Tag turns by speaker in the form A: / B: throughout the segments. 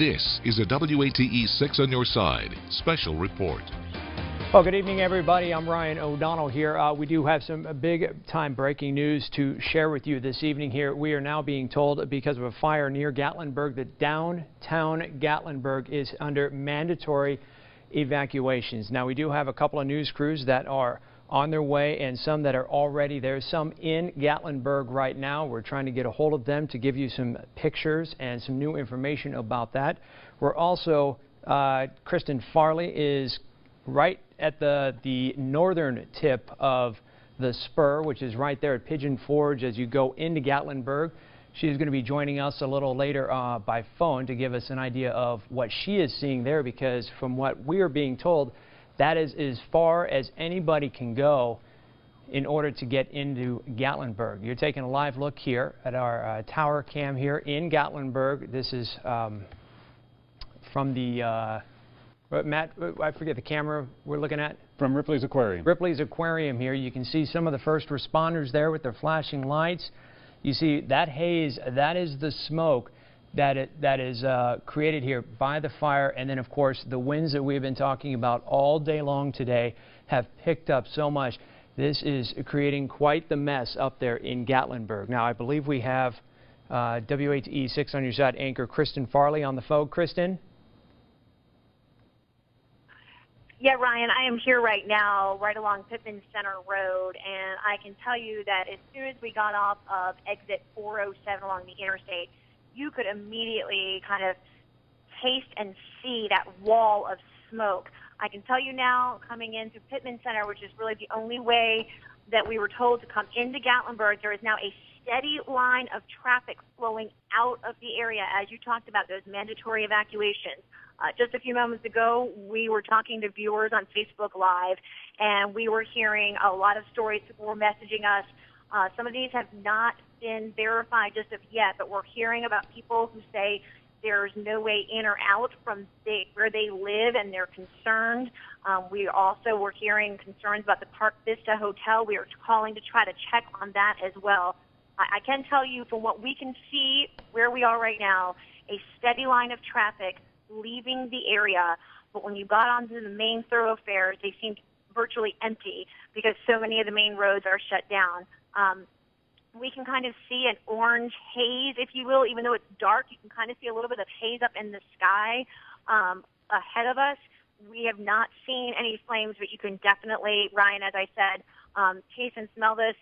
A: This is a WATE 6 on your side special report.
B: Well, good evening, everybody. I'm Ryan O'Donnell here. We do have some big-time breaking news to share with you this evening here. We are now being told, because of a fire near Gatlinburg, that downtown Gatlinburg is under mandatory evacuations. Now, we do have a couple of news crews that are on their way and some that are already there. Some in Gatlinburg right now. We're trying to get a hold of them to give you some pictures and some new information about that. We're also, Kristen Farley is right at the northern tip of the spur, which is right there at Pigeon Forge as you go into Gatlinburg. She's going to be joining us a little later by phone to give us an idea of what she is seeing there, because from what we are being told, that is as far as anybody can go in order to get into Gatlinburg. You're taking a live look here at our tower cam here in Gatlinburg. This is from the Matt, I forget the camera we're looking at.
C: From Ripley's Aquarium.
B: Ripley's Aquarium here. You can see some of the first responders there with their flashing lights. You see that haze, that is the smoke that is created here by the fire. And then, of course, the winds that we've been talking about all day long today have picked up so much. This is creating quite the mess up there in Gatlinburg. Now, I believe we have WATE 6 on your side anchor Kristen Farley on the phone. Kristen?
D: Yeah, Ryan, I am here right now, right along Pittman Center Road, and I can tell you that as soon as we got off of exit 407 along the interstate, you could immediately kind of taste and see that wall of smoke. I can tell you now, coming into Pittman Center, which is really the only way that we were told to come into Gatlinburg, there is now a steady line of traffic flowing out of the area, as you talked about, those mandatory evacuations. Just a few moments ago, we were talking to viewers on Facebook Live, and we were hearing a lot of stories. People were messaging us. Some of these have not been verified just of yet, but we're hearing about people who say there's no way in or out from where they live, and they're concerned. We also were hearing concerns about the Park Vista Hotel. We are calling to try to check on that as well. I can tell you, from what we can see where we are right now, a steady line of traffic leaving the area, but when you got onto the main thoroughfares, they seemed virtually empty because so many of the main roads are shut down. We can kind of see an orange haze, if you will. Even though it's dark, you can kind of see a little bit of haze up in the sky ahead of us. We have not seen any flames, but you can definitely, Ryan, as I said, taste and smell this.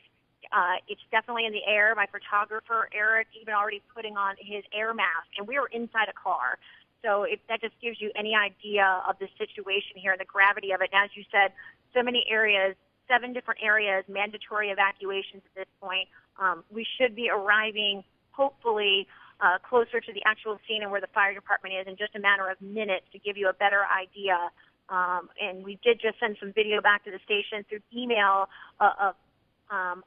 D: It's definitely in the air. My photographer, Eric, even already putting on his air mask, and we were inside a car. So that just gives you any idea of the situation here and the gravity of it. And as you said, so many areas, 7 different areas, mandatory evacuations at this point. We should be arriving, hopefully, closer to the actual scene and where the fire department is in just a matter of minutes to give you a better idea. And we did just send some video back to the station through email of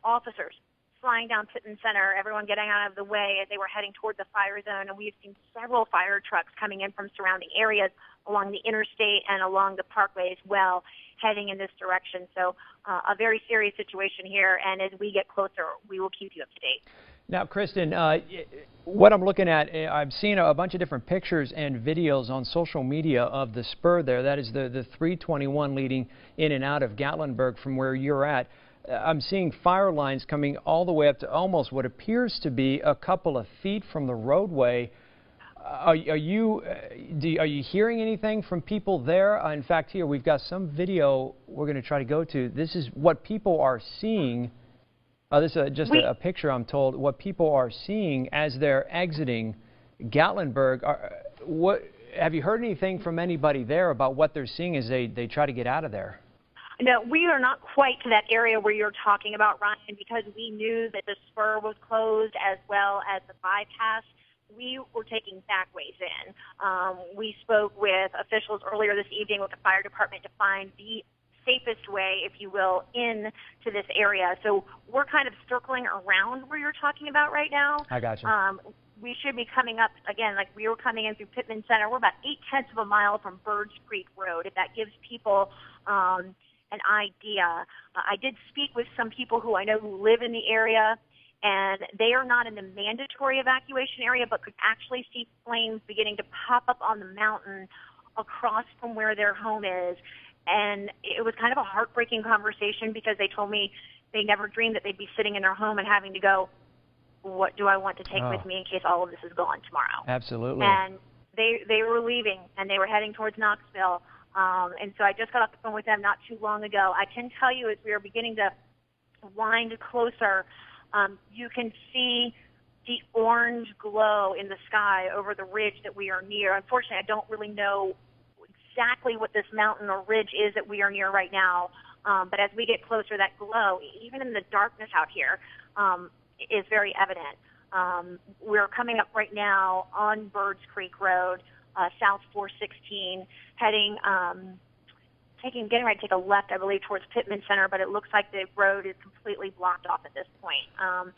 D: officers flying down Pittman Center, everyone getting out of the way as they were heading toward the fire zone. And we've seen several fire trucks coming in from surrounding areas along the interstate and along the parkway as well, heading in this direction. So a very serious situation here. And as we get closer, we will keep you up to date.
B: Now, Kristen, what I'm looking at, I've seen a bunch of different pictures and videos on social media of the spur there. That is the 321 leading in and out of Gatlinburg from where you're at. I'm seeing fire lines coming all the way up to almost what appears to be a couple of feet from the roadway. Are you hearing anything from people there? In fact, here we've got some video we're going to try to go to. This is what people are seeing. This is just a picture, I'm told, what people are seeing as they're exiting Gatlinburg. Have you heard anything from anybody there about what they're seeing as they try to get out of there?
D: No, we are not quite to that area where you're talking about, Ryan, because we knew that the spur was closed as well as the bypass. We were taking back ways in. We spoke with officials earlier this evening with the fire department to find the safest way, if you will, in to this area. So we're kind of circling around where you're talking about right now.
B: I got you.
D: We should be coming up, again, like we were coming in through Pittman Center. We're about 0.8 of a mile from Birds Creek Road, if that gives people an idea. I did speak with some people who I know who live in the area, and they are not in the mandatory evacuation area, but could actually see flames beginning to pop up on the mountain across from where their home is. And it was kind of a heartbreaking conversation because they told me they never dreamed that they'd be sitting in their home and having to go, what do I want to take with me in case all of this is gone tomorrow?
B: Absolutely.
D: And they were leaving, and they were heading towards Knoxville. And so I just got off the phone with them not too long ago. I can tell you, as we are beginning to wind closer, you can see the orange glow in the sky over the ridge that we are near. Unfortunately, I don't really know exactly what this mountain or ridge is that we are near right now. But as we get closer, that glow, even in the darkness out here, is very evident. We're coming up right now on Birds Creek Road, South 416, heading, getting ready to take a left, I believe, towards Pittman Center, but it looks like the road is completely blocked off at this point.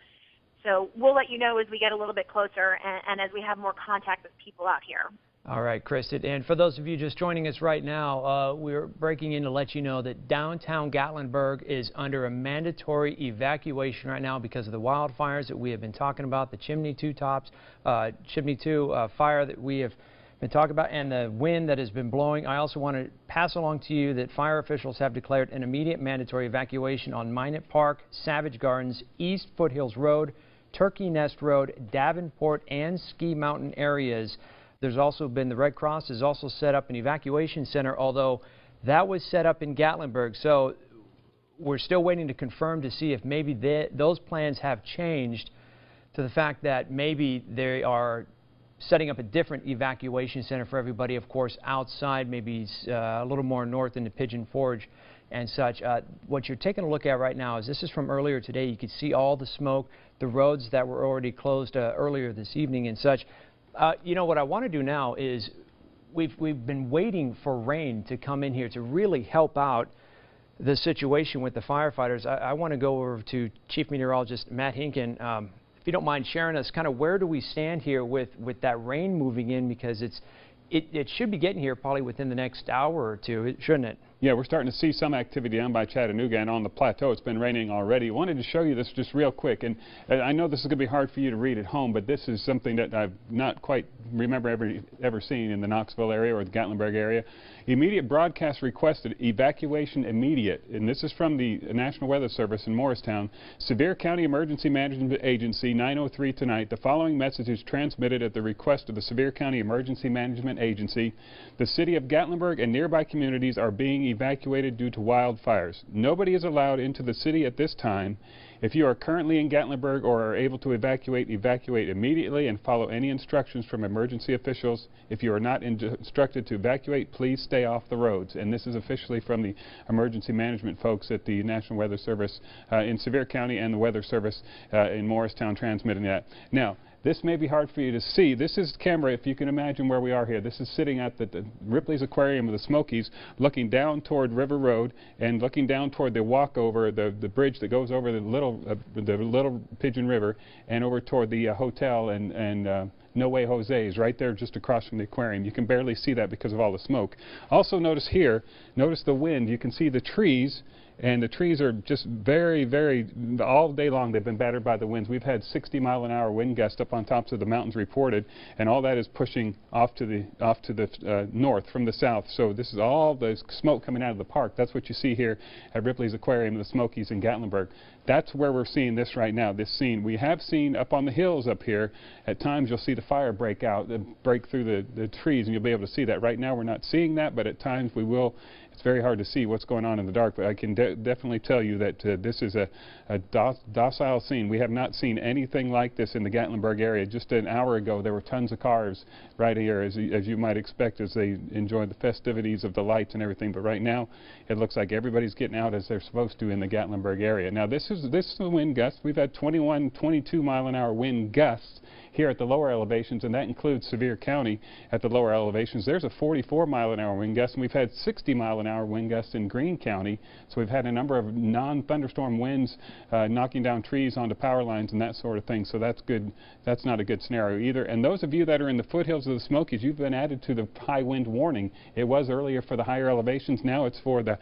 D: So we'll let you know as we get a little bit closer and as we have more contact with people out here.
B: All right, Chris, and for those of you just joining us right now, we're breaking in to let you know that downtown Gatlinburg is under a mandatory evacuation right now because of the wildfires that we have been talking about, the Chimney 2 fire that we have been talking about, and the wind that has been blowing. I also want to pass along to you that fire officials have declared an immediate mandatory evacuation on Minot Park, Savage Gardens, East Foothills Road, Turkey Nest Road, Davenport, and Ski Mountain areas. There's also been the Red Cross has also set up an evacuation center, although that was set up in Gatlinburg. So we're still waiting to confirm to see if maybe those plans have changed to the fact that maybe they are setting up a different evacuation center for everybody, of course, outside, maybe a little more north into Pigeon Forge and such. What you're taking a look at right now is this is from earlier today. You can see all the smoke, the roads that were already closed earlier this evening and such. You know, what I want to do now is we've been waiting for rain to come in here to really help out the situation with the firefighters. I want to go over to Chief Meteorologist Matt Hinken. If you don't mind sharing us, kind of where do we stand here with that rain moving in, because it should be getting here probably within the next hour or two, shouldn't it?
C: Yeah, we're starting to see some activity down by Chattanooga and on the plateau. It's been raining already. I wanted to show you this just real quick, and I know this is going to be hard for you to read at home, but this is something that I've not quite remember ever seen in the Knoxville area or the Gatlinburg area. Immediate broadcast requested, evacuation immediate, and this is from the National Weather Service in Morristown. Sevier County Emergency Management Agency, 9:03 tonight. The following message is transmitted at the request of the Sevier County Emergency Management Agency. The city of Gatlinburg and nearby communities are being evacuated due to wildfires. Nobody is allowed into the city at this time. If you are currently in Gatlinburg or are able to evacuate, evacuate immediately and follow any instructions from emergency officials. If you are not instructed to evacuate, please stay off the roads. And this is officially from the emergency management folks at the National Weather Service in Sevier County and the Weather Service in Morristown transmitting that. Now, this may be hard for you to see. This is the camera, if you can imagine where we are here. This is sitting at the Ripley's Aquarium of the Smokies, looking down toward River Road and looking down toward the walkover, the bridge that goes over the little Pigeon River and over toward the hotel and No Way Jose's right there just across from the aquarium. You can barely see that because of all the smoke. Also notice here, notice the wind. You can see the trees. And the trees are just very, very, all day long they've been battered by the winds. We've had 60-mile-an-hour wind gusts up on tops of the mountains reported, and all that is pushing off to the north from the south. So this is all the smoke coming out of the park. That's what you see here at Ripley's Aquarium of the Smokies in Gatlinburg. That's where we're seeing this right now, this scene. We have seen up on the hills up here, at times you'll see the fire break out, break through the trees, and you'll be able to see that. Right now we're not seeing that, but at times we will. It's very hard to see what's going on in the dark, but I can definitely tell you that this is a docile scene. We have not seen anything like this in the Gatlinburg area. Just an hour ago, there were tons of cars right here, as you might expect, as they enjoy the festivities of the lights and everything. But right now, it looks like everybody's getting out as they're supposed to in the Gatlinburg area. Now, this is the wind gusts. We've had 21, 22-mile-an-hour wind gusts here at the lower elevations, and that includes Sevier County at the lower elevations. There's a 44-mile-an-hour wind gust, and we've had 60-mile-an-hour wind gusts in Greene County. So we've had a number of non-thunderstorm winds knocking down trees onto power lines and that sort of thing. So that's good. That's not a good scenario either. And those of you that are in the foothills of the Smokies, you've been added to the high wind warning. It was earlier for the higher elevations. Now it's for the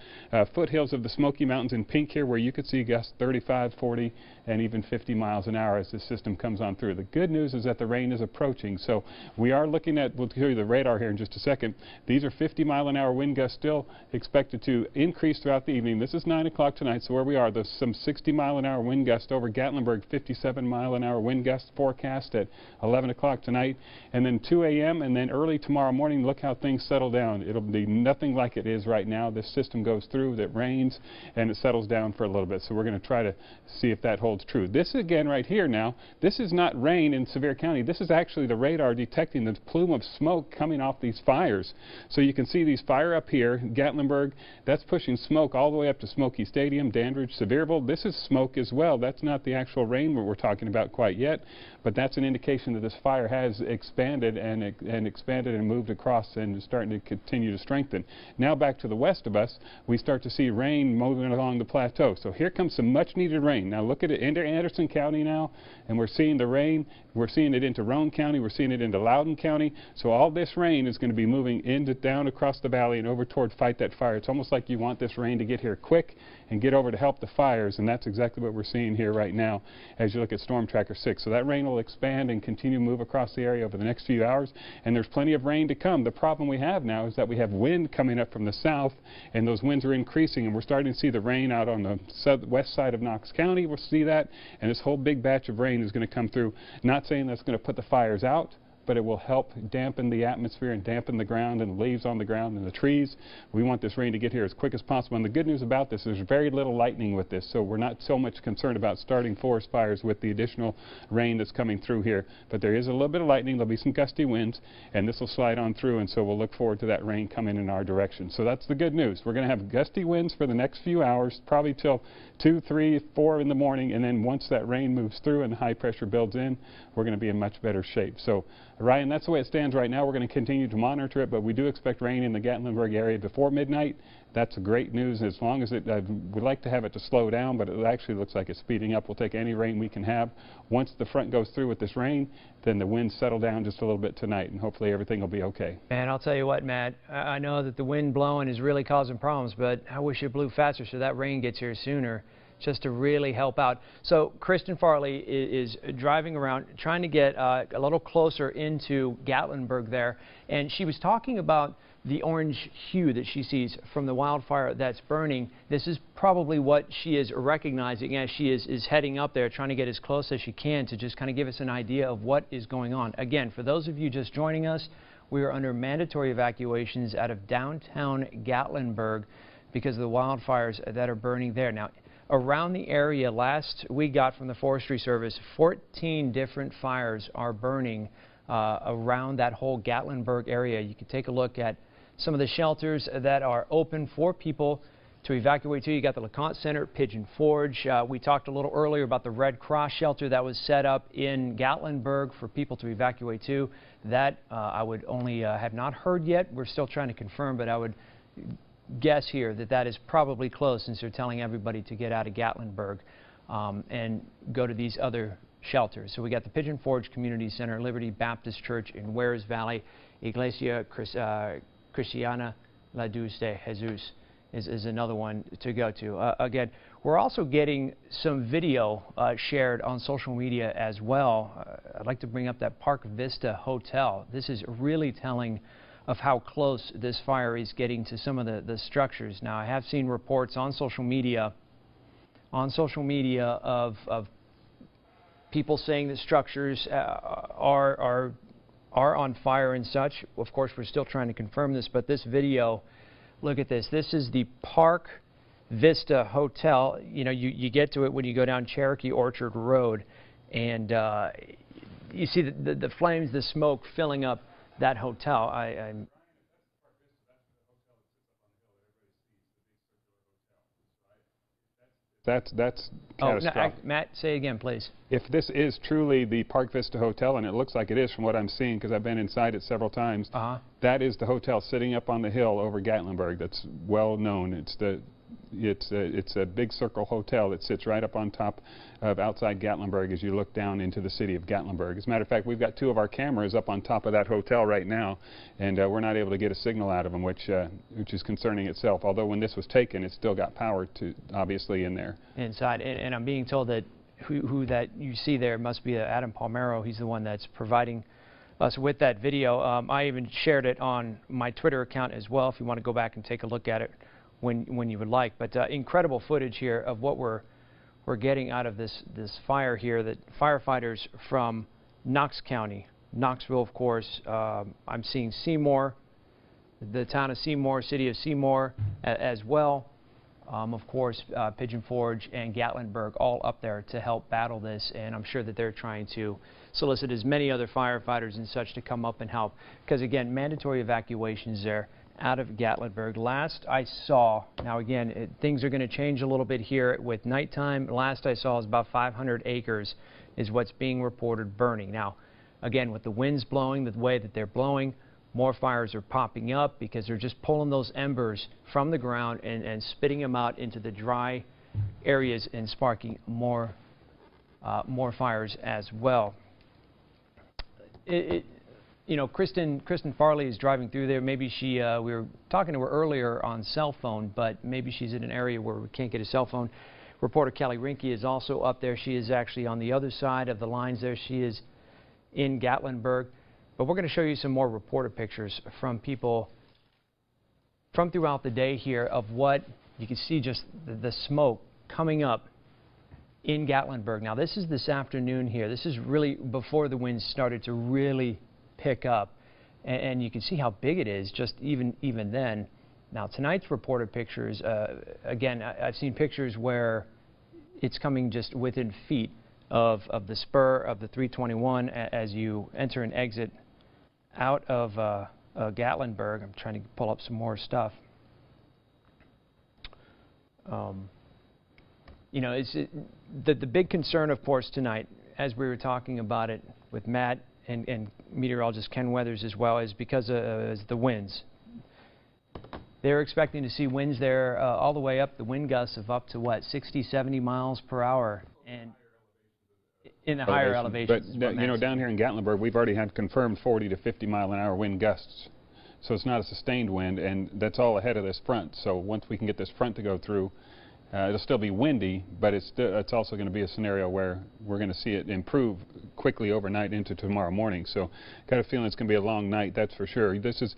C: foothills of the Smoky Mountains in pink here, where you could see gusts 35, 40, and even 50 miles an hour as this system comes on through. The good news is that the rain is approaching. So we are looking at, we'll show you the radar here in just a second. These are 50-mile-an-hour wind gusts still expected to increase throughout the evening. This is 9 o'clock tonight, so where we are, there's some 60-mile-an-hour wind gusts over Gatlinburg, 57-mile-an-hour wind gust forecast at 11 o'clock tonight, and then 2 a.m. and then early tomorrow morning. Look how things settle down. It'll be nothing like it is right now. This system goes through, it rains, and it settles down for a little bit. So we're going to try to see if that holds true. This again right here now, this is not rain in Sevier County. This is actually the radar detecting the plume of smoke coming off these fires. So you can see these fire up here, Gatlinburg, that's pushing smoke all the way up to Smoky Stadium, Dandridge, Sevierville. This is smoke as well. That's not the actual rain we're talking about quite yet, but that's an indication that this fire has expanded and moved across and is starting to continue to strengthen. Now back to the west of us, we start to see rain moving along the plateau. So here comes some much needed rain. Now look at it into Anderson County now, and we're seeing the rain. We're seeing it into Roane County. We're seeing it into Loudoun County. So all this rain is going to be moving down across the valley and over toward Fight That Fire. It's almost like you want this rain to get here quick and get over to help the fires, and that's exactly what we're seeing here right now as you look at Storm Tracker 6. So that rain will expand and continue to move across the area over the next few hours, and there's plenty of rain to come. The problem we have now is that we have wind coming up from the south, and those winds are increasing, and we're starting to see the rain out on the west side of Knox County. We'll see that, and this whole big batch of rain is going to come through. Not saying that's going to put the fires out, but it will help dampen the atmosphere and dampen the ground and the leaves on the ground and the trees. We want this rain to get here as quick as possible. And the good news about this is there's very little lightning with this, so we're not so much concerned about starting forest fires with the additional rain that's coming through here. But there is a little bit of lightning. There'll be some gusty winds, and this will slide on through, and so we'll look forward to that rain coming in our direction. So that's the good news. We're going to have gusty winds for the next few hours, probably till 2, 3, 4 in the morning, and then once that rain moves through and the high pressure builds in, we're going to be in much better shape. So Ryan, that's the way it stands right now. We're going to continue to monitor it, but we do expect rain in the Gatlinburg area before midnight. That's great news. As long as it, we'd like to have it to slow down, but it actually looks like it's speeding up. We'll take any rain we can have. Once the front goes through with this rain, then the winds settle down just a little bit tonight, and hopefully everything will be okay.
B: And I'll tell you what, Matt, I know that the wind blowing is really causing problems, but I wish it blew faster so that rain gets here sooner, just to really help out. So Kristen Farley is driving around trying to get a little closer into Gatlinburg there, and she was talking about the orange hue that she sees from the wildfire that's burning. This is probably what she is recognizing as she is heading up there, trying to get as close as she can to just kind of give us an idea of what is going on. Again, for those of you just joining us, we are under mandatory evacuations out of downtown Gatlinburg because of the wildfires that are burning there. Now, around the area, last we got from the Forestry Service, 14 different fires are burning around that whole Gatlinburg area. You can take a look at some of the shelters that are open for people to evacuate to. You got the LeConte Center, Pigeon Forge. We talked a little earlier about the Red Cross shelter that was set up in Gatlinburg for people to evacuate to. That I would only have not heard yet. We're still trying to confirm, but I would guess here that that is probably close since they're telling everybody to get out of Gatlinburg and go to these other shelters. So we got the Pigeon Forge Community Center, Liberty Baptist Church in Wares Valley, Iglesia Cristiana La Luz de Jesus is another one to go to. Again, we're also getting some video shared on social media as well. I'd like to bring up that Park Vista Hotel. This is really telling of how close this fire is getting to some of the structures. Now, I have seen reports on social media of people saying that structures are on fire and such. Of course, we're still trying to confirm this, but this video, look at this. This is the Park Vista Hotel. You know, you get to it when you go down Cherokee Orchard Road, and you see the flames, the smoke filling up that hotel. I'm
C: That's
B: Oh,
C: catastrophic.
B: no, Matt, say again, please.
C: If this is truly the Park Vista Hotel, and it looks like it is from what I'm seeing because I've been inside it several times, that is the hotel sitting up on the hill over Gatlinburg. That's well known. It's a big circle hotel that sits right up on top of outside Gatlinburg as you look down into the city of Gatlinburg. As a matter of fact, we've got 2 of our cameras up on top of that hotel right now, and we're not able to get a signal out of them, which is concerning itself. Although when this was taken, it still got power to obviously in there. Inside,
B: and I'm being told that who that you see there must be Adam Palmero. He's the one that's providing us with that video. I even shared it on my Twitter account as well if you want to go back and take a look at it when you would like. But incredible footage here of what we're getting out of this fire here. That firefighters from Knox County, Knoxville, of course. I'm seeing Seymour, the town of Seymour, city of Seymour as well. Of course, Pigeon Forge and Gatlinburg all up there to help battle this, and I'm sure that they're trying to solicit as many other firefighters and such to come up and help, because again, mandatory evacuations there out of Gatlinburg. Last I saw, now again, things are going to change a little bit here with nighttime. Last I saw is about 500 acres is what's being reported burning. Now, again, with the winds blowing the way that they're blowing, more fires are popping up because they're just pulling those embers from the ground and spitting them out into the dry areas and sparking more fires as well. You know, Kristen Farley is driving through there. Maybe she, we were talking to her earlier on cell phone, but maybe she's in an area where we can't get a cell phone. Reporter Kelly Rinke is also up there. She is actually on the other side of the lines there. She is in Gatlinburg. But we're going to show you some more reported pictures from people from throughout the day here of what you can see, just the smoke coming up in Gatlinburg. Now, this is this afternoon here. This is really before the winds started to really pick up. And you can see how big it is just even then. Now, tonight's reported pictures, again, I've seen pictures where it's coming just within feet of the spur of the 321 as you enter and exit out of Gatlinburg. I'm trying to pull up some more stuff. You know, the big concern, of course, tonight, as we were talking about it with Matt and meteorologist Ken Weathers as well, is because of the winds. They're expecting to see winds there all the way up, the wind gusts of up to, what, 60, 70 miles per hour. And in the higher elevations.
C: But, you know, down here in Gatlinburg, we've already had confirmed 40 to 50 mile an hour wind gusts. So it's not a sustained wind, and that's all ahead of this front. So once we can get this front to go through, it'll still be windy, but it's also going to be a scenario where we're going to see it improve quickly overnight into tomorrow morning. So got a feeling it's going to be a long night, that's for sure. This is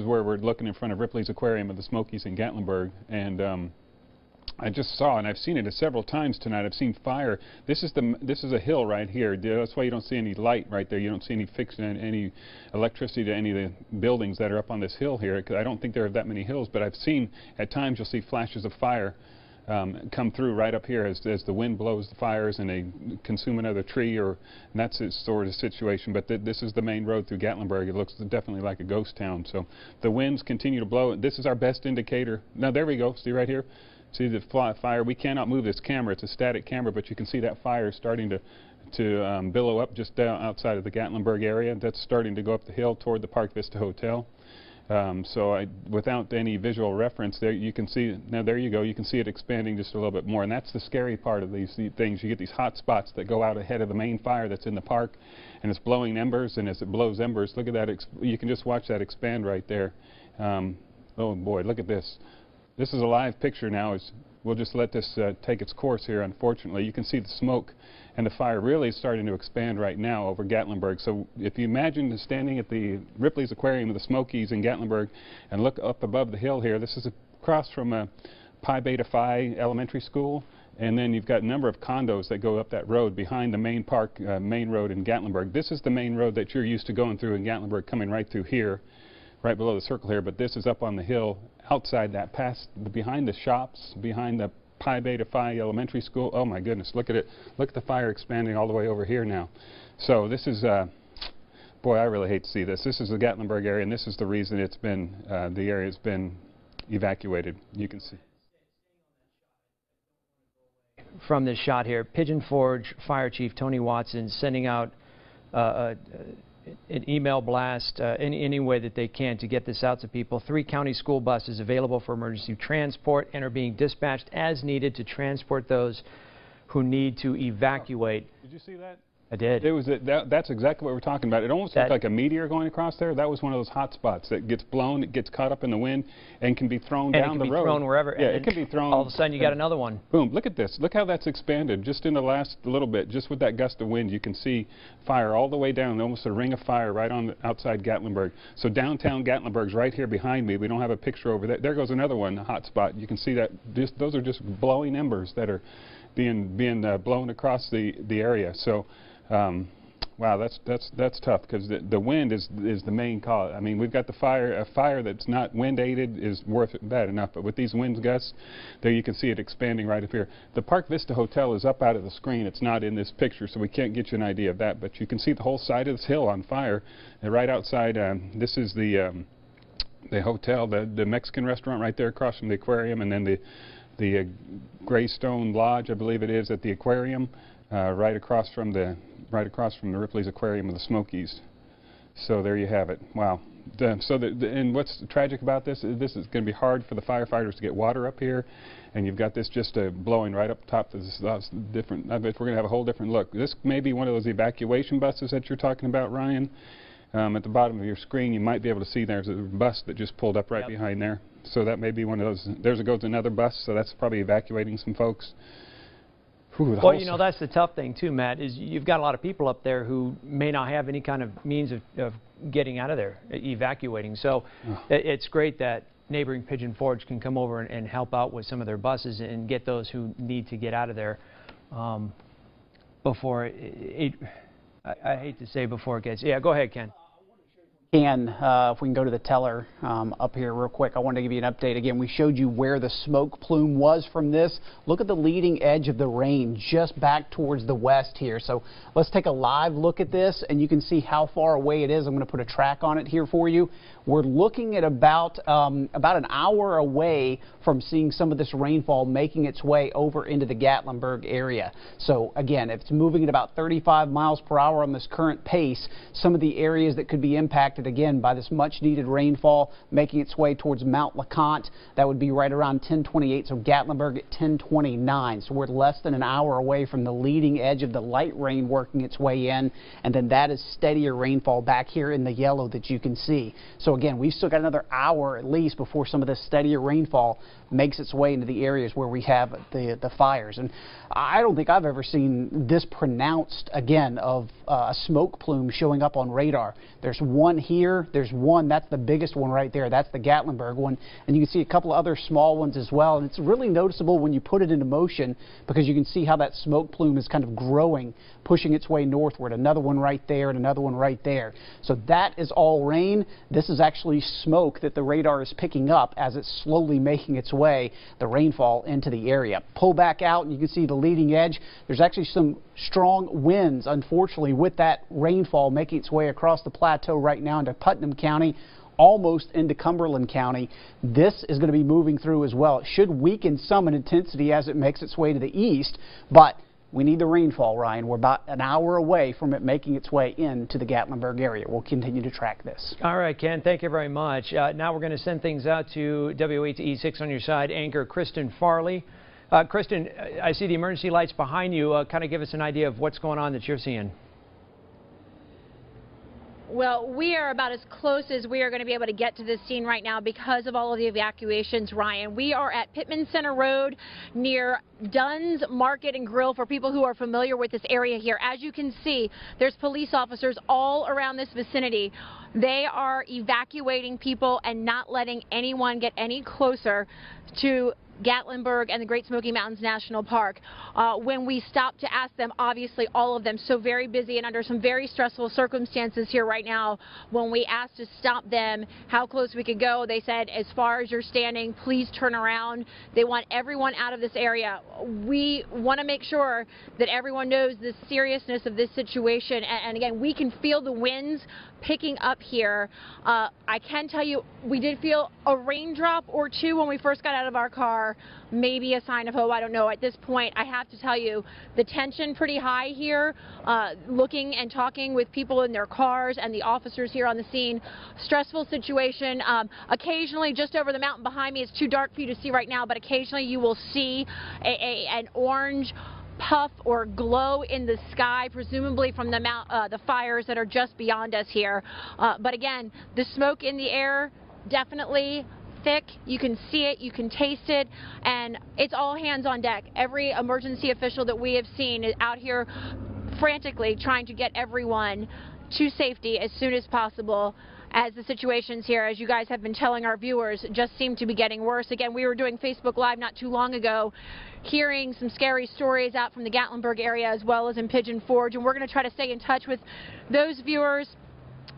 C: where we're looking in front of Ripley's Aquarium of the Smokies in Gatlinburg, and I just saw, and I've seen it several times tonight. I've seen fire. This is a hill right here. That's why you don't see any light right there. You don't see any electricity to any of the buildings that are up on this hill here. Because I don't think there are that many hills, but I've seen at times you'll see flashes of fire come through right up here as the wind blows the fires and they consume another tree, and that's the sort of situation. But this is the main road through Gatlinburg. It looks definitely like a ghost town. So the winds continue to blow. This is our best indicator. Now there we go. See right here. See the fire. We cannot move this camera. It's a static camera, but you can see that fire starting to billow up just outside of the Gatlinburg area. That's starting to go up the hill toward the Park Vista Hotel. So without any visual reference, there you can see. Now there you go. You can see it expanding just a little bit more, and that's the scary part of these things. You get these hot spots that go out ahead of the main fire that's in the park, and it's blowing embers. And as it blows embers, look at that. You can just watch that expand right there. Oh boy, look at this. This is a live picture now. We'll just let this take its course here, unfortunately. You can see the smoke and the fire really starting to expand right now over Gatlinburg. So if you imagine standing at the Ripley's Aquarium of the Smokies in Gatlinburg and look up above the hill here, this is across from Pi Beta Phi Elementary School. And then you've got a number of condos that go up that road behind the main park, main road in Gatlinburg. This is the main road that you're used to going through in Gatlinburg, coming right through here, right below the circle here. But this is up on the hill outside that, behind the shops, behind the Pi Beta Phi Elementary School. Oh my goodness, look at it. Look at the fire expanding all the way over here now. So this is, boy, I really hate to see this. This is the Gatlinburg area, and this is the reason it's been, the area's been evacuated. You can see.
B: from this shot here. Pigeon Forge Fire Chief Tony Watson sending out an email blast any way that they can to get this out to people. 3 county school buses available for emergency transport and are being dispatched as needed to transport those who need to evacuate.
C: Did you see that?
B: I did.
C: It was that's exactly what we're talking about. It almost looked like a meteor going across there. That was one of those hot spots that gets blown, it gets caught up in the wind, and can be thrown down the road.
B: And it can be thrown wherever.
C: Yeah, it can be thrown.
B: All of a sudden, you got another one.
C: Boom! Look at this. Look how that's expanded just in the last little bit. Just with that gust of wind, you can see fire all the way down. Almost a ring of fire right on outside Gatlinburg. So downtown Gatlinburg's right here behind me. We don't have a picture over there. There goes another one, a hot spot. You can see that. Those are just blowing embers that are being blown across the area. So. Wow, that's tough because the wind is the main cause. I mean, we've got a fire that's not wind aided is bad enough, but with these wind gusts, there you can see it expanding right up here. The Park Vista Hotel is up out of the screen. It's not in this picture, so we can't get you an idea of that. But you can see the whole side of this hill on fire. And right outside, this is the hotel, the Mexican restaurant right there across from the aquarium, and then the Greystone Lodge, I believe it is, at the aquarium, right across from the Ripley's Aquarium of the Smokies. So there you have it. Wow. And what's tragic about this is going to be hard for the firefighters to get water up here, and you've got this just blowing right up top. This is different. I bet we're going to have a whole different look. This may be one of those evacuation buses that you're talking about, Ryan. At the bottom of your screen, you might be able to see there's a bus that just pulled up right behind there. So that may be one of those. There goes another bus, so that's probably evacuating some folks.
B: Well, you know, that's the tough thing too, Matt, is you've got a lot of people up there who may not have any kind of means of getting out of there, evacuating. So it's great that neighboring Pigeon Forge can come over and help out with some of their buses and get those who need to get out of there before I hate to say before it gets. Yeah, go ahead, Ken.
E: If we can go to the teller up here real quick, I wanted to give you an update. Again, we showed you where the smoke plume was from this. Look at the leading edge of the rain just back towards the west here. So let's take a live look at this, and you can see how far away it is. I'm going to put a track on it here for you. We're looking at about an hour away from seeing some of this rainfall making its way over into the Gatlinburg area. So again, if it's moving at about 35 miles per hour on this current pace, some of the areas that could be impacted again by this much needed rainfall making its way towards Mount LeConte, that would be right around 1028, so Gatlinburg at 1029. So we're less than an hour away from the leading edge of the light rain working its way in, and then that is steadier rainfall back here in the yellow that you can see. So again, we've still got another hour at least before some of this steadier rainfall makes its way into the areas where we have the fires. And I don't think I've ever seen this pronounced again of a smoke plume showing up on radar. There's one here, there's one, that's the biggest one right there, that's the Gatlinburg one, and you can see a couple of other small ones as well, and it's really noticeable when you put it into motion because you can see how that smoke plume is kind of growing, pushing its way northward. Another one right there and another one right there. So that is all rain. This is actually smoke that the radar is picking up as it's slowly making its way, the rainfall into the area. Pull back out and you can see the leading edge. There's actually some strong winds, unfortunately, with that rainfall making its way across the plateau right now into Putnam County, almost into Cumberland County. This is going to be moving through as well. It should weaken some in intensity as it makes its way to the east, but we need the rainfall, Ryan. We're about an hour away from it making its way into the Gatlinburg area. We'll continue to track this.
B: All right, Ken, thank you very much. Now we're going to send things out to WATE 6 on your side anchor Kristen Farley. Kristen, I see the emergency lights behind you. Kind of give us an idea of what's going on that you're seeing.
F: Well, we are about as close as we are going to be able to get to this scene right now because of all of the evacuations, Ryan. We are at Pittman Center Road near Dunn's Market and Grill for people who are familiar with this area here. As you can see, there's police officers all around this vicinity. They are evacuating people and not letting anyone get any closer to Gatlinburg and the Great Smoky Mountains National Park. When we stopped to ask them, obviously all of them so very busy and under some very stressful circumstances here right now, when we asked to stop them how close we could go, they said, as far as you're standing, please turn around. They want everyone out of this area. We want to make sure that everyone knows the seriousness of this situation, and again, we can feel the winds picking up here. I can tell you we did feel a raindrop or two when we first got out of our car. are maybe a sign of hope. I don't know. At this point, I have to tell you, the tension pretty high here, looking and talking with people in their cars and the officers here on the scene. Stressful situation. Occasionally, just over the mountain behind me, it's too dark for you to see right now, but occasionally you will see an orange puff or glow in the sky, presumably from the fires that are just beyond us here. But again, the smoke in the air, definitely thick. You can see it, you can taste it, and it's all hands on deck. Every emergency official that we have seen is out here frantically trying to get everyone to safety as soon as possible, as the situations here, as you guys have been telling our viewers, just seem to be getting worse. Again, we were doing Facebook Live not too long ago, hearing some scary stories out from the Gatlinburg area as well as in Pigeon Forge, and we're going to try to stay in touch with those viewers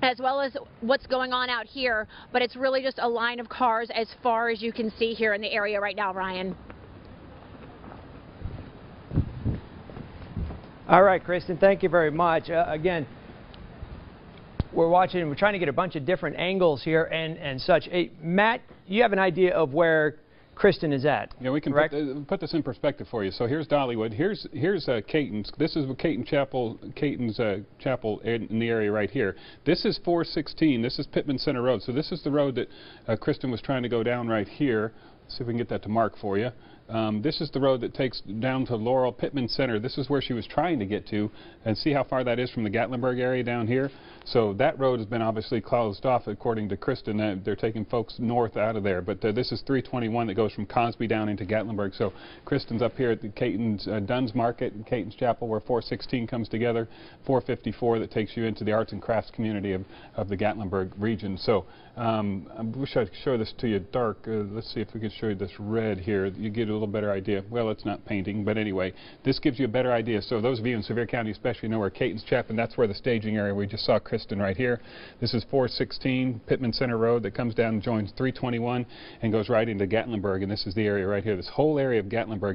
F: as well as what's going on out here, but it's really just a line of cars as far as you can see here in the area right now, Ryan.
B: All right, Kristen, thank you very much. Again, we're trying to get a bunch of different angles here and such. Hey, Matt, you have an idea of where Kristen is at.
C: Yeah, we can put this in perspective for you. So here's Dollywood. Here's Caton's. This is Caton's Chapel in the area right here. This is 416. This is Pittman Center Road. So this is the road that Kristen was trying to go down right here. Let's see if we can get that to mark for you. This is the road that takes down to Laurel Pittman Center. This is where she was trying to get to, and see how far that is from the Gatlinburg area down here. So that road has been obviously closed off, according to Kristen. They're taking folks north out of there. But this is 321 that goes from Cosby down into Gatlinburg. So Kristen's up here at the Caton's Dunn's Market and Caton's Chapel, where 416 comes together, 454 that takes you into the arts and crafts community of the Gatlinburg region. So I wish I could show this to you dark. Let's see if we can show you this red here. You get a little better idea. Well, it's not painting, but anyway, this gives you a better idea. So those of you in Sevier County especially know where Caton's Chapel, and that's where the staging area we just saw Kristen right here. This is 416 Pittman Center Road that comes down and joins 321 and goes right into Gatlinburg, and this is the area right here. This whole area of Gatlinburg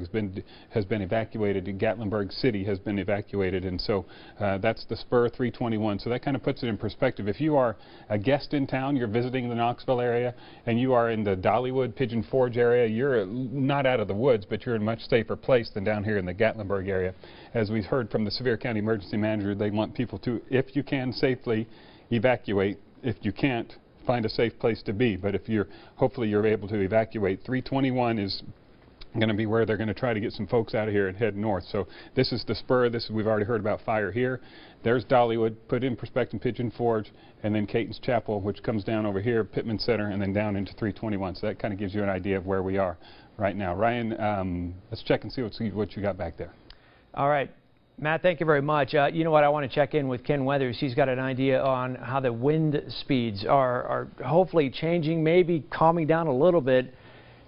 C: has been evacuated. Gatlinburg City has been evacuated, and so that's the spur 321. So that kind of puts it in perspective. If you are a guest in town, you're visiting the Knoxville area, and you are in the Dollywood, Pigeon Forge area, you're not out of the woods, but you're in a much safer place than down here in the Gatlinburg area. As we've heard from the Sevier County Emergency Manager, they want people to, if you can, safely evacuate. If you can't, find a safe place to be. But if hopefully you're able to evacuate. 321 is going to be where they're going to try to get some folks out of here and head north. So this is the spur. We've already heard about fire here. There's Dollywood, put in perspective, Pigeon Forge, and then Caton's Chapel, which comes down over here, Pittman Center, and then down into 321. So that kind of gives you an idea of where we are right now. Ryan, let's check and see what you got back there.
B: All right. Matt, thank you very much. You know what? I want to check in with Ken Weathers. He's got an idea on how the wind speeds are hopefully changing, maybe calming down a little bit.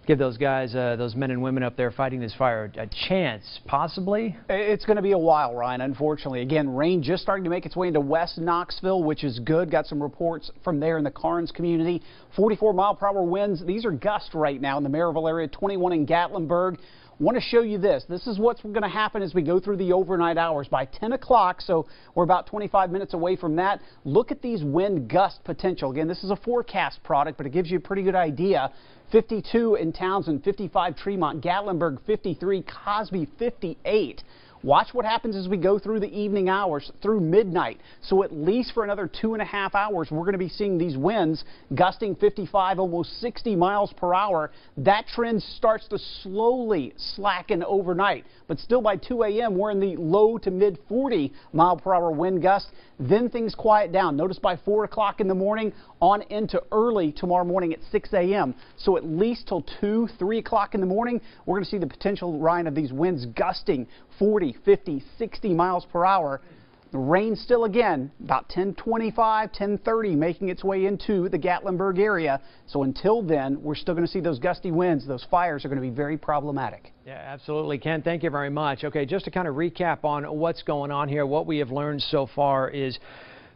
B: Give those guys, those men and women up there fighting this fire a chance, possibly?
E: It's going to be a while, Ryan, unfortunately. Again, rain just starting to make its way into West Knoxville, which is good. Got some reports from there in the Carnes community. 44-mile-per-hour winds. These are gusts right now in the Maryville area, 21 in Gatlinburg. Want to show you this. This is what's going to happen as we go through the overnight hours. By 10 o'clock, so we're about 25 minutes away from that, look at these wind gust potential. Again, this is a forecast product, but it gives you a pretty good idea. 52 in Townsend, 55 Tremont, Gatlinburg 53, Cosby 58. Watch what happens as we go through the evening hours through midnight. So at least for another 2.5 hours, we're going to be seeing these winds gusting 55, almost 60 miles per hour. That trend starts to slowly slacken overnight. But still by 2 a.m., we're in the low to mid 40 mile per hour wind gusts. Then things quiet down. Notice by 4 o'clock in the morning on into early tomorrow morning at 6 a.m. So at least till 2, 3 o'clock in the morning, we're going to see the potential, Ryan, of these winds gusting 40, 50, 60 miles per hour. The rain still again about 10:25, 10:30 making its way into the Gatlinburg area. So until then, we're still going to see those gusty winds. Those fires are going to be very problematic.
B: Yeah, absolutely, Ken. Thank you very much. Okay, just to kind of recap on what's going on here, what we have learned so far is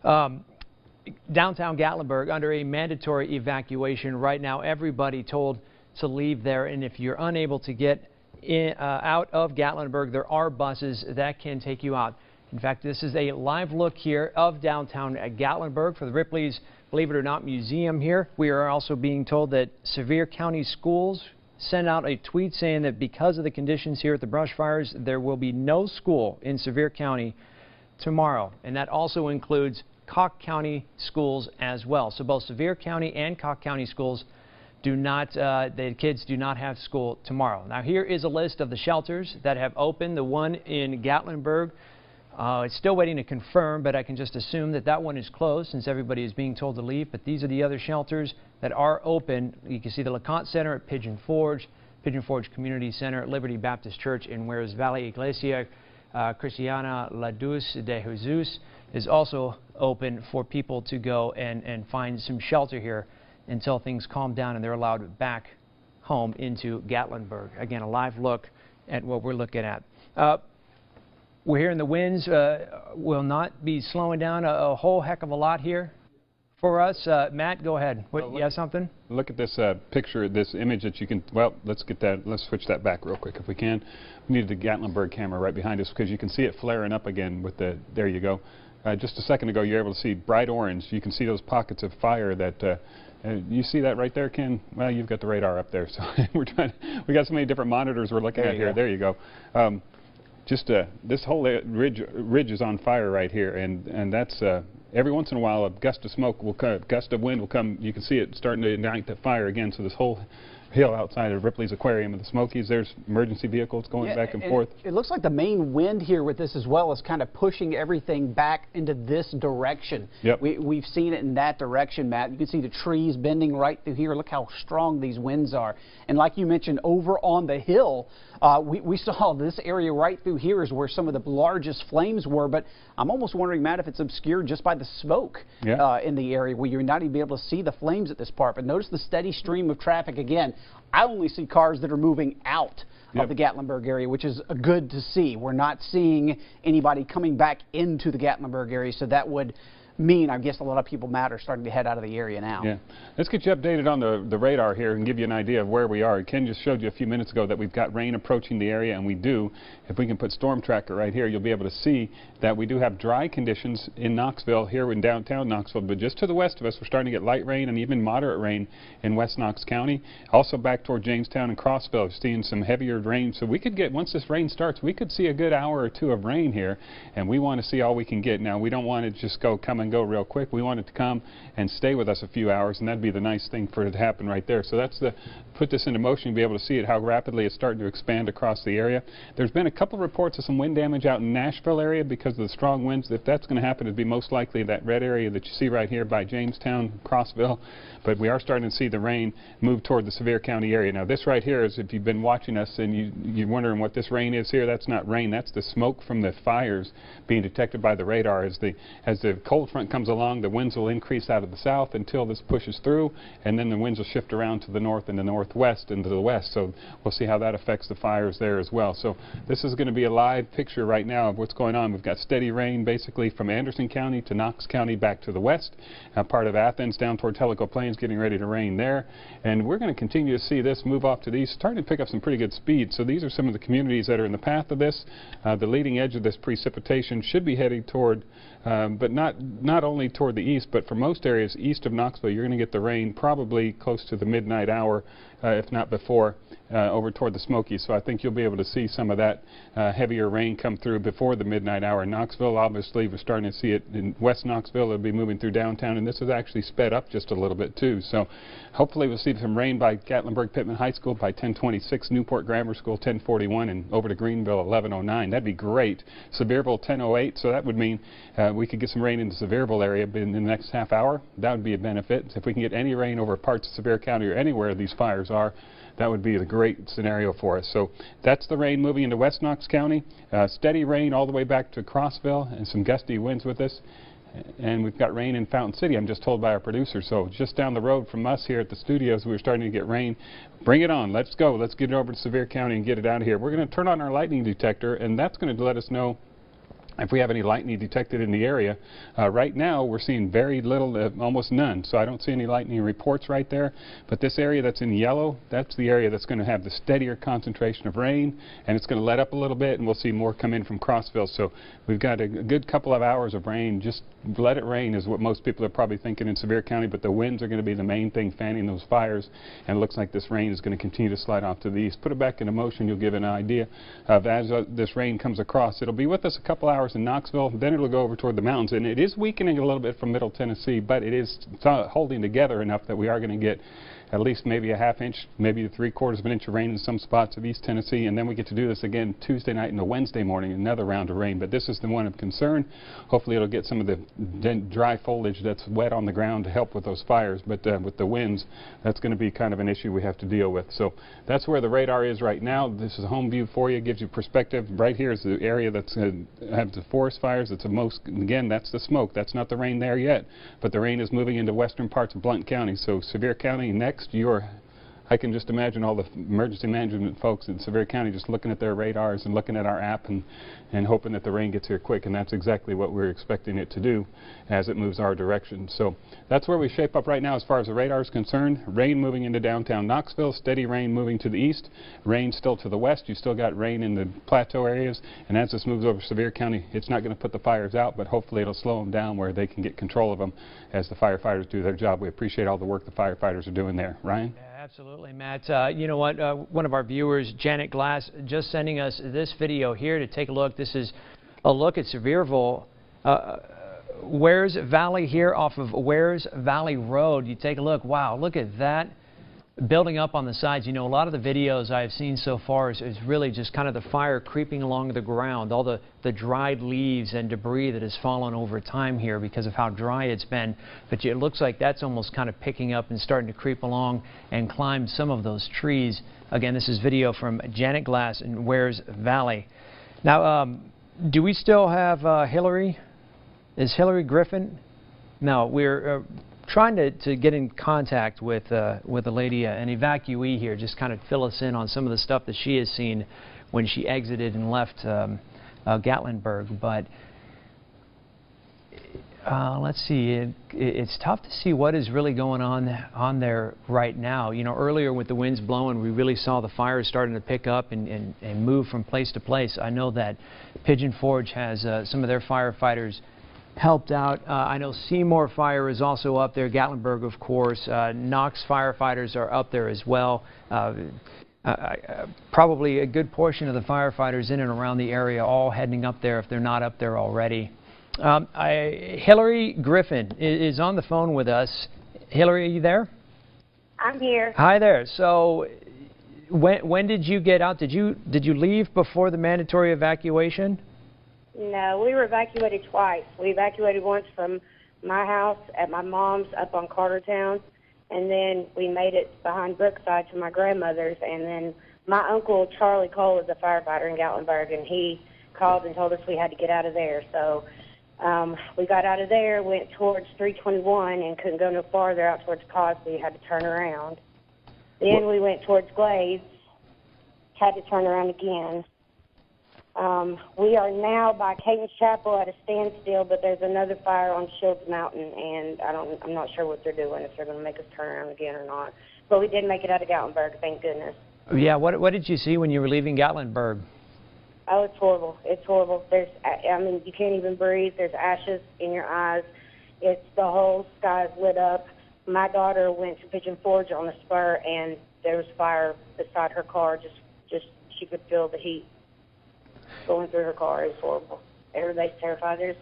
B: downtown Gatlinburg under a mandatory evacuation right now. Everybody told to leave there, and if you're unable to get out of Gatlinburg, there are buses that can take you out. In fact, this is a live look here of downtown Gatlinburg for the Ripley's Believe It or Not Museum here. We are also being told that Sevier County schools sent out a tweet saying that because of the conditions here at the brush fires, there will be no school in Sevier County tomorrow, and that also includes Cocke County schools as well. So both Sevier County and Cocke County schools do not, the kids do not have school tomorrow. Now here is a list of the shelters that have opened. The one in Gatlinburg, it's still waiting to confirm, but I can just assume that that one is closed since everybody is being told to leave. But these are the other shelters that are open. You can see the LeConte Center at Pigeon Forge Community Center, Liberty Baptist Church in Juarez Valley, Iglesia Cristiana La Dulce de Jesus is also open for people to go and find some shelter here until things calm down and they're allowed back home into Gatlinburg. Again, a live look at what we're looking at. We're hearing the winds will not be slowing down a whole heck of a lot here for us. Matt, go ahead. You have something?
C: Look at this picture, this image that you can, well, let's get that, let's switch that back real quick if we can. We need the Gatlinburg camera right behind us because you can see it flaring up again with the, there you go. Just a second ago, you're able to see bright orange. You can see those pockets of fire that, you see that right there, Ken? Well, you've got the radar up there, so we're trying, we got so many different monitors we're looking at here. There you go. This whole ridge is on fire right here, and that's every once in a while a gust of smoke will come, gust of wind will come. You can see it starting to ignite the fire again. So this whole hill outside of Ripley's Aquarium and the Smokies, there's emergency vehicles going back and forth.
E: It looks like the main wind here with this as well is kind of pushing everything back into this direction.
C: Yep.
E: We've seen it in that direction, Matt. You can see the trees bending right through here. Look how strong these winds are. And like you mentioned, over on the hill, we saw this area right through here is where some of the largest flames were, but I'm almost wondering, Matt, if it's obscured just by the smoke in the area where you're not even able to see the flames at this part. But notice the steady stream of traffic again. I only see cars that are moving out of the Gatlinburg area, which is good to see. We're not seeing anybody coming back into the Gatlinburg area, so that would mean, I guess, a lot of people, Matt, are starting to head out of the area now.
C: Yeah. Let's get you updated on the radar here and give you an idea of where we are. Ken just showed you a few minutes ago that we've got rain approaching the area, and we do. If we can put Storm Tracker right here, you'll be able to see that we do have dry conditions in Knoxville, here in downtown Knoxville, but just to the west of us, we're starting to get light rain and even moderate rain in West Knox County. Also back toward Jamestown and Crossville, we're seeing some heavier rain. So we could get, once this rain starts, we could see a good hour or two of rain here, and we want to see all we can get. Now, we don't want to just come and go real quick. We want it to come and stay with us a few hours, and that'd be the nice thing for it to happen right there. So that's put this into motion, you'll be able to see it, how rapidly it's starting to expand across the area. There's been a couple reports of some wind damage out in Nashville area because of the strong winds. If that's going to happen, it'd be most likely that red area that you see right here by Jamestown, Crossville. But we are starting to see the rain move toward the Sevier County area. Now this right here is, if you've been watching us and you're wondering what this rain is here, that's not rain, that's the smoke from the fires being detected by the radar. As the cold front comes along, the winds will increase out of the south until this pushes through, and then the winds will shift around to the north and the northwest and to the west. So we'll see how that affects the fires there as well. So this is going to be a live picture right now of what's going on. We've got steady rain basically from Anderson County to Knox County back to the west, part of Athens down toward Tellico Plains, getting ready to rain there. And we're going to continue to see this move off to the east, starting to pick up some pretty good speed. So these are some of the communities that are in the path of this. The leading edge of this precipitation should be heading toward, but not only toward the east, but for most areas east of Knoxville, you're going to get the rain probably close to the midnight hour, if not before, over toward the Smokies. So I think you'll be able to see some of that heavier rain come through before the midnight hour in Knoxville. Obviously, we're starting to see it in West Knoxville. It'll be moving through downtown, and this is actually sped up just a little bit too. So hopefully we'll see some rain by Gatlinburg Pittman High School by 10:26, Newport Grammar School 10:41, and over to Greenville 11:09. That'd be great. Sevierville 10:08. So that would mean we could get some rain in the Sevierville area in the next half hour. That would be a benefit. If we can get any rain over parts of Sevier County or anywhere these fires are, that would be the great scenario for us. So that's the rain moving into West Knox County. Steady rain all the way back to Crossville and some gusty winds with us. And we've got rain in Fountain City, I'm just told by our producer. So just down the road from us here at the studios, we're starting to get rain. Bring it on. Let's go. Let's get it over to Sevier County and get it out of here. We're going to turn on our lightning detector, and that's going to let us know if we have any lightning detected in the area. Right now we're seeing very little, almost none, so I don't see any lightning reports right there. But this area that's in yellow, that's the area that's going to have the steadier concentration of rain, and it's going to let up a little bit, and we'll see more come in from Crossville. So we've got a good couple of hours of rain. Just let it rain is what most people are probably thinking in Sevier County, but the winds are going to be the main thing fanning those fires, and it looks like this rain is going to continue to slide off to the east. Put it back into motion, you'll give an idea of as this rain comes across. It'll be with us a couple hours in Knoxville, then it'll go over toward the mountains, and it is weakening a little bit from Middle Tennessee, but it is holding together enough that we are going to get at least maybe a ½ inch, maybe 3/4 of an inch of rain in some spots of East Tennessee, and then we get to do this again Tuesday night and a Wednesday morning, another round of rain. But this is the one of concern. Hopefully it'll get some of the dry foliage that's wet on the ground to help with those fires, but with the winds, that's going to be kind of an issue we have to deal with. So that's where the radar is right now. This is a home view for you, gives you perspective. Right here is the area that's have the forest fires. It's the most, again, that's the smoke. That's not the rain there yet, but the rain is moving into western parts of Blount County. So Sevier County next, I can just imagine all the emergency management folks in Sevier County just looking at their radars and looking at our app and hoping that the rain gets here quick, and that's exactly what we're expecting it to do as it moves our direction. So that's where we shape up right now as far as the radar is concerned. Rain moving into downtown Knoxville, steady rain moving to the east, rain still to the west. You still got rain in the plateau areas, and as this moves over Sevier County, it's not going to put the fires out, but hopefully it'll slow them down where they can get control of them as the firefighters do their job. We appreciate all the work the firefighters are doing there. Ryan?
B: Absolutely, Matt. You know what? One of our viewers, Janet Glass, just sending us this video here to take a look. This is a look at Sevierville, Wares Valley here off of Wares Valley Road. You take a look. Wow, look at that. Building up on the sides. You know, a lot of the videos I've seen so far is really just kind of the fire creeping along the ground, all the dried leaves and debris that has fallen over time here because of how dry it's been. But it looks like that's almost kind of picking up and starting to creep along and climb some of those trees. Again, this is video from Janet Glass in Wares Valley. Now, do we still have Hillary? Is Hillary Griffin? No, we're trying to get in contact with a lady, an evacuee here, just kind of fill us in on some of the stuff that she has seen when she exited and left Gatlinburg. But let's see, it's tough to see what is really going on there right now. You know, earlier with the winds blowing, we really saw the fires starting to pick up and move from place to place. I know that Pigeon Forge has some of their firefighters helped out. I know Seymour Fire is also up there, Gatlinburg, of course. Knox firefighters are up there as well. Probably a good portion of the firefighters in and around the area all heading up there if they're not up there already. Hillary Griffin is on the phone with us. Hillary, are you there?
D: I'm here.
B: Hi there. So when did you get out? Did you leave before the mandatory evacuation?
G: No, we were evacuated twice. We evacuated once from my house at my mom's up on Cartertown, and then we made it behind Brookside to my grandmother's, and then my uncle Charlie Cole is a firefighter in Gatlinburg, and he called and told us we had to get out of there. So we got out of there, went towards 321, and couldn't go no farther out towards Cosby, had to turn around. Then we went towards Glades, had to turn around again. We are now by Cadence Chapel at a standstill, but there's another fire on Shields Mountain, and I'm not sure what they're doing, if they're going to make us turn around again or not. But we did make it out of Gatlinburg, thank goodness.
B: Yeah, what did you see when you were leaving Gatlinburg?
G: Oh, it's horrible. It's horrible. I mean, you can't even breathe. There's ashes in your eyes. The whole sky is lit up. My daughter went to Pigeon Forge on the spur, and there was fire beside her car. Just she could feel the heat going through her car. It's horrible. Everybody's terrified. It's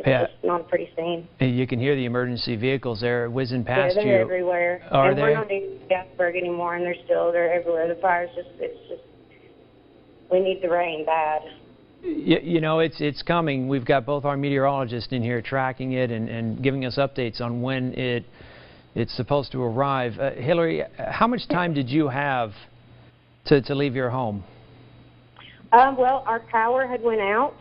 G: just not a pretty scene.
B: You can hear the emergency vehicles there whizzing past you.
G: Yeah, they're everywhere.
B: Are they?
G: We're not in Gatlinburg anymore, and they're everywhere. The fire's we need the rain bad.
B: You know, it's coming. We've got both our meteorologists in here tracking it and giving us updates on when it's supposed to arrive. Hillary, how much time did you have to leave your home?
G: Well, our power had went out,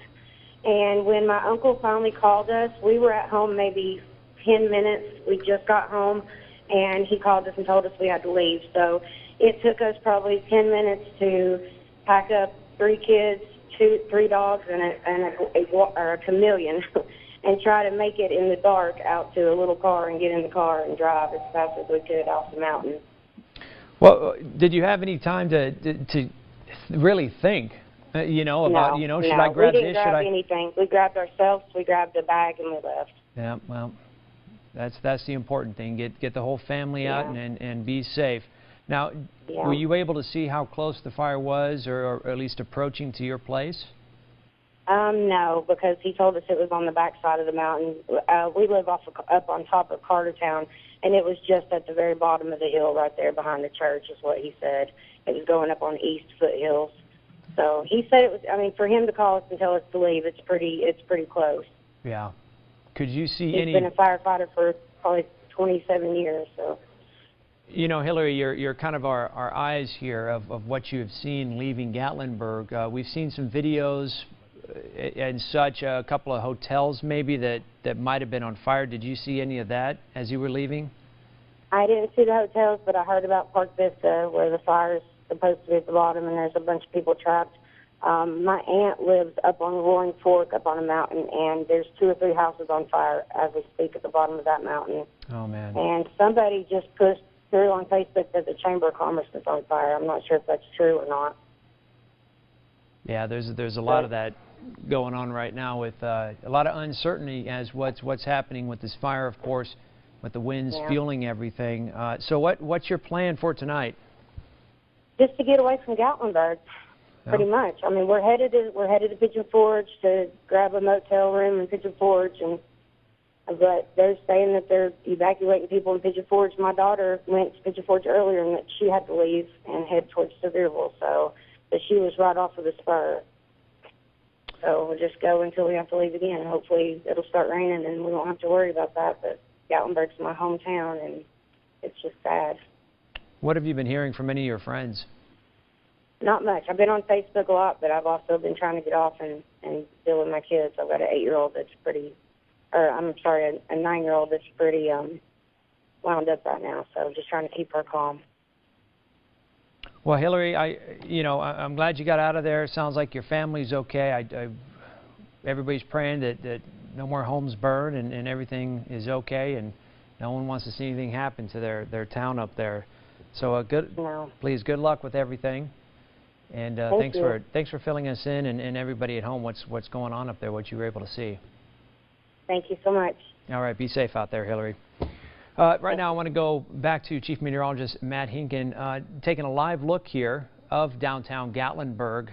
G: and when my uncle finally called us, we were at home maybe 10 minutes. We just got home, and he called us and told us we had to leave. So it took us probably 10 minutes to pack up 3 kids, three dogs and a chameleon and try to make it in the dark out to a little car and get in the car and drive as fast as we could off the mountain.
B: Well, did you have any time to really think, you know, about,
G: no,
B: you know, should
G: no,
B: I grab
G: we didn't
B: this?
G: grab
B: Should I?
G: anything. We grabbed ourselves, we grabbed a bag, and we left.
B: Yeah, well, that's the important thing. Get the whole family out and be safe. Now, were you able to see how close the fire was, or at least approaching to your place?
G: No, because he told us it was on the back side of the mountain. We live up on top of Cartertown, and it was just at the very bottom of the hill right there behind the church is what he said. It was going up on East Foothills. So he said it was, I mean, for him to call us and tell us to leave, it's pretty close.
B: Yeah. Could you see
G: He's been a firefighter for probably 27 years, so.
B: You know, Hillary, you're kind of our eyes here of what you have seen leaving Gatlinburg. We've seen some videos and such, a couple of hotels maybe that might have been on fire. Did you see any of that as you were leaving?
G: I didn't see the hotels, but I heard about Park Vista, where the fire is supposed to be at the bottom, and there's a bunch of people trapped. My aunt lives up on Roaring Fork, up on a mountain, and there's 2 or 3 houses on fire as we speak at the bottom of that mountain.
B: Oh, man.
G: And somebody just pushed through on Facebook that the Chamber of Commerce is on fire. I'm not sure if that's true or not.
B: Yeah, there's a lot of that going on right now with a lot of uncertainty as what's happening with this fire, of course, with the winds fueling everything. So what's your plan for tonight?
G: Just to get away from Gatlinburg, pretty much. I mean, we're headed to Pigeon Forge to grab a motel room in Pigeon Forge, but they're saying that they're evacuating people in Pigeon Forge. My daughter went to Pigeon Forge earlier and that she had to leave and head towards Sevierville, but she was right off of the spur. So we'll just go until we have to leave again. Hopefully it'll start raining and we won't have to worry about that. But Gatlinburg's my hometown, and it's just sad.
B: What have you been hearing from any of your friends?
G: Not much. I've been on Facebook a lot, but I've also been trying to get off and deal with my kids. I've got an 8-year-old that's pretty, or I'm sorry, a 9-year-old that's pretty wound up right now. So I'm just trying to keep her calm.
B: Well, Hillary, I'm glad you got out of there. It sounds like your family's okay. Everybody's praying that no more homes burn and everything is okay, and no one wants to see anything happen to their town up there. So please, good luck with everything, and thanks for filling us in and everybody at home what's going on up there, what you were able to see.
G: Thank you so much. All
B: right, be safe out there, Hillary. Right now, I want to go back to Chief Meteorologist Matt Hinken, taking a live look here of downtown Gatlinburg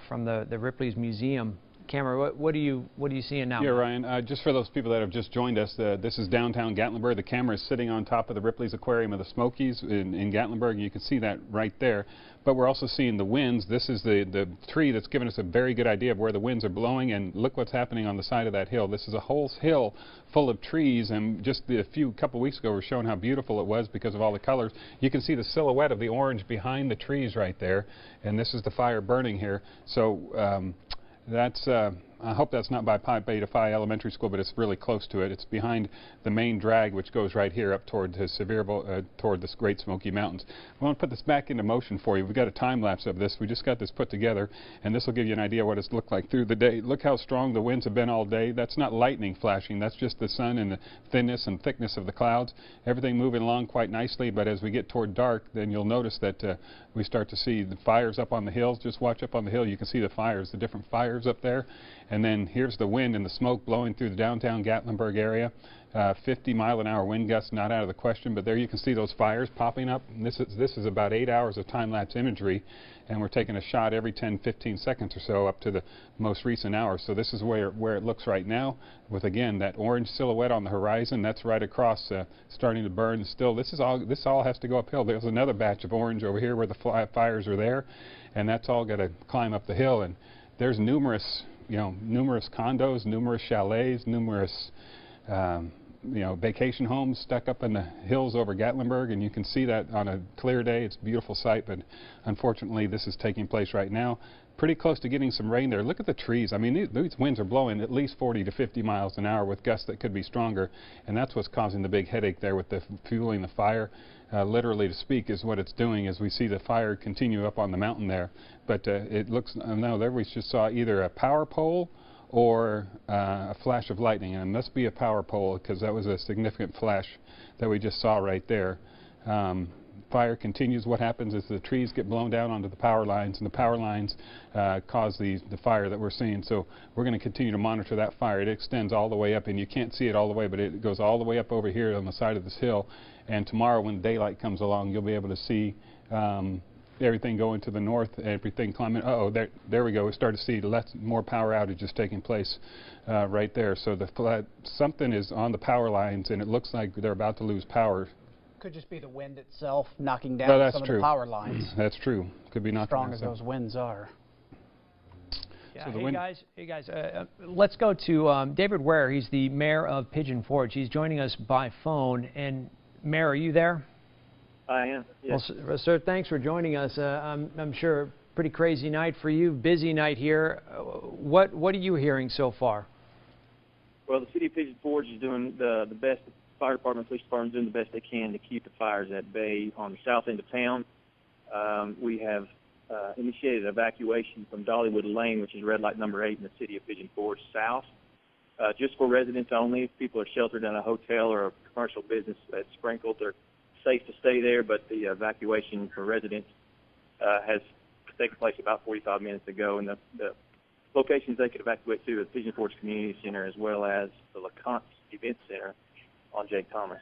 B: from the Ripley's Museum camera. What are you seeing now?
C: Yeah, Ryan, just for those people that have just joined us, this is downtown Gatlinburg. The camera is sitting on top of the Ripley's Aquarium of the Smokies in Gatlinburg. You can see that right there. But we're also seeing the winds. This is the tree that's given us a very good idea of where the winds are blowing, and look what's happening on the side of that hill. This is a whole hill full of trees, and just a couple weeks ago we were showing how beautiful it was because of all the colors. You can see the silhouette of the orange behind the trees right there, and this is the fire burning here. So that's I hope that's not by Beta Phi Elementary School, but it's really close to it. It's behind the main drag, which goes right here up toward Sevierville, toward the Great Smoky Mountains. We want to put this back into motion for you. We've got a time lapse of this. We just got this put together, and this will give you an idea what it's looked like through the day. Look how strong the winds have been all day. That's not lightning flashing. That's just the sun and the thinness and thickness of the clouds. Everything moving along quite nicely, but as we get toward dark, then you'll notice that we start to see the fires up on the hills. Just watch up on the hill. You can see the fires, the different fires up there. And then here's the wind and the smoke blowing through the downtown Gatlinburg area. 50-mile-an-hour wind gusts not out of the question, but there you can see those fires popping up. And this is about 8 hours of time-lapse imagery, and we're taking a shot every 10-15 seconds or so up to the most recent hour. So this is where it looks right now, with again that orange silhouette on the horizon. That's right across, starting to burn. Still, this all has to go uphill. There's another batch of orange over here where the fires are there, and that's all got to climb up the hill. And there's numerous condos, numerous chalets, numerous vacation homes stuck up in the hills over Gatlinburg, and you can see that on a clear day. It's a beautiful sight, but unfortunately this is taking place right now. pretty close to getting some rain there. Look at the trees. I mean, these winds are blowing at least 40 to 50 miles an hour with gusts that could be stronger, and that's what's causing the big headache there with the fueling the fire. Literally to speak is what it's doing as we see the fire continue up on the mountain there. But it looks, no, there we just saw either a power pole or a flash of lightning, and it must be a power pole because that was a significant flash that we just saw right there. Fire continues. What happens is the trees get blown down onto the power lines, and the power lines cause the fire that we're seeing. So we're going to continue to monitor that fire. It extends all the way up, and you can't see it all the way, but it goes all the way up over here on the side of this hill. And tomorrow when daylight comes along, you'll be able to see everything going to the north, everything climbing. There we go. We start to see more power outages taking place right there. So something is on the power lines, and it looks like they're about to lose power.
E: Could just be the wind itself knocking down some of the power lines.
C: That's true. Could be knocking down.
E: Strong as those winds are.
B: Yeah, so hey guys, let's go to David Ware. He's the mayor of Pigeon Forge. He's joining us by phone. And Mayor, are you there?
H: I am. Yes.
B: Well, sir, thanks for joining us. I'm sure a pretty crazy night for you, busy night here. What are you hearing so far?
H: Well, the city of Pigeon Forge is doing the best. The fire department, police department, doing the best they can to keep the fires at bay on the south end of town. We have initiated evacuation from Dollywood Lane, which is red light number 8 in the city of Pigeon Forge south, just for residents only. If people are sheltered in a hotel or a commercial business that's sprinkled, they're safe to stay there, but the evacuation for residents has taken place about 45 minutes ago, and the locations they could evacuate to are the Pigeon Forge Community Center as well as the LeConte Event Center on Jake Thomas.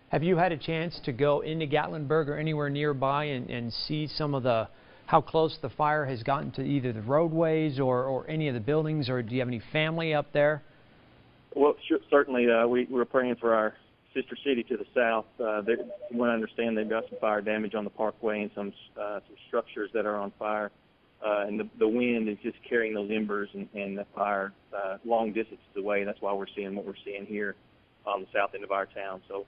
B: Have you had a chance to go into Gatlinburg or anywhere nearby and see some of how close the fire has gotten to either the roadways or any of the buildings, or do you have any family up there?
H: Well, certainly we're praying for our sister city to the south. From what I understand, they've got some fire damage on the parkway and some structures that are on fire. And the wind is just carrying those embers and the fire long distances away. That's why we're seeing what we're seeing here on the south end of our town. So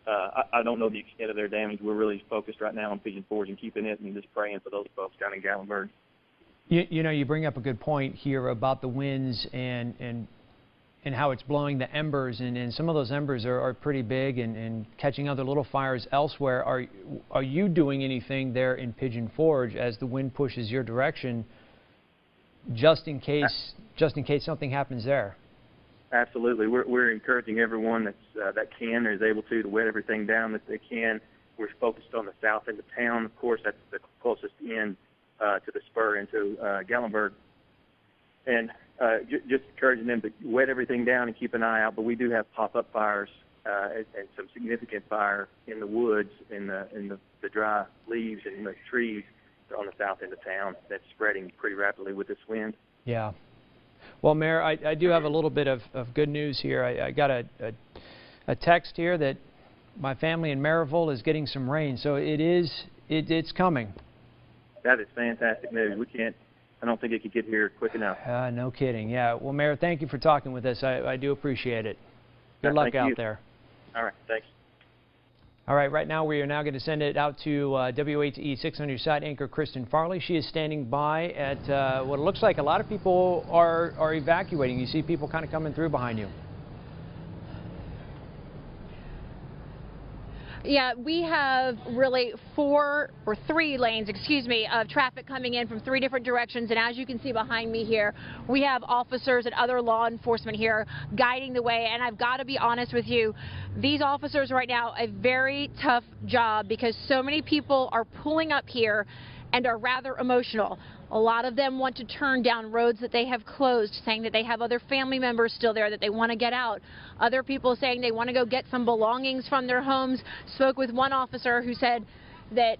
H: I don't know the extent of their damage. We're really focused right now on Pigeon Forge and keeping it and just praying for those folks down in Gatlinburg.
B: You know, you bring up a good point here about the winds and how it's blowing the embers, and some of those embers are pretty big and catching other little fires elsewhere. Are you doing anything there in Pigeon Forge as the wind pushes your direction, just in case something happens there?
H: Absolutely. We're encouraging everyone that can or is able to wet everything down that they can. We're focused on the south end of town. Of course, that's the closest end to the spur into Gatlinburg. And just encouraging them to wet everything down and keep an eye out. But we do have pop-up fires and some significant fire in the woods, in the dry leaves and the trees on the south end of town that's spreading pretty rapidly with this wind.
B: Yeah. Well, Mayor, I do have a little bit of good news here. I got a text here that my family in Maryville is getting some rain, so it's coming.
H: That is fantastic news. I don't think it could get here quick enough.
B: No kidding. Yeah. Well, Mayor, thank you for talking with us. I do appreciate it. Good luck out there.
H: All right. Thanks.
B: All right, right now we are now going to send it out to WATE 6 on your side anchor Kristen Farley. She is standing by at what it looks like a lot of people are evacuating. You see people kind of coming through behind you.
F: Yeah, we have really 3 lanes, of traffic coming in from 3 different directions. And as you can see behind me here, we have officers and other law enforcement here guiding the way. And I've got to be honest with you, these officers right now, a very tough job because so many people are pulling up here and are rather emotional. A lot of them want to turn down roads that they have closed, saying that they have other family members still there that they want to get out. Other people saying they want to go get some belongings from their homes. Spoke with one officer who said that,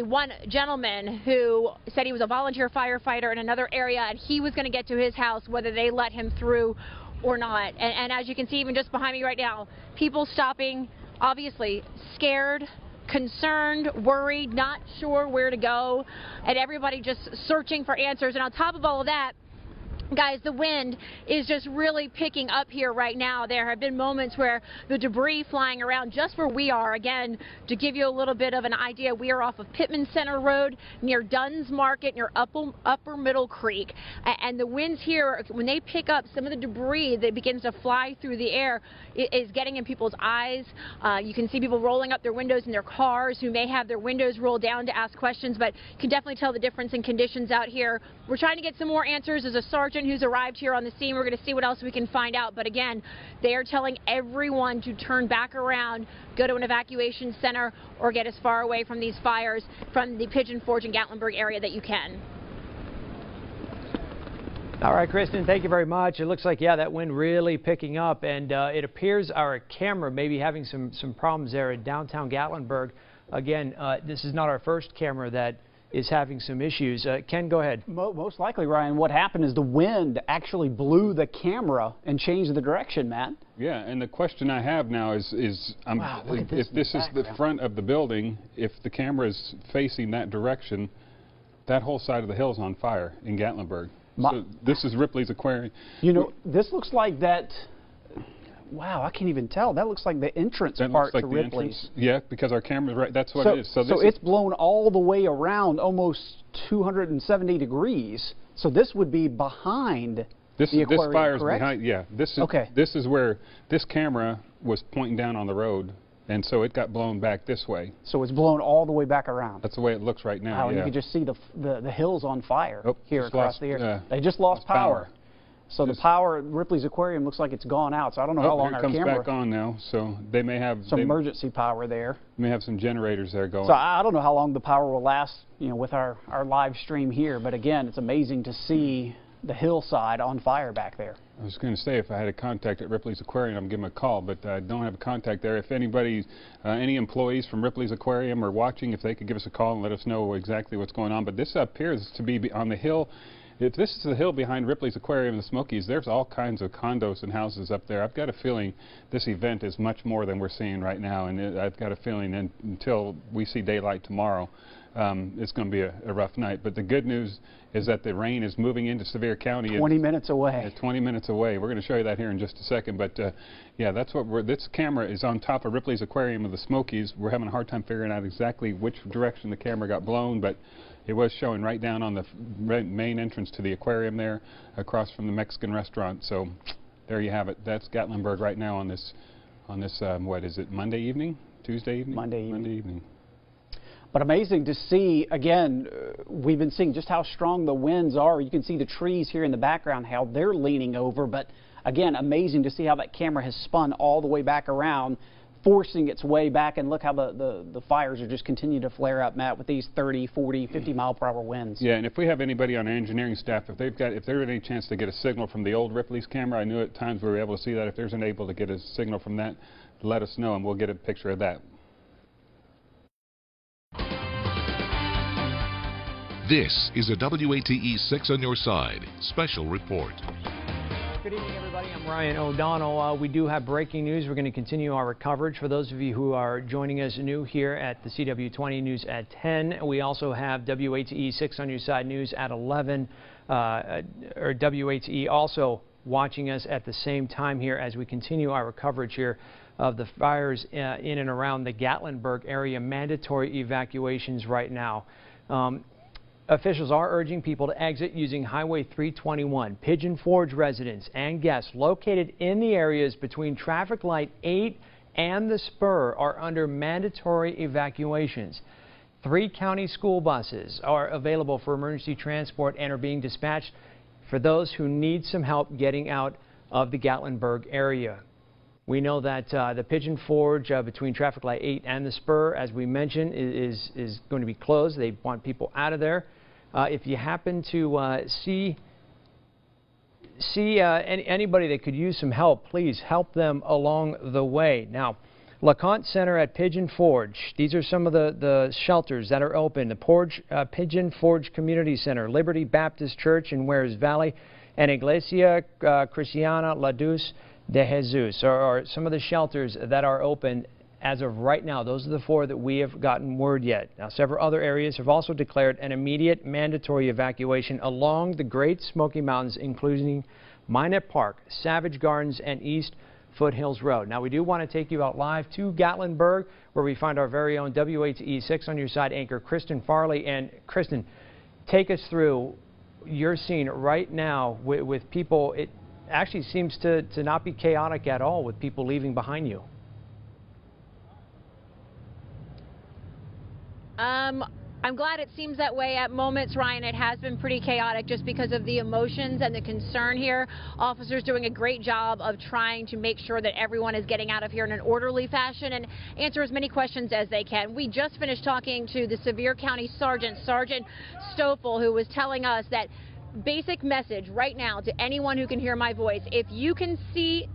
F: one gentleman who said he was a volunteer firefighter in another area and he was going to get to his house whether they let him through or not. And as you can see, even just behind me right now, people stopping, obviously scared, concerned, worried, not sure where to go, and everybody just searching for answers. And on top of all of that, Guys, the wind is just really picking up here right now. There have been moments where the debris flying around just where we are. Again, to give you a little bit of an idea, we are off of Pittman Center Road near Dunn's Market, near Upper Middle Creek. And the winds here, when they pick up, some of the debris that begins to fly through the air is getting in people's eyes. You can see people rolling up their windows in their cars who may have their windows rolled down to ask questions, but you can definitely tell the difference in conditions out here. We're trying to get some more answers. As a sergeant who's arrived here on the scene, we're going to see what else we can find out. But again, they are telling everyone to turn back around, go to an evacuation center, or get as far away from these fires from the Pigeon Forge and Gatlinburg area that you can.
B: All right, Kristen, thank you very much. It looks like, yeah, that wind really picking up, and it appears our camera may be having some problems there in downtown Gatlinburg. Again, this is not our first camera that is having some issues. Ken, go ahead.
E: Most likely, Ryan, what happened is the wind actually blew the camera and changed the direction, Matt.
C: Yeah, and the question I have now is
E: wow, if
C: this is the front of the building, if the camera is facing that direction, that whole side of the hill is on fire in Gatlinburg. So this is Ripley's Aquarium.
E: You know, this looks like that. Wow, I can't even tell. That looks like the entrance part to Ripley's.
C: Yeah, because our camera's right. That's what it is.
E: So it's blown all the way around, almost 270 degrees. So this would be behind the aquarium,
C: this fire's
E: correct?
C: behind. Yeah, this is
E: okay.
C: This is where this camera was pointing down on the road, and so it got blown back this way.
E: So it's blown all the way back around.
C: That's the way it looks right now.
E: Wow, and you can just see the hills on fire here across the area. They just lost power. So the power at Ripley's Aquarium looks like it's gone out. So I don't know how long our camera...
C: It comes back on now. So they may have...
E: some emergency power there.
C: May have some generators there going.
E: So I don't know how long the power will last, you know, with our live stream here. But again, it's amazing to see the hillside on fire back there.
C: I was going to say, if I had a contact at Ripley's Aquarium, I'd give them a call, but I don't have a contact there. If anybody, any employees from Ripley's Aquarium are watching, if they could give us a call and let us know exactly what's going on. But this appears to be on the hill. If this is the hill behind Ripley's Aquarium and the Smokies, there's all kinds of condos and houses up there. I've got a feeling this event is much more than we're seeing right now, and I've got a feeling until we see daylight tomorrow, it's going to be a rough night. But the good news is that the rain is moving into Sevier County.
E: 20 minutes away.
C: 20 minutes away. We're going to show you that here in just a second. But yeah, that's what this camera is on top of Ripley's Aquarium of the Smokies. We're having a hard time figuring out exactly which direction the camera got blown, but it was showing right down on the main entrance to the aquarium there, across from the Mexican restaurant. So there you have it. That's Gatlinburg right now on this what is it, Monday evening? Tuesday evening?
E: Monday evening.
C: Monday evening.
E: But amazing to see, again, we've been seeing just how strong the winds are. You can see the trees here in the background, how they're leaning over. But again, amazing to see how that camera has spun all the way back around, forcing its way back. And look how the fires are just continuing to flare up, Matt, with these 30, 40, 50 mile per hour winds.
C: Yeah, and if we have anybody on our engineering staff, if there's any chance to get a signal from the old Ripley's camera, I knew at times we were able to see that. If there's able to get a signal from that, let us know and we'll get a picture of that.
A: This is a WATE 6 on your side special report.
B: Good evening, everybody. I'm Ryan O'Donnell. We do have breaking news. We're going to continue our coverage. For those of you who are joining us new here at the CW20 News at 10, we also have WATE 6 on your side news at 11, or WATE also watching us at the same time here as we continue our coverage here of the fires in and around the Gatlinburg area. Mandatory evacuations right now. Officials are urging people to exit using Highway 321. Pigeon Forge residents and guests located in the areas between Traffic Light 8 and the Spur are under mandatory evacuations. 3 county school buses are available for emergency transport and are being dispatched for those who need some help getting out of the Gatlinburg area. We know that the Pigeon Forge between Traffic Light 8 and the Spur, as we mentioned, is going to be closed. They want people out of there. If you happen to see anybody that could use some help, please help them along the way. Now, LeConte Center at Pigeon Forge. These are some of the shelters that are open. The Pigeon Forge Community Center, Liberty Baptist Church in Wares Valley, and Iglesia Cristiana La Dulce de Jesus are some of the shelters that are open As of right now, those are the 4 that we have gotten word yet. Now, several other areas have also declared an immediate mandatory evacuation along the Great Smoky Mountains, including Minot Park, Savage Gardens, and East Foothills Road. Now, we do want to take you out live to Gatlinburg, where we find our very own WATE 6 on your side anchor, Kristen Farley. And Kristen, take us through your scene right now with people. It actually seems to not be chaotic at all with people leaving behind you.
F: I'm glad it seems that way at moments, Ryan. It has been pretty chaotic just because of the emotions and the concern here. Officers doing a great job of trying to make sure that everyone is getting out of here in an orderly fashion and answer as many questions as they can. We just finished talking to the Sevier County Sergeant, Sergeant Stoffel, who was telling us that basic message right now to anyone who can hear my voice: if you can see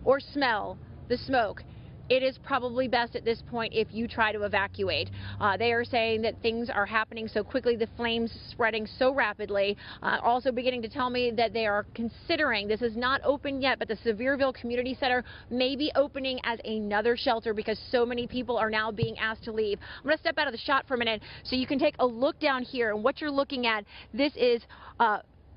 F: or smell the smoke, it is probably best at this point if you try to evacuate. They are saying that things are happening so quickly, the flames spreading so rapidly. Also beginning to tell me that they are considering, this is not open yet, but the Sevierville Community Center may be opening as another shelter because so many people are now being asked to leave. I'm going to step out of the shot for a minute so you can take a look down here. And what you're looking at, this is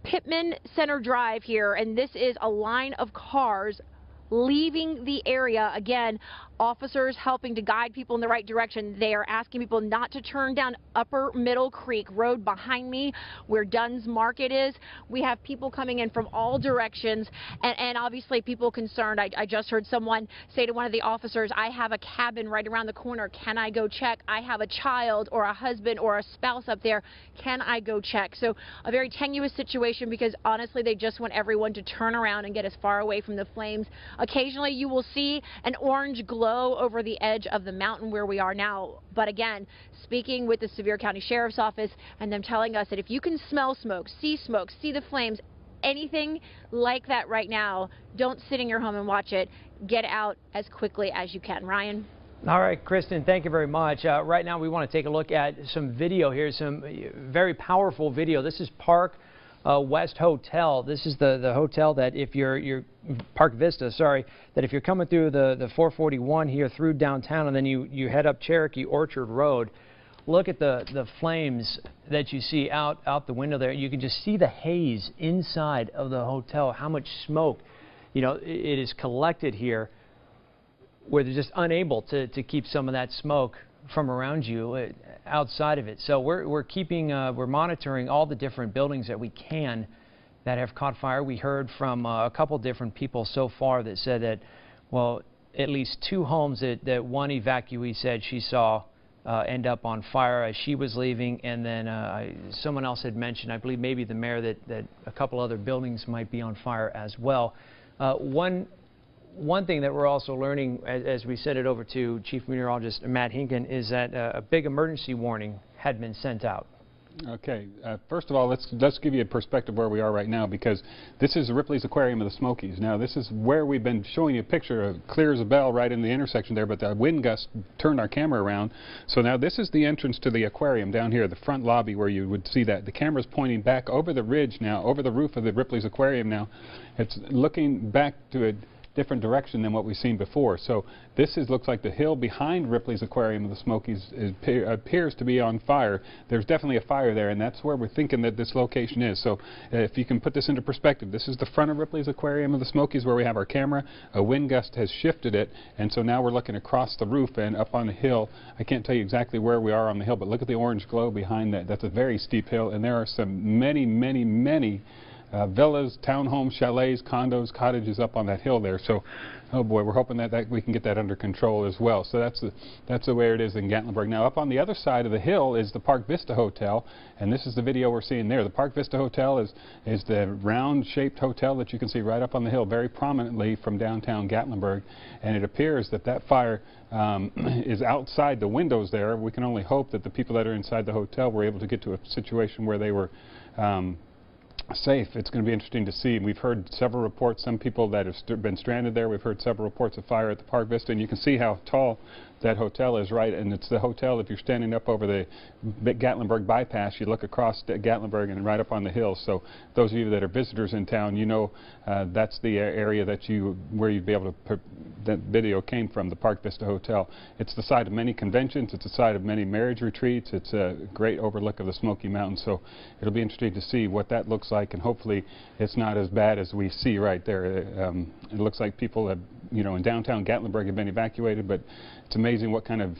F: Pittman Center Drive here, and this is a line of cars leaving the area. Again, officers helping to guide people in the right direction. They are asking people not to turn down Upper Middle Creek Road behind me where Dunn's Market is. We have people coming in from all directions, and obviously people concerned. I just heard someone say to one of the officers, I have a cabin right around the corner. Can I go check? I have a child or a husband or a spouse up there. Can I go check? So a very tenuous situation because honestly they just want everyone to turn around and get as far away from the flames. Occasionally you will see an orange glow over the edge of the mountain where we are now. But again, speaking with the Sevier County Sheriff's Office and them telling us that if you can smell smoke, see the flames, anything like that right now, don't sit in your home and watch it. Get out as quickly as you can. Ryan?
B: All right, Kristen, thank you very much. Right now we want to take a look at some video here, some very powerful video. This is Park West Hotel. This is the hotel that if you're Park Vista, sorry, that if you're coming through the 441 here through downtown and then you head up Cherokee Orchard Road, look at the flames that you see out the window there. You can just see the haze inside of the hotel, how much smoke, it is collected here, where they're just unable to keep some of that smoke from around you outside of it. So we're monitoring all the different buildings that we can that have caught fire. We heard from a couple different people so far that said that, well, at least 2 homes that one evacuee said she saw end up on fire as she was leaving, and then someone else had mentioned, I believe maybe the mayor, that a couple other buildings might be on fire as well. One thing that we're also learning as we sent it over to Chief Meteorologist Matt Hinken is that a big emergency warning had been sent out.
C: Okay, first of all, let's give you a perspective where we are right now, because this is Ripley's Aquarium of the Smokies. Now, this is where we've been showing you a picture, clear as a bell right in the intersection there, but the wind gust turned our camera around. So now this is the entrance to the aquarium down here, the front lobby where you would see that. The camera's pointing back over the ridge now, over the roof of the Ripley's Aquarium now. It's looking back to a different direction than what we've seen before. So this looks like the hill behind Ripley's Aquarium of the Smokies appears to be on fire. There's definitely a fire there, and that's where we're thinking that this location is. So if you can put this into perspective, this is the front of Ripley's Aquarium of the Smokies where we have our camera. A wind gust has shifted it, and so now we're looking across the roof and up on the hill. I can't tell you exactly where we are on the hill, but look at the orange glow behind that. That's a very steep hill, and there are many villas, townhomes, chalets, condos, cottages up on that hill there. So, oh boy, we're hoping that we can get that under control as well. So that's the way it is in Gatlinburg. Now, up on the other side of the hill is the Park Vista Hotel, and this is the video we're seeing there. The Park Vista Hotel is the round-shaped hotel that you can see right up on the hill very prominently from downtown Gatlinburg, and it appears that fire is outside the windows there. We can only hope that the people that are inside the hotel were able to get to a situation where they were safe. It's going to be interesting to see. We've heard several reports, some people that have been stranded there. We've heard several reports of fire at the Park Vista, and you can see how tall that hotel is, right? And it's the hotel, if you're standing up over the Gatlinburg bypass, you look across Gatlinburg and right up on the hill. So those of you that are visitors in town, you know that's the area that where you'd be able to, that video came from, the Park Vista Hotel. It's the site of many conventions. It's the site of many marriage retreats. It's a great overlook of the Smoky Mountains. So it'll be interesting to see what that looks like, and hopefully it's not as bad as we see right there. It looks like people have, you know, in downtown Gatlinburg have been evacuated, but it's amazing what kind of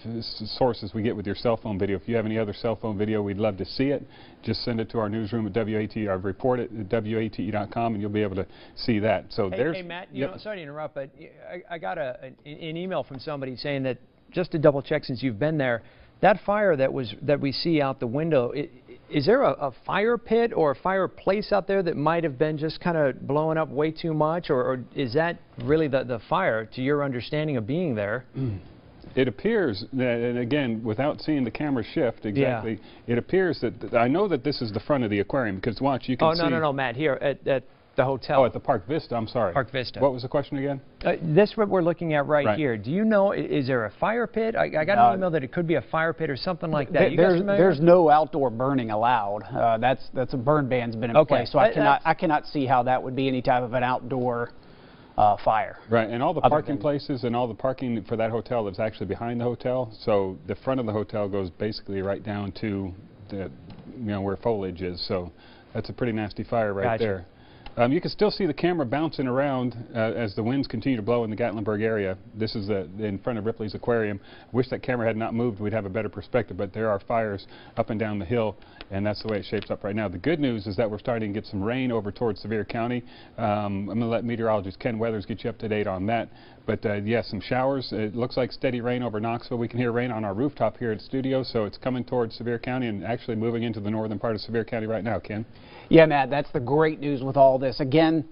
C: sources we get with your cell phone video. If you have any other cell phone video, we'd love to see it. Just send it to our newsroom at WATE, or report it at WATE.com, and you'll be able to see that. So
B: hey, Matt, you know, sorry to interrupt, but I got an email from somebody saying that, just to double check since you've been there, that fire that we see out the window, is there a fire pit or a fireplace out there that might have been just kind of blowing up way too much, or is that really the fire, to your understanding of being there?
C: It appears that, and again, without seeing the camera shift exactly, it appears that, I know that this is the front of the aquarium, because watch, you can see...
B: Oh, no, Matt, here at the hotel.
C: Oh, at the Park Vista, I'm sorry.
B: Park Vista.
C: What was the question again?
B: This what we're looking at right here. Do you know, is there a fire pit? I got an email that it could be a fire pit or something like that.
E: There's no outdoor burning allowed. That's a burn ban's been in place, so I cannot see how that would be any type of an outdoor fire.
C: Right, and all the parking places and all the parking for that hotel is actually behind the hotel, so the front of the hotel goes basically right down to the, you know, where foliage is, so that's a pretty nasty fire right there. You can still see the camera bouncing around as the winds continue to blow in the Gatlinburg area. This is in front of Ripley's Aquarium. I wish that camera had not moved. We'd have a better perspective, but there are fires up and down the hill, and that's the way it shapes up right now. The good news is that we're starting to get some rain over towards Sevier County. I'm going to let meteorologist Ken Weathers get you up to date on that. But yes, some showers. It looks like steady rain over Knoxville. We can hear rain on our rooftop here at the studio, so it's coming towards Sevier County and actually moving into the northern part of Sevier County right now, Ken.
E: Yeah, Matt, that's the great news with all this. Again,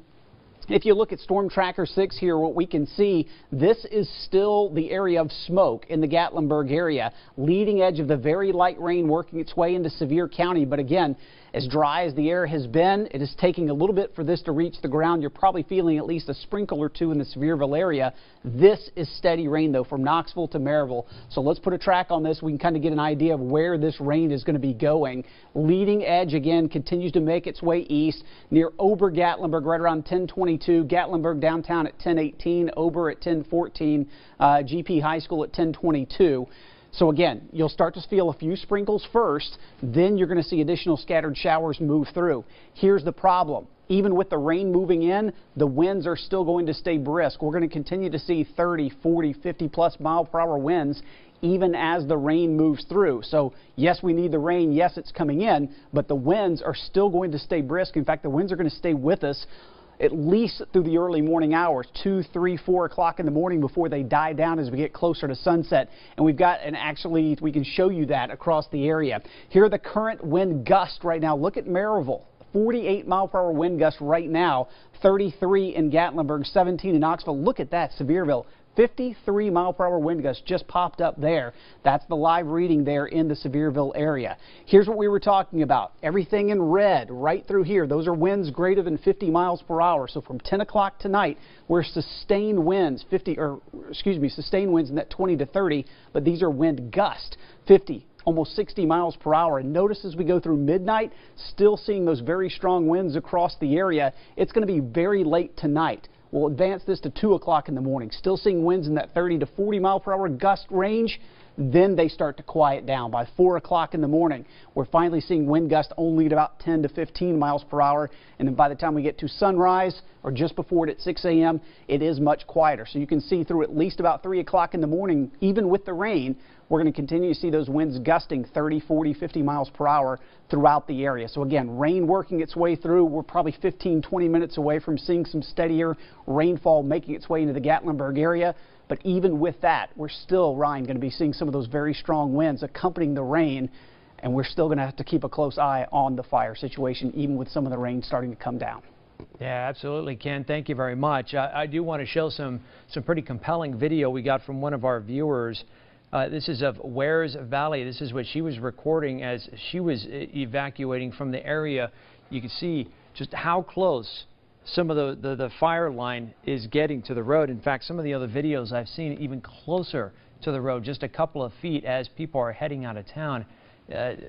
E: if you look at Storm Tracker 6 here, what we can see, this is still the area of smoke in the Gatlinburg area. Leading edge of the very light rain working its way into Sevier County. But again, as dry as the air has been, it is taking a little bit for this to reach the ground. You're probably feeling at least a sprinkle or two in the Sevierville area. This is steady rain, though, from Knoxville to Maryville. So let's put a track on this. We can kind of get an idea of where this rain is going to be going. Leading edge, again, continues to make its way east near Ober-Gatlinburg right around 10:22. Gatlinburg downtown at 10:18. Ober at 10:14. GP High School at 10:22. So again, you'll start to feel a few sprinkles first, then you're going to see additional scattered showers move through. Here's the problem. Even with the rain moving in, the winds are still going to stay brisk. We're going to continue to see 30, 40, 50-plus mile-per-hour winds even as the rain moves through. So yes, we need the rain. Yes, it's coming in, but the winds are still going to stay brisk. In fact, the winds are going to stay with us at least through the early morning hours, 2, 3, 4 o'clock in the morning before they die down as we get closer to sunset. And we've got, and actually we can show you that across the area. Here are the current wind gusts right now. Look at Maryville, 48 mile-per-hour wind gusts right now, 33 in Gatlinburg, 17 in Knoxville. Look at that, Sevierville. 53 mile-per-hour wind gusts just popped up there. That's the live reading there in the Sevierville area. Here's what we were talking about. Everything in red right through here. Those are winds greater than 50 miles per hour. So from 10 o'clock tonight, we're sustained winds, sustained winds in that 20 to 30, but these are wind gusts, 50. Almost 60 miles per hour. And notice as we go through midnight, still seeing those very strong winds across the area. It's going to be very late tonight. We'll advance this to 2 o'clock in the morning. Still seeing winds in that 30 to 40 mile per hour gust range. Then they start to quiet down. By 4 o'clock in the morning, we're finally seeing wind gusts only at about 10 to 15 miles per hour. And then by the time we get to sunrise, or just before it at 6 a.m., it is much quieter. So you can see through at least about 3 o'clock in the morning, even with the rain, we're going to continue to see those winds gusting 30, 40, 50 miles per hour throughout the area. So again, rain working its way through. We're probably 15, 20 minutes away from seeing some steadier rainfall making its way into the Gatlinburg area. But even with that, we're still, Ryan, going to be seeing some of those very strong winds accompanying the rain. And we're still going to have to keep a close eye on the fire situation, even with some of the rain starting to come down.
B: Yeah, absolutely, Ken. Thank you very much. I do want to show some pretty compelling video we got from one of our viewers. This is of Wares Valley. This is what she was recording as she was evacuating from the area. You can see just how close some of the fire line is getting to the road. In fact, some of the other videos I've seen even closer to the road, just a couple of feet as people are heading out of town.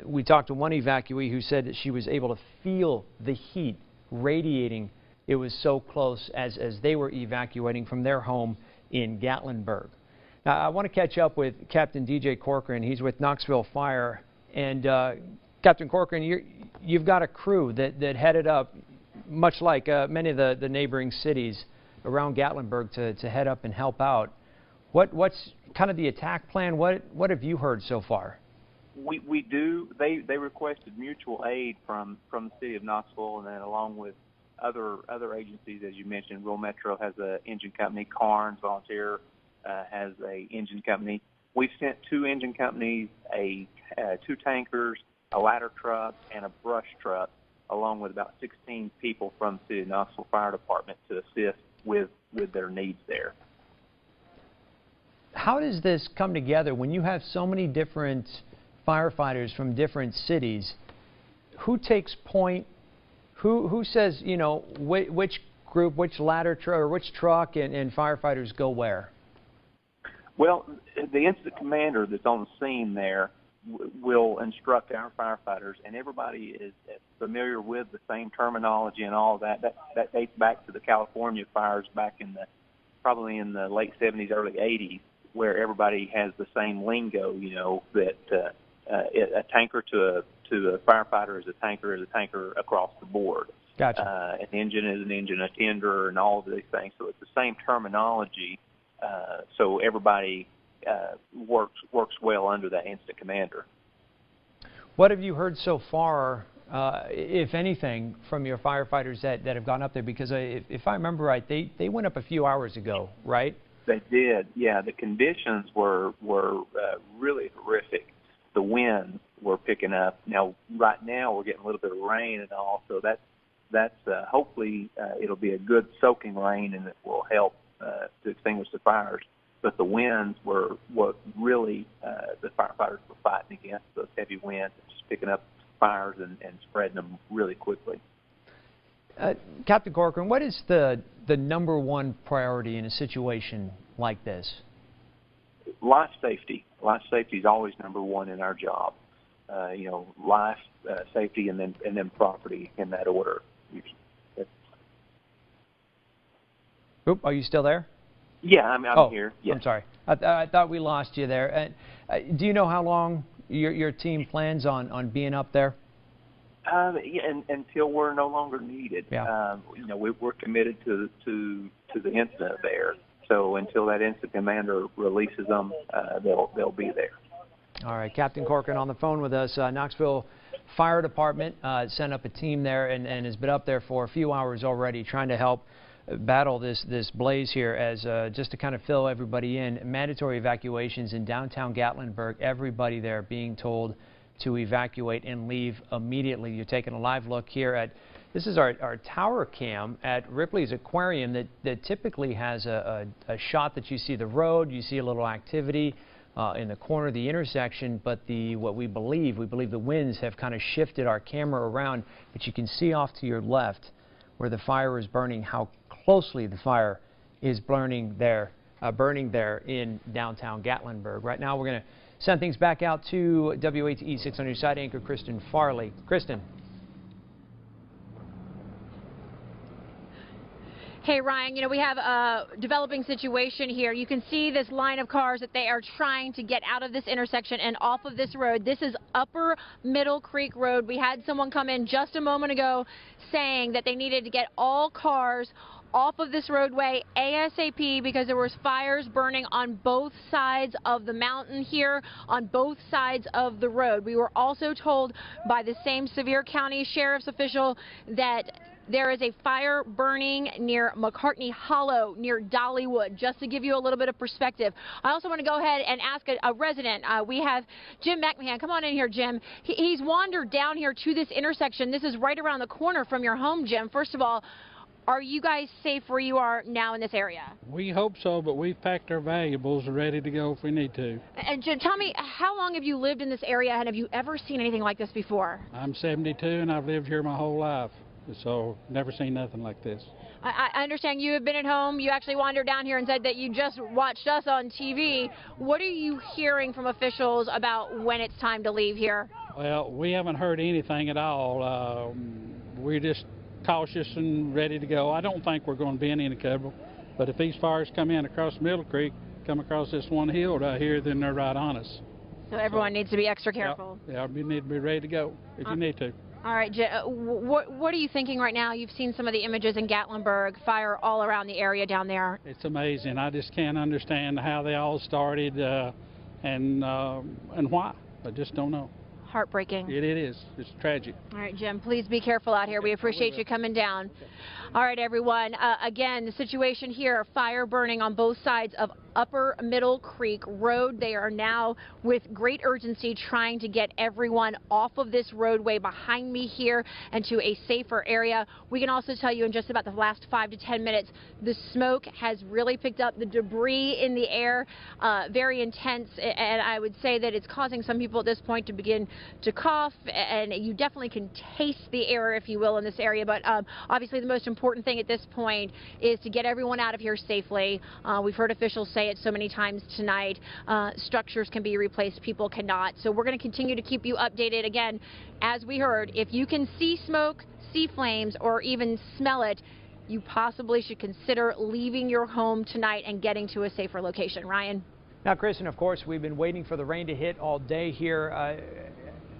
B: We talked to one evacuee who said that she was able to feel the heat radiating. It was so close as they were evacuating from their home in Gatlinburg. Now, I want to catch up with Captain DJ Corcoran. He's with Knoxville Fire. And Captain Corcoran, you've got a crew that headed up, much like many of the neighboring cities around Gatlinburg, to head up and help out. What's kind of the attack plan? What have you heard so far?
I: We do. They requested mutual aid from the city of Knoxville, and then along with other agencies, as you mentioned. Rural Metro has an engine company. Carnes Volunteer has a engine company. We've sent 2 engine companies, 2 tankers, a ladder truck, and a brush truck, along with about 16 people from the city of Knoxville Fire Department to assist with their needs there.
B: How does this come together when you have so many different firefighters from different cities? Who takes point? Who says, you know, which group, which ladder truck, or which truck and firefighters go where?
I: Well, the incident commander that's on the scene there will instruct our firefighters, and everybody is familiar with the same terminology and all that. That dates back to the California fires back in probably in the late 70s, early 80s, where everybody has the same lingo, you know, that a tanker to a firefighter is a tanker across the board.
B: Gotcha.
I: An engine is an engine, a tender, and all of these things. So it's the same terminology. So everybody works well under that incident commander.
B: What have you heard so far, if anything, from your firefighters that have gone up there? Because if I remember right, they went up a few hours ago, right?
I: They did, yeah. The conditions were really horrific. The winds were picking up. Now, right now, we're getting a little bit of rain and all, so that's hopefully it'll be a good soaking rain, and it will help to extinguish the fires. But the winds were what really the firefighters were fighting against, those heavy winds, just picking up fires and spreading them really quickly.
B: Captain Corcoran, what is the number one priority in a situation like this?
I: Life safety. Life safety is always number one in our job. You know, life, safety, and then property in that order.
B: Oop, are you still there?
I: Yeah, I'm here. Yes.
B: I'm sorry. I thought we lost you there. Do you know how long your team plans on being up there?
I: Yeah, until we're no longer needed.
B: Yeah.
I: You know, we're committed to the incident there. So until that incident commander releases them, they'll be there.
B: All right, Captain Corcoran on the phone with us. Knoxville Fire Department sent up a team there and has been up there for a few hours already, trying to help battle this blaze here, as just to kind of fill everybody in. Mandatory evacuations in downtown Gatlinburg. Everybody there being told to evacuate and leave immediately. You're taking a live look here at, this is our tower cam at Ripley's Aquarium that typically has a shot that you see the road, you see a little activity in the corner of the intersection, but what we believe the winds have kind of shifted our camera around, but you can see off to your left where the fire is burning, how closely the fire is burning there in downtown Gatlinburg. Right now we're going to send things back out to WATE 6 on your side anchor, Kristen Farley. Kristen.
F: Hey, Ryan, you know, we have a developing situation here. You can see this line of cars that they are trying to get out of this intersection and off of this road. This is Upper Middle Creek Road. We had someone come in just a moment ago saying that they needed to get all cars off of this roadway ASAP because there was fires burning on both sides of the mountain here, on both sides of the road. We were also told by the same Sevier County Sheriff's official that there is a fire burning near McCartney Hollow, near Dollywood, just to give you a little bit of perspective. I also want to go ahead and ask a resident. We have Jim McMahon. Come on in here, Jim. He's wandered down here to this intersection. This is right around the corner from your home, Jim. First of all, are you guys safe where you are now in this area?
J: We hope so, but we've packed our valuables ready to go if we need to.
F: And Jim, tell me, how long have you lived in this area, and have you ever seen anything like this before?
J: I'm 72, and I've lived here my whole life. So never seen nothing like this.
F: I understand you have been at home. You actually wandered down here and said that you just watched us on TV. What are you hearing from officials about when it's time to leave here?
J: Well, we haven't heard anything at all. We're just cautious and ready to go. I don't think we're going to be in any trouble. But if these fires come in across Middle Creek, come across this one hill right here, then they're right on us.
F: So everyone needs to be extra careful.
J: Yeah, you need to be ready to go if you need to.
F: All right, what are you thinking right now? You've seen some of the images in Gatlinburg, fire all around the area down there.
J: It's amazing. I just can't understand how they all started and why. I just don't know.
F: Heartbreaking.
J: It is. It's tragic.
F: All right, Jim, please be careful out here. We appreciate you coming down.
J: Okay.
F: All right, everyone. Again, the situation here, fire burning on both sides of Upper Middle Creek Road. They are now with great urgency trying to get everyone off of this roadway behind me here and to a safer area. We can also tell you in just about the last 5 to 10 minutes, the smoke has really picked up, the debris in the air, very intense, and I would say that it's causing some people at this point to begin to cough, and you definitely can taste the air, if you will, in this area. But obviously the most important thing at this point is to get everyone out of here safely. We've heard officials say it so many times tonight. Structures can be replaced, people cannot. So we're going to continue to keep you updated. Again, as we heard, if you can see smoke, see flames, or even smell it, you possibly should consider leaving your home tonight and getting to a safer location. Ryan?
B: Now, Kristen, of course, we've been waiting for the rain to hit all day here.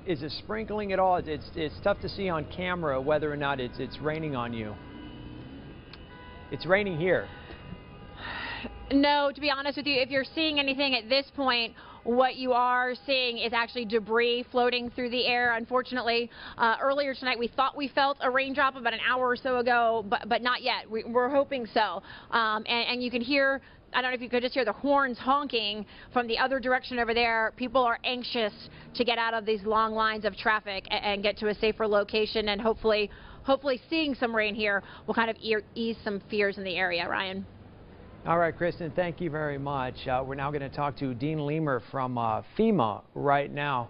B: Is it sprinkling at all? It's tough to see on camera whether or not it's raining on you. It's raining here.
F: No, to be honest with you, if you're seeing anything at this point, what you are seeing is actually debris floating through the air. Unfortunately, earlier tonight we thought we felt a raindrop about an hour or so ago, but not yet. We're hoping so. And you can hear, I don't know if you could just hear the horns honking from the other direction over there. People are anxious to get out of these long lines of traffic and get to a safer location, and hopefully seeing some rain here will kind of ease some fears in the area. Ryan?
B: All right, Kristen, thank you very much. We're now going to talk to Dean Leamer from FEMA right now.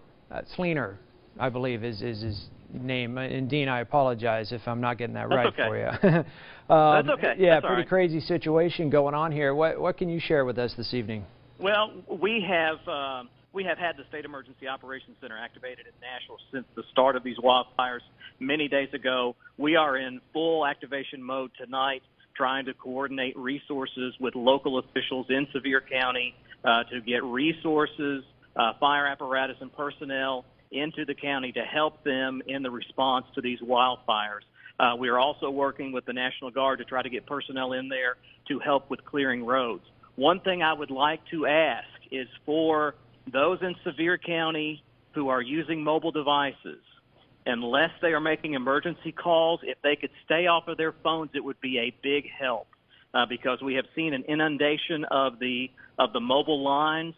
B: Sleaner, I believe, is his name. And Dean, I apologize if I'm not getting that right for you.
K: That's okay.
B: Yeah,
K: That's
B: pretty crazy situation going on here. What can you share with us this evening?
K: Well, we have had the State Emergency Operations Center activated in Nashville since the start of these wildfires many days ago. We are in full activation mode tonight, trying to coordinate resources with local officials in Sevier County to get resources, fire apparatus, and personnel into the county to help them in the response to these wildfires. We are also working with the National Guard to try to get personnel in there to help with clearing roads. One thing I would like to ask is for those in Sevier County who are using mobile devices, unless they are making emergency calls, if they could stay off of their phones, it would be a big help because we have seen an inundation of the mobile lines,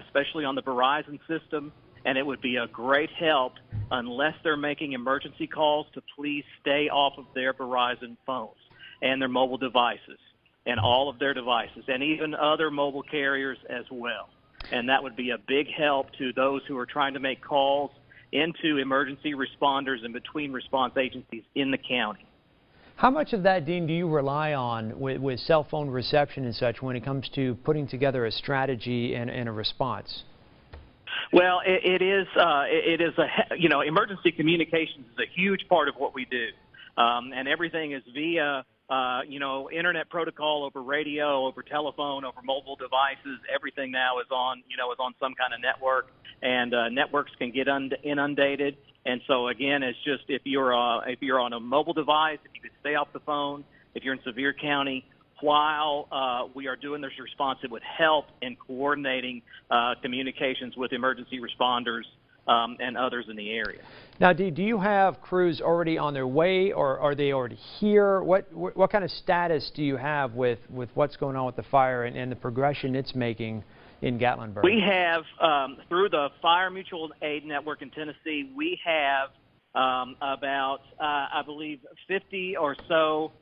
K: especially on the Verizon system, and it would be a great help unless they're making emergency calls to please stay off of their Verizon phones and their mobile devices and all of their devices and even other mobile carriers as well. And that would be a big help to those who are trying to make calls into emergency responders and between response agencies in the county.
B: How much of that, Dean, do you rely on with cell phone reception and such when it comes to putting together a strategy and a response?
K: Well, it is emergency communications is a huge part of what we do, and everything is via internet protocol, over radio, over telephone, over mobile devices. Everything now is on some kind of network, and networks can get inundated. And so again, it's just if you're on a mobile device, if you could stay off the phone, if you're in Sevier County, while we are doing this response, it would help in coordinating communications with emergency responders and others in the area.
B: Now, do you have crews already on their way, or are they already here? What kind of status do you have with what's going on with the fire and the progression it's making in Gatlinburg?
K: We have, through the Fire Mutual Aid Network in Tennessee, we have about, I believe, 50 or so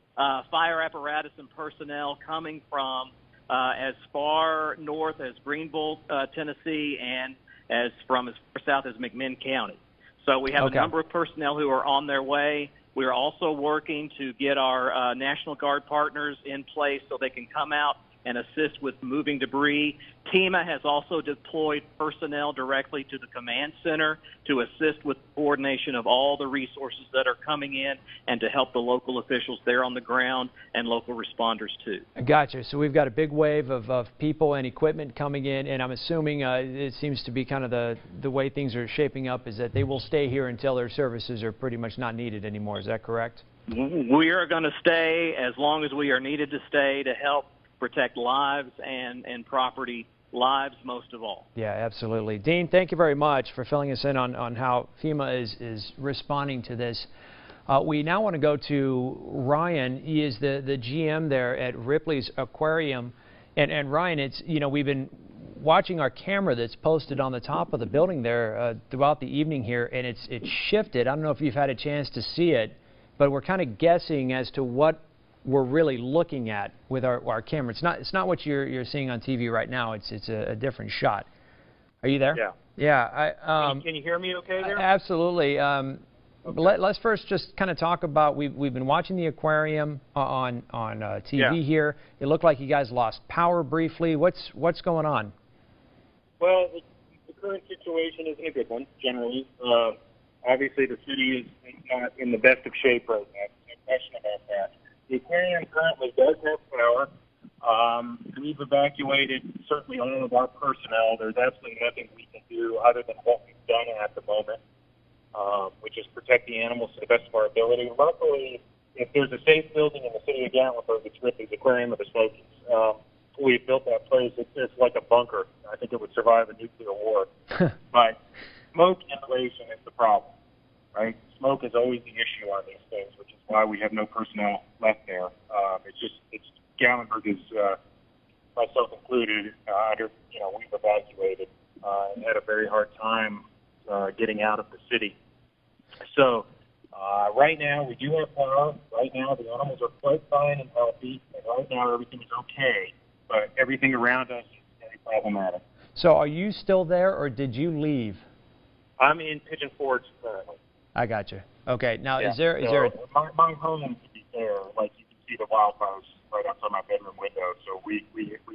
K: fire apparatus and personnel coming from as far north as Greenville, Tennessee, and as far south as McMinn County. So we have a number of personnel who are on their way. We're also working to get our National Guard partners in place so they can come out and assist with moving debris. TEMA has also deployed personnel directly to the command center to assist with coordination of all the resources that are coming in and to help the local officials there on the ground and local responders too.
B: Gotcha. So we've got a big wave of people and equipment coming in, and I'm assuming it seems to be kind of the way things are shaping up is that they will stay here until their services are pretty much not needed anymore. Is that correct?
K: We are going to stay as long as we are needed to stay to help protect lives and property, lives most of all.
B: Yeah, absolutely. Dean, thank you very much for filling us in on how FEMA is responding to this. We now want to go to Ryan. He is the GM there at Ripley's Aquarium. And Ryan, it's, you know, we've been watching our camera that's posted on the top of the building there throughout the evening here, and it's shifted. I don't know if you've had a chance to see it, but we're kind of guessing as to what we're really looking at with our camera. It's not what you're seeing on TV right now. It's a different shot. Are you there?
L: Yeah.
B: Yeah.
L: Can you hear me okay there?
B: Absolutely. Let's first just kind of talk about, we've been watching the aquarium on TV here. It looked like you guys lost power briefly. What's going on?
L: Well, the current situation isn't a good one, generally. Obviously, the city is not in the best of shape right now. No question about that. The aquarium currently does have power. We've evacuated certainly all of our personnel. There's absolutely nothing we can do other than what we've done at the moment, which is protect the animals to the best of our ability. Luckily, if there's a safe building in the city of Gatlinburg, it's Ripley's Aquarium of the Smokies. We've built that place. It's like a bunker. I think it would survive a nuclear war. But smoke inhalation is the problem, right? Smoke is always the issue on these things, which is why we have no personnel left there. It's Gatlinburg is, myself included, we've evacuated and had a very hard time getting out of the city. So right now we do have power. Right now the animals are quite fine and healthy, and right now everything is okay. But everything around us is very problematic.
B: So are you still there, or did you leave?
L: I'm in Pigeon Forge currently.
B: I got you. Okay. Now,
L: yeah.
B: is there
L: my home, to be fair, like you can see the wildfires right outside my bedroom window, so we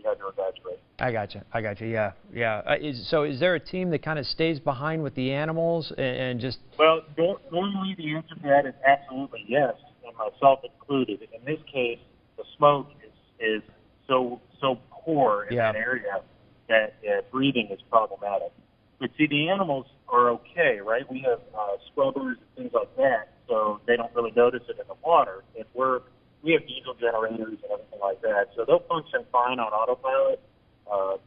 L: had to evacuate.
B: I got you. Yeah. So is there a team that kind of stays behind with the animals and just?
L: Well, normally the answer to that is absolutely yes, and myself included. In this case, the smoke is so poor in that area that breathing is problematic. But see, the animals are okay, right? We have scrubbers and things like that, so they don't really notice it in the water. And we have diesel generators and everything like that, so they'll function fine on autopilot.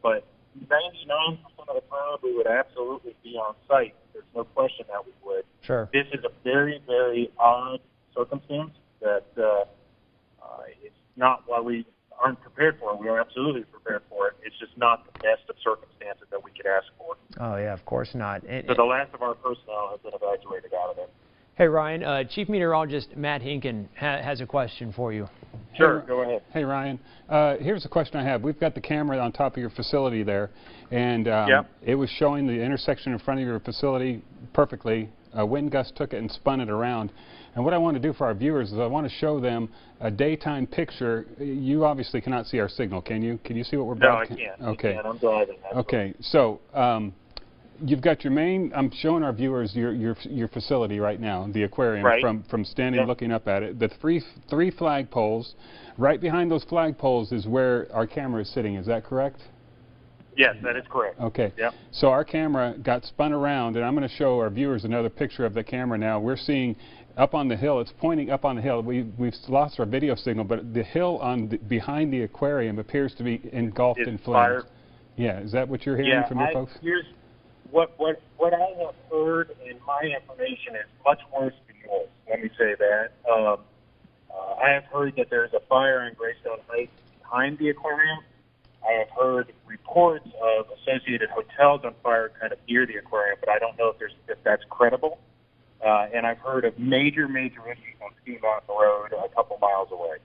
L: But 99% of the time, we would absolutely be on site. There's no question that we would.
B: Sure.
L: This is a very, very odd circumstance that it's not why we aren't prepared for it. We are absolutely prepared for it. It's just not the best of circumstances that we could ask for.
B: Oh, yeah, of course not.
L: So the last of our personnel has been evacuated out of it.
B: Hey, Ryan, Chief Meteorologist Matt Hinken has a question for you.
L: Sure, go ahead.
C: Hey, Ryan. Here's a question I have. We've got the camera on top of your facility there, and it was showing the intersection in front of your facility perfectly. A wind gust took it and spun it around. And what I want to do for our viewers is I want to show them a daytime picture. You obviously cannot see our signal, can you? Can you see what we're broadcasting?
L: No, I can't.
C: Okay.
L: I can't. I'm driving.
C: Okay. So you've got your main. I'm showing our viewers your facility right now, the aquarium, from standing looking up at it. The three flagpoles. Right behind those flagpoles is where our camera is sitting. Is that correct?
L: Yes, that is correct.
C: Okay.
L: Yep.
C: So our camera got spun around, and I'm going to show our viewers another picture of the camera now. We're seeing up on the hill. It's pointing up on the hill. We've lost our video signal, but the hill behind the aquarium appears to be engulfed in flames.
L: Fire.
C: Yeah. Is that what you're hearing from your folks?
L: Here's what I have heard, and my information is much worse than yours. Let me say that. I have heard that there's a fire in Greystone Heights behind the aquarium. I have heard reports of associated hotels on fire kind of near the aquarium, but I don't know if that's credible. And I've heard of major issues on Ski Mountain Road a couple miles away.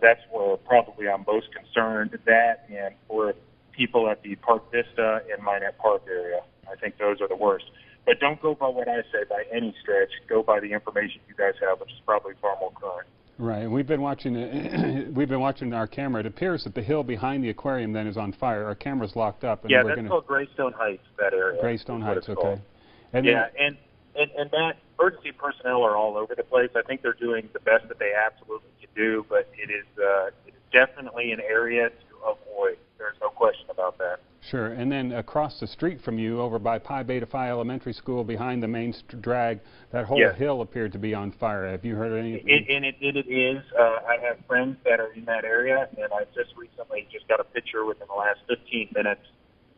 L: That's where probably I'm most concerned, that and for people at the Park Vista and Minette Park area. I think those are the worst. But don't go by what I say by any stretch. Go by the information you guys have, which is probably far more current.
C: Right. We've been watching. We've been watching our camera. It appears that the hill behind the aquarium then is on fire. Our camera's locked up. And
L: yeah,
C: we're
L: that's called Greystone Heights. That area.
C: Greystone Heights. Okay.
L: And yeah, and that emergency personnel are all over the place. I think they're doing the best that they absolutely can do, but it is definitely an area to avoid. There's no question about that.
C: Sure. And then across the street from you, over by Pi Beta Phi Elementary School, behind the main drag, that whole hill appeared to be on fire. Have you heard anything?
L: It is. I have friends that are in that area, and I just recently got a picture within the last 15 minutes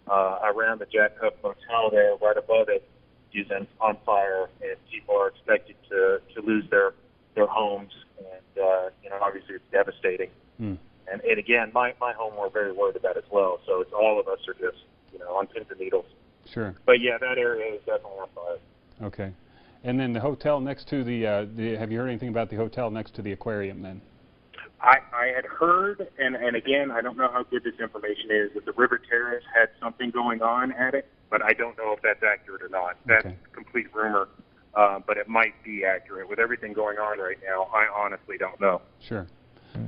L: around the Jack Cup Motel there, right above it, is on fire, and people are expected to lose their homes, and obviously it's devastating. And again, my home we're very worried about as well. So it's all of us are just on pins and needles.
C: Sure.
L: But yeah, that area is definitely on fire.
C: Okay. And then the hotel next to the have you heard anything about the hotel next to the aquarium then?
L: I had heard, and again, I don't know how good this information is, that the River Terrace had something going on at it, but I don't know if that's accurate or not. That's complete rumor, but it might be accurate. With everything going on right now, I honestly don't know.
C: Sure.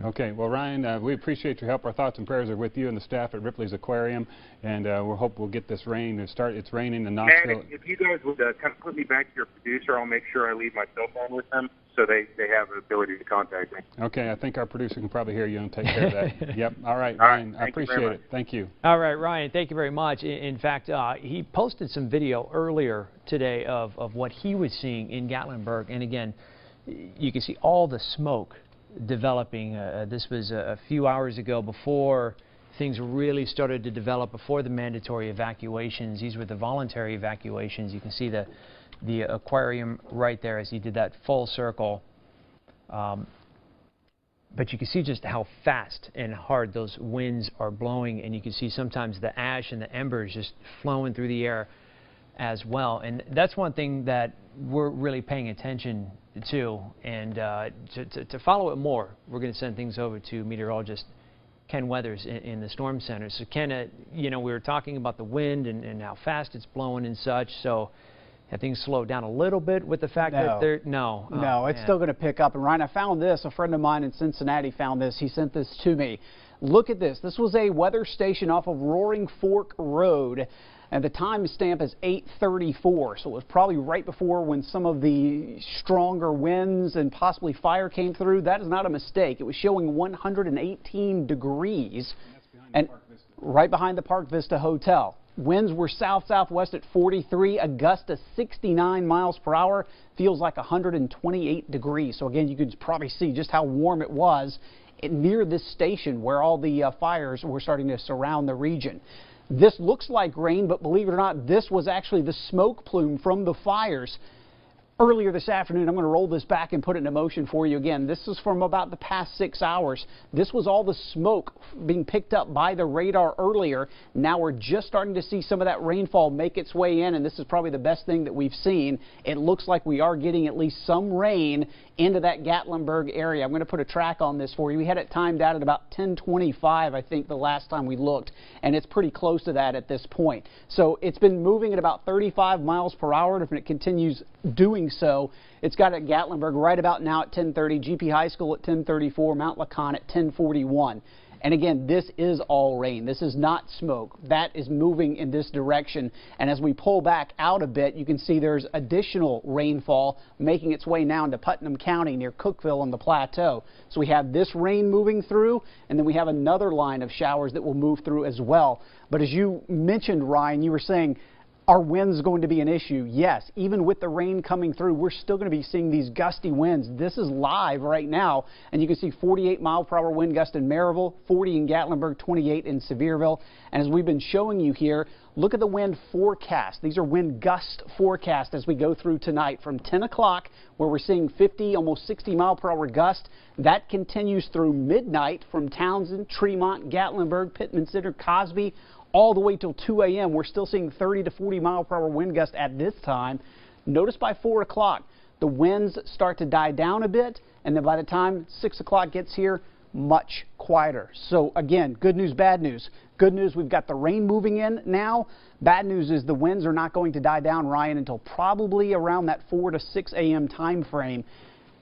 C: Okay. Well, Ryan, we appreciate your help. Our thoughts and prayers are with you and the staff at Ripley's Aquarium, and we hope we'll get this rain to start. It's raining in Knoxville.
L: And if you guys would kind of put me back to your producer, I'll make sure I leave my cell phone with them so they have the ability to contact me.
C: Okay. I think our producer can probably hear you and take care of that. Yep. All right, Ryan. I appreciate it. Thank you.
B: All right, Ryan. Thank you very much. In fact, he posted some video earlier today of what he was seeing in Gatlinburg, and again, you can see all the smoke developing. This was a few hours ago before things really started to develop, before the mandatory evacuations. These were the voluntary evacuations. You can see the aquarium right there as he did that full circle. But you can see just how fast and hard those winds are blowing, and you can see sometimes the ash and the embers just flowing through the air as well. And that's one thing that we're really paying attention to, and to follow it more, we're going to send things over to meteorologist Ken Weathers in the Storm Center. So Ken, we were talking about the wind and how fast it's blowing and such, so have things slowed down a little bit with the fact that they're... No,
E: it's still going to pick up. And Ryan, I found this. A friend of mine in Cincinnati found this. He sent this to me. Look at this. This was a weather station off of Roaring Fork Road, and the time stamp is 8:34, so it was probably right before when some of the stronger winds and possibly fire came through. That is not a mistake. It was showing 118 degrees, and right behind the Park Vista Hotel. Winds were south-southwest at 43, a gust of 69 miles per hour. Feels like 128 degrees. So again, you could probably see just how warm it was near this station where all the fires were starting to surround the region. This looks like rain, but believe it or not, this was actually the smoke plume from the fires. Earlier this afternoon, I'm going to roll this back and put it into motion for you again. This is from about the past 6 hours. This was all the smoke being picked up by the radar earlier. Now we're just starting to see some of that rainfall make its way in, and this is probably the best thing that we've seen. It looks like we are getting at least some rain into that Gatlinburg area. I'm going to put a track on this for you. We had it timed out at about 10:25, I think, the last time we looked, and it's pretty close to that at this point. So it's been moving at about 35 miles per hour, and if it continues doing so, it's got at Gatlinburg right about now at 10:30, GP High School at 10:34, Mount Lacan at 10:41. And again, this is all rain. This is not smoke. That is moving in this direction. And as we pull back out a bit, you can see there's additional rainfall making its way now into Putnam County near Cookville on the plateau. So we have this rain moving through, and then we have another line of showers that will move through as well. But as you mentioned, Ryan, you were saying, are winds going to be an issue? Yes. Even with the rain coming through, we're still going to be seeing these gusty winds. This is live right now, and you can see 48-mile-per-hour wind gust in Maryville, 40 in Gatlinburg, 28 in Sevierville. And as we've been showing you here, look at the wind forecast. These are wind gust forecasts as we go through tonight from 10 o'clock, where we're seeing 50, almost 60-mile-per-hour gust. That continues through midnight from Townsend, Tremont, Gatlinburg, Pittman Center, Cosby, all the way till 2 a.m. We're still seeing 30 to 40 mile per hour wind gust at this time. Notice by 4 o'clock, the winds start to die down a bit, and then by the time 6 o'clock gets here, much quieter. So again, good news, bad news. Good news, we've got the rain moving in now. Bad news is the winds are not going to die down, Ryan, until probably around that 4 to 6 a.m. time frame.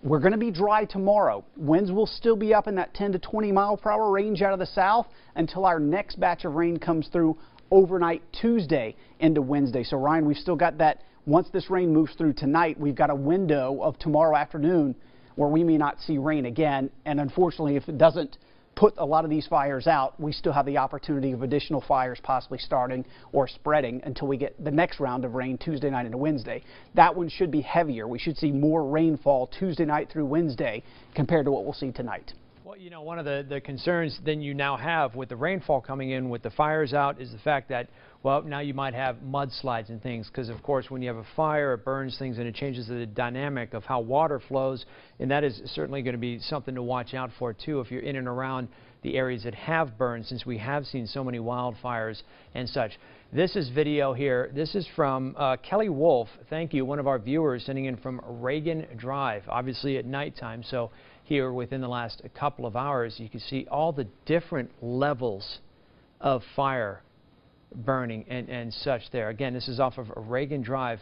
E: We're going to be dry tomorrow. Winds will still be up in that 10 to 20 mile per hour range out of the south until our next batch of rain comes through overnight Tuesday into Wednesday. So Ryan, we've still got that. Once this rain moves through tonight, we've got a window of tomorrow afternoon where we may not see rain again. And unfortunately, if it doesn't put a lot of these fires out, we still have the opportunity of additional fires possibly starting or spreading until we get the next round of rain Tuesday night into Wednesday. That one should be heavier. We should see more rainfall Tuesday night through Wednesday compared to what we'll see tonight.
B: Well, you know, one of the concerns then you now have with the rainfall coming in with the fires out is the fact that, well, now you might have mudslides and things because, of course, when you have a fire, it burns things and it changes the dynamic of how water flows, and that is certainly going to be something to watch out for, too, if you're in and around the areas that have burned, since we have seen so many wildfires and such. This is video here. This is from Kelly Wolf. Thank you, one of our viewers sending in from Reagan Drive, obviously at nighttime. So here within the last couple of hours, you can see all the different levels of fire burning and such there. Again, this is off of Reagan Drive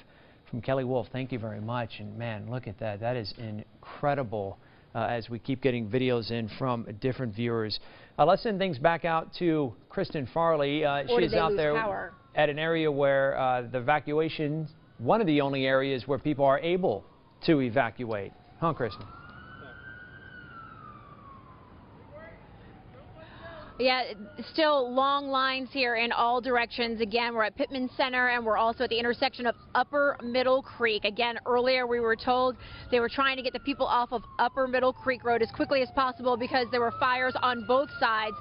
B: from Kelly Wolf. Thank you very much. And man, look at that. That is incredible as we keep getting videos in from different viewers. Let's send things back out to Kristen Farley. She's out there at an area where the evacuation, one of the only areas where people are able to evacuate. Huh, Kristen?
F: Yeah, still long lines here in all directions. Again, we're at Pittman Center, and we're also at the intersection of Upper Middle Creek. Again, earlier we were told they were trying to get the people off of Upper Middle Creek Road as quickly as possible because there were fires on both sides.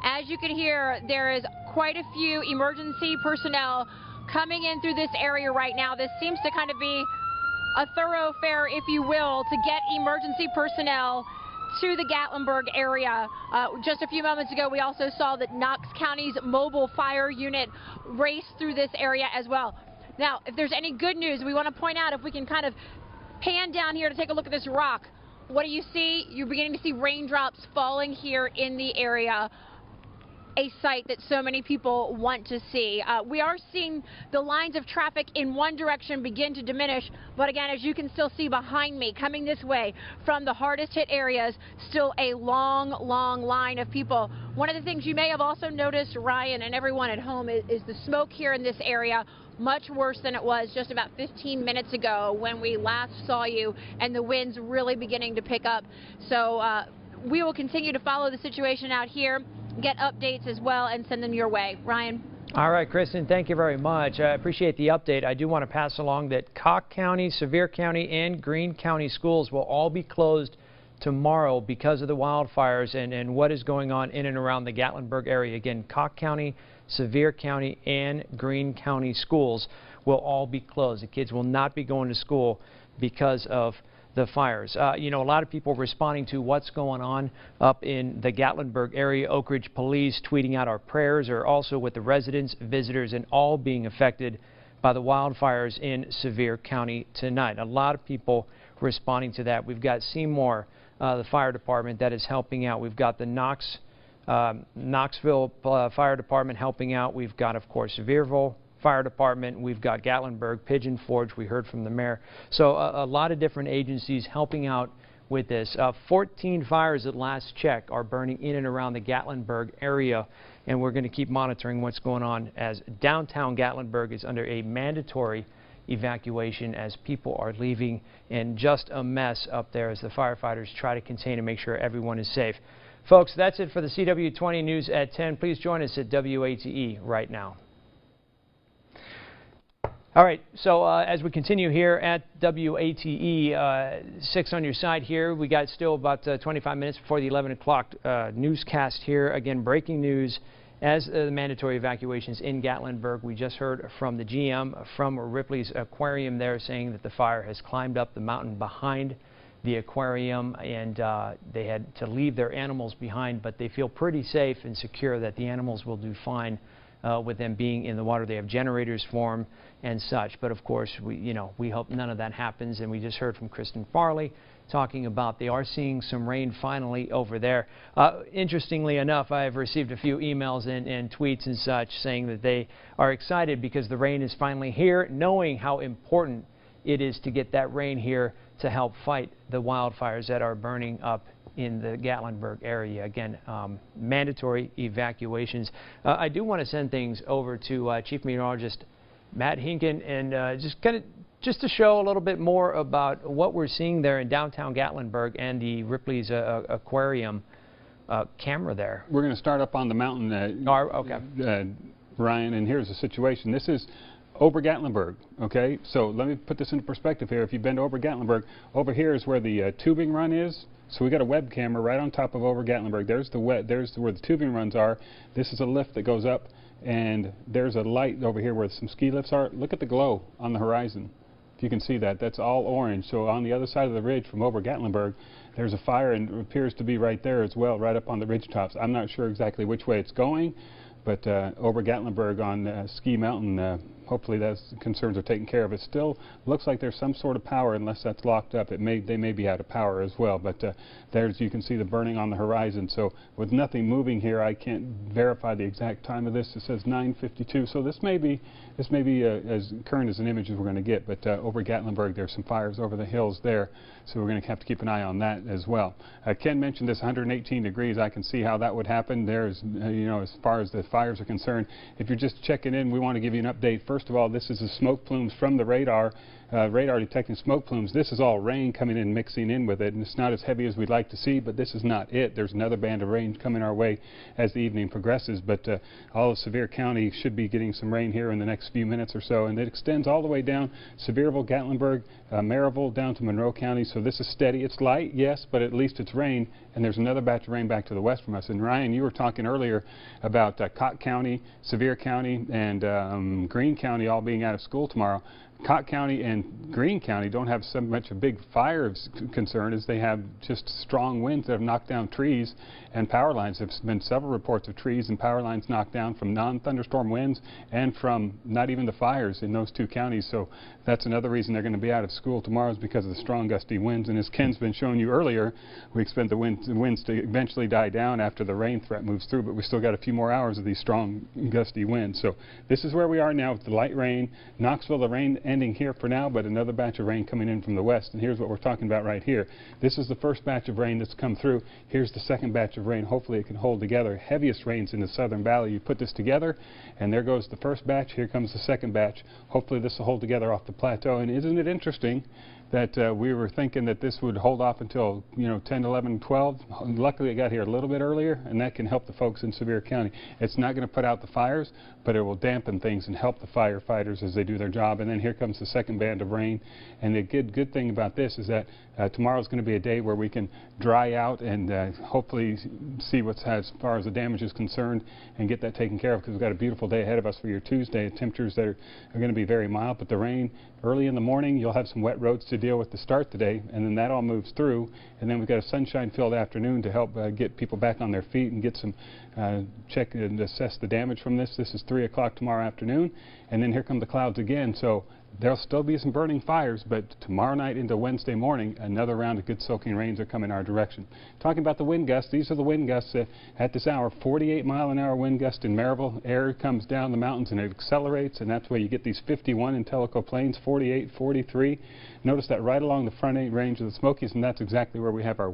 F: As you can hear, there is quite a few emergency personnel coming in through this area right now. This seems to kind of be a thoroughfare, if you will, to get emergency personnel to the Gatlinburg area. Just a few moments ago, we also saw that Knox County's mobile fire unit race through this area as well. Now, if there's any good news, we want to point out, if we can kind of pan down here to take a look at this rock, what do you see? You're beginning to see raindrops falling here in the area. A sight that so many people want to see. We are seeing the lines of traffic in one direction begin to diminish, but again, as you can still see behind me, coming this way from the hardest hit areas, still a long line of people. One of the things you may have also noticed, Ryan and everyone at home, is the smoke here in this area. Much worse than it was just about 15 minutes ago when we last saw you, and the winds really beginning to pick up. So we will continue to follow the situation out here, get updates as well, and send them your way. Ryan?
B: All right, Kristen, thank you very much. I appreciate the update. I do want to pass along that Cocke County, Sevier County, and Greene County schools will all be closed tomorrow because of the wildfires and what is going on in and around the Gatlinburg area. Again, Cocke County, Sevier County, and Greene County schools will all be closed. The kids will not be going to school because of the fires. You know, a lot of people responding to what's going on up in the Gatlinburg area. Oak Ridge Police tweeting out our prayers are also with the residents, visitors, and all being affected by the wildfires in Sevier County tonight. A lot of people responding to that. We've got Seymour, the fire department, that is helping out. We've got the Knoxville Fire Department helping out. We've got, of course, Sevierville Fire Department. We've got Gatlinburg, Pigeon Forge. We heard from the mayor. So a lot of different agencies helping out with this. 14 fires at last check are burning in and around the Gatlinburg area, and we're going to keep monitoring what's going on as downtown Gatlinburg is under a mandatory evacuation as people are leaving, and just a mess up there as the firefighters try to contain and make sure everyone is safe. Folks, that's it for the CW20 News at 10. Please join us at WATE right now. All right, so as we continue here at WATE 6 on your side here, we got still about 25 minutes before the 11 o'clock newscast here. Again, breaking news as the mandatory evacuations in Gatlinburg. We just heard from the GM from Ripley's Aquarium there saying that the fire has climbed up the mountain behind the aquarium, and they had to leave their animals behind, but they feel pretty safe and secure that the animals will do fine with them being in the water. They have generators for them and such. But of course, we hope none of that happens. And we just heard from Kristen Farley talking about they are seeing some rain finally over there. Interestingly enough, I have received a few emails and tweets and such saying that they are excited because the rain is finally here, knowing how important it is to get that rain here to help fight the wildfires that are burning up in the Gatlinburg area. Again, mandatory evacuations. I do want to send things over to Chief Meteorologist Matt Hinken and just to show a little bit more about what we're seeing there in downtown Gatlinburg and the Ripley's Aquarium camera there.
C: We're going to start up on the mountain, Ryan, and here's the situation. This is over Gatlinburg, okay? So let me put this into perspective here. If you've been to over Gatlinburg, over here is where the tubing run is. So we got a web camera right on top of over Gatlinburg. There's where the tubing runs are. This is a lift that goes up, and there's a light over here where some ski lifts are. Look at the glow on the horizon. If you can see that, that's all orange. So on the other side of the ridge from over Gatlinburg, there's a fire, and it appears to be right there as well, right up on the ridge tops. I'm not sure exactly which way it's going, but over Gatlinburg on Ski Mountain, hopefully those concerns are taken care of. It still looks like there's some sort of power, unless that's locked up. They may be out of power as well. But there's, you can see the burning on the horizon. So with nothing moving here, I can't verify the exact time of this. It says 9:52. So this may be as current as an image as we're going to get. But over Gatlinburg, there's some fires over the hills there. So we're going to have to keep an eye on that as well. Ken mentioned this 118 degrees. I can see how that would happen. There's, as far as the fires are concerned, if you're just checking in, we want to give you an update. First of all, this is the smoke plumes from the radar detecting smoke plumes. This is all rain coming in, mixing in with it, and it's not as heavy as we'd like to see, but this is not it. There's another band of rain coming our way as the evening progresses, but all of Sevier County should be getting some rain here in the next few minutes or so, and it extends all the way down Sevierville, Gatlinburg, Maryville, down to Monroe County. So this is steady. It's light, yes, but at least it's rain, and there's another batch of rain back to the west from us. And Ryan, you were talking earlier about Cott County, Sevier County, and Greene County all being out of school tomorrow. Cott County and Greene County don't have so much a big fire concern as they have just strong winds that have knocked down trees and power lines. There's been several reports of trees and power lines knocked down from non-thunderstorm winds and from not even the fires in those two counties. So that's another reason they're going to be out of school tomorrow, is because of the strong gusty winds. And as Ken's been showing you earlier, we expect the winds to eventually die down after the rain threat moves through, but we still got a few more hours of these strong gusty winds. So this is where we are now with the light rain. Knoxville, the rain ending here for now, but another batch of rain coming in from the west. And here's what we're talking about right here. This is the first batch of rain that's come through. Here's the second batch of rain. Hopefully it can hold together. Heaviest rains in the Southern Valley. You put this together, and there goes the first batch. Here comes the second batch. Hopefully this will hold together off the plateau. And isn't it interesting that we were thinking that this would hold off until 10, 11, 12. Luckily it got here a little bit earlier, and that can help the folks in Sevier County. It's not going to put out the fires, but it will dampen things and help the firefighters as they do their job. And then here comes the second band of rain. And the good thing about this is that tomorrow's going to be a day where we can dry out and hopefully see what's as far as the damage is concerned and get that taken care of, because we've got a beautiful day ahead of us for your Tuesday. Temperatures that are going to be very mild, but the rain early in the morning, you'll have some wet roads to deal with to start the day, and then that all moves through, and then we've got a sunshine-filled afternoon to help get people back on their feet and get some check and assess the damage from this. This is 3 o'clock tomorrow afternoon, and then here come the clouds again. So there'll still be some burning fires, but tomorrow night into Wednesday morning, another round of good soaking rains are coming our direction. Talking about the wind gusts, these are the wind gusts at this hour. 48-mile-an-hour wind gust in Maryville. Air comes down the mountains and it accelerates, and that's where you get these 51 in Tellico Plains, 48, 43. Notice that right along the front range of the Smokies, and that's exactly where we have our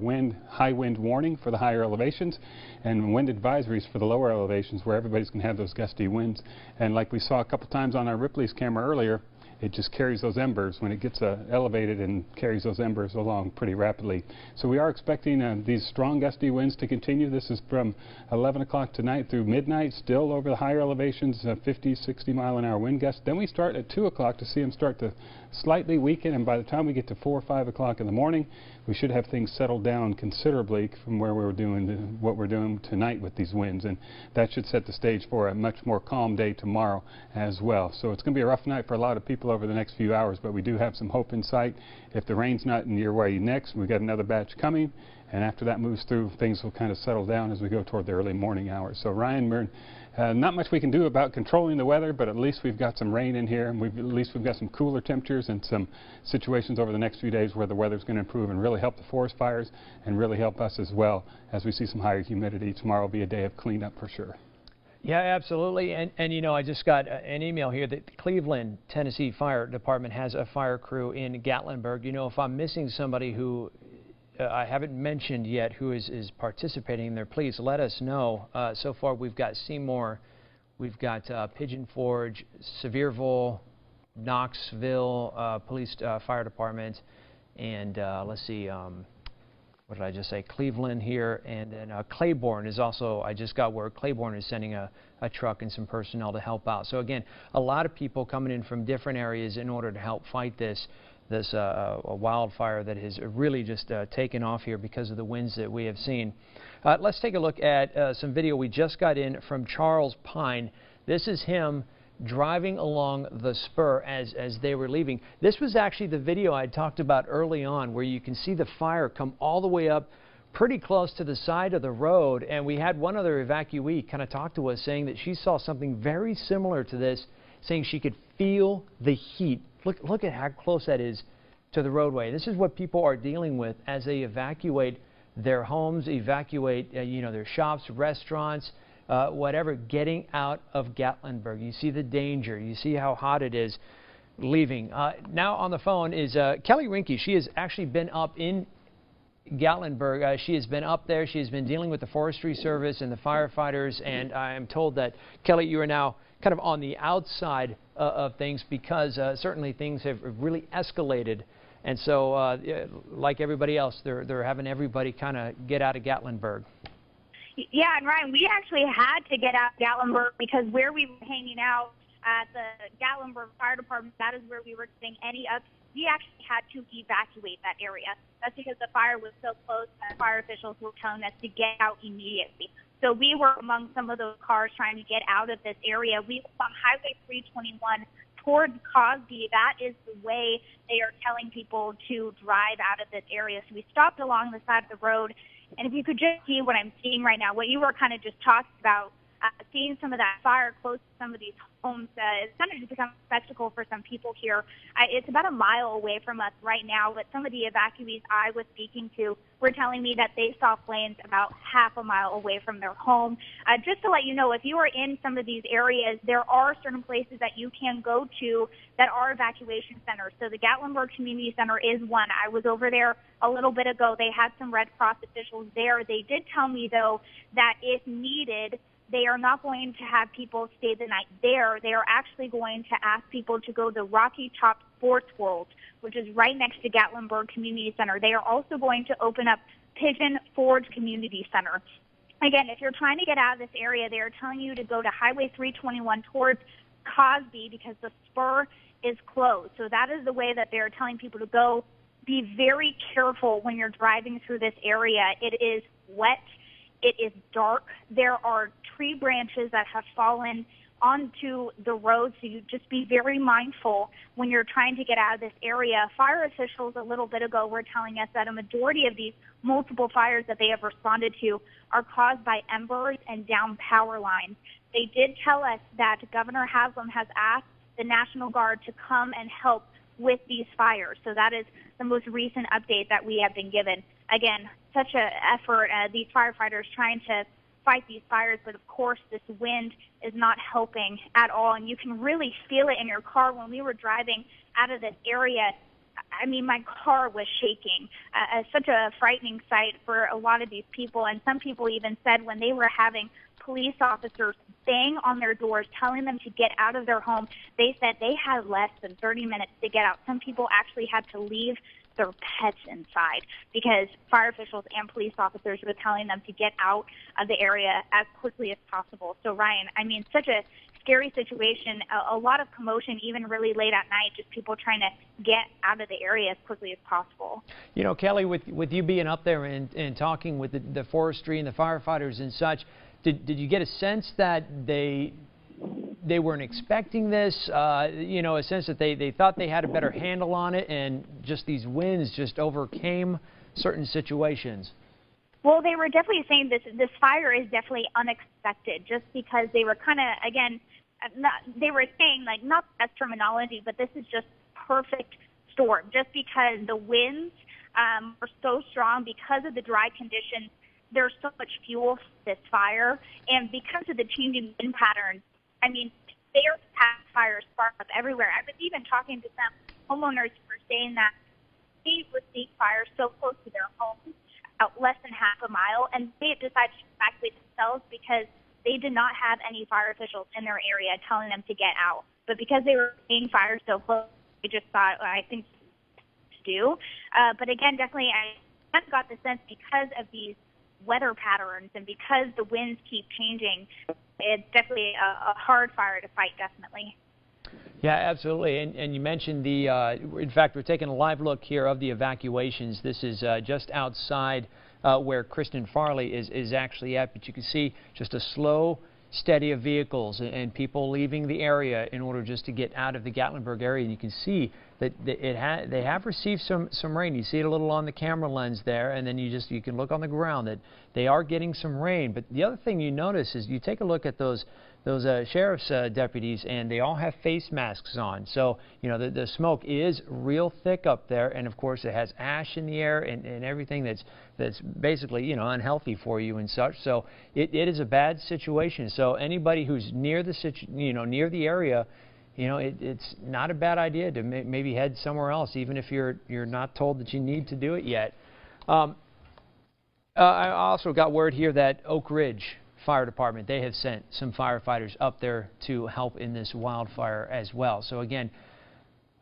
C: high wind warning for the higher elevations and wind advisories for the lower elevations, where everybody's going to have those gusty winds. And like we saw a couple times on our Ripley's camera earlier, it just carries those embers when it gets elevated, and carries those embers along pretty rapidly. So we are expecting these strong gusty winds to continue. This is from 11 o'clock tonight through midnight, still over the higher elevations, 50, 60-mile-an-hour wind gusts. Then we start at 2 o'clock to see them start to slightly weaken, and by the time we get to 4 or 5 o'clock in the morning, we should have things settled down considerably from where we're doing what we're doing tonight with these winds, and that should set the stage for a much more calm day tomorrow as well. So it's going to be a rough night for a lot of people over the next few hours, but we do have some hope in sight. If the rain's not in your way next, we've got another batch coming, and after that moves through, things will kind of settle down as we go toward the early morning hours. So Ryan, not much we can do about controlling the weather, but at least we've got some rain in here, and at least we've got some cooler temperatures and some situations over the next few days where the weather's going to improve and really help the forest fires and really help us as well as we see some higher humidity. Tomorrow will be a day of cleanup for sure.
B: Yeah, absolutely. And you know, I just got an email here that the Cleveland, Tennessee Fire Department has a fire crew in Gatlinburg. You know, if I'm missing somebody who I haven't mentioned yet who is participating in there, please let us know. So far we've got Seymour, we've got Pigeon Forge, Sevierville, Knoxville Police Fire Department, and let's see, what did I just say, Cleveland here, and then Claiborne is also, I just got word Claiborne is sending a truck and some personnel to help out. So again, a lot of people coming in from different areas in order to help fight this wildfire that has really just taken off here because of the winds that we have seen. Let's take a look at some video we just got in from Charles Pine. This is him driving along the spur as they were leaving. This was actually the video I talked about early on, where you can see the fire come all the way up pretty close to the side of the road, and we had one other evacuee kind of talk to us saying that she saw something very similar to this, saying she could feel the heat. Look at how close that is to the roadway. This is what people are dealing with as they evacuate their homes, evacuate you know, their shops, restaurants, whatever, getting out of Gatlinburg. You see the danger. You see how hot it is leaving. Now on the phone is Kelly Rinke. She has actually been up in Gatlinburg. She has been up there. She has been dealing with the Forestry Service and the firefighters, and I am told that, Kelly, you are now kind of on the outside of things because certainly things have really escalated. And so, like everybody else, they're having everybody kind of get out of Gatlinburg.
M: Yeah, and Ryan, we actually had to get out of Gatlinburg because where we were hanging out at the Gatlinburg Fire Department, that is where we were getting any up. We actually had to evacuate that area. That's because the fire was so close that fire officials were telling us to get out immediately. So we were among some of those cars trying to get out of this area. We were on Highway 321 towards Cosby. That is the way they are telling people to drive out of this area. So we stopped along the side of the road. And if you could just see what I'm seeing right now, what you were kind of just talking about, seeing some of that fire close to some of these homes, it's kind of just become a spectacle for some people here. It's about a mile away from us right now, but some of the evacuees I was speaking to were telling me that they saw flames about half a mile away from their home. Just to let you know, if you are in some of these areas, there are certain places that you can go to that are evacuation centers. So the Gatlinburg Community Center is one. I was over there a little bit ago. They had some Red Cross officials there. They did tell me, though, that if needed, they are not going to have people stay the night there. They are actually going to ask people to go to Rocky Top Sports World, which is right next to Gatlinburg Community Center. They are also going to open up Pigeon Forge Community Center. Again, if you're trying to get out of this area, they are telling you to go to Highway 321 towards Cosby because the spur is closed. So that is the way that they're telling people to go. Be very careful when you're driving through this area. It is wet. It is dark. There are tree branches that have fallen onto the road, so you just be very mindful when you're trying to get out of this area. Fire officials a little bit ago were telling us that a majority of these multiple fires that they have responded to are caused by embers and down power lines. They did tell us that Governor Haslam has asked the National Guard to come and help with these fires. So that is the most recent update that we have been given. Again, such an effort, these firefighters trying to fight these fires, but of course this wind is not helping at all, and you can really feel it in your car. When we were driving out of this area, I mean, my car was shaking. Such a frightening sight for a lot of these people, and some people even said when they were having police officers bang on their doors telling them to get out of their home, they said they had less than 30 minutes to get out. Some people actually had to leave their pets inside because fire officials and police officers were telling them to get out of the area as quickly as possible. So, Ryan, I mean, such a scary situation, a lot of commotion, even really late at night, just people trying to get out of the area as quickly as possible. You know, Kelly, with you being up there and talking with the forestry and the firefighters and such, did you get a sense that they weren't expecting this, you know, a sense that they thought they had a better handle on it and just these winds just overcame certain situations? Well, they were definitely saying this fire is definitely unexpected, just because they were kind of, again, they were saying, like, not the best terminology, but this is just perfect storm, just because the winds were so strong because of the dry conditions. There's so much fuel for this fire, and because of the changing wind patterns, I mean, there's past fires spark up everywhere. I was even talking to some homeowners who were saying that they were seeing fires so close to their homes, less than half a mile, and they decided to evacuate themselves because they did not have any fire officials in their area telling them to get out. But because they were seeing fires so close, they just thought, I think to do. But again, definitely, I got the sense because of these weather patterns and because the winds keep changing, it's definitely a hard fire to fight, definitely.
B: Yeah, absolutely. And you mentioned in fact, we're taking a live look here of the evacuations. This is just outside where Kristen Farley is actually at, but you can see just a slow, steady of vehicles and people leaving the area in order just to get out of the Gatlinburg area. And you can see that they have received some rain. You see it a little on the camera lens there, and then you can look on the ground that they are getting some rain. But the other thing you notice is you take a look at those sheriff's deputies, and they all have face masks on. So, you know, the smoke is real thick up there, and of course it has ash in the air and everything that's basically, you know, unhealthy for you and such. So it is a bad situation. So anybody who's near near the area, you know, it's not a bad idea to maybe head somewhere else, even if you're not told that you need to do it yet. I also got word here that Oak Ridge Fire Department, they have sent some firefighters up there to help in this wildfire as well. So again,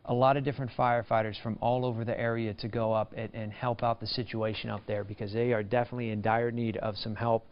B: a lot of different firefighters from all over the area to go up and help out the situation up there, because they are definitely in dire need of some help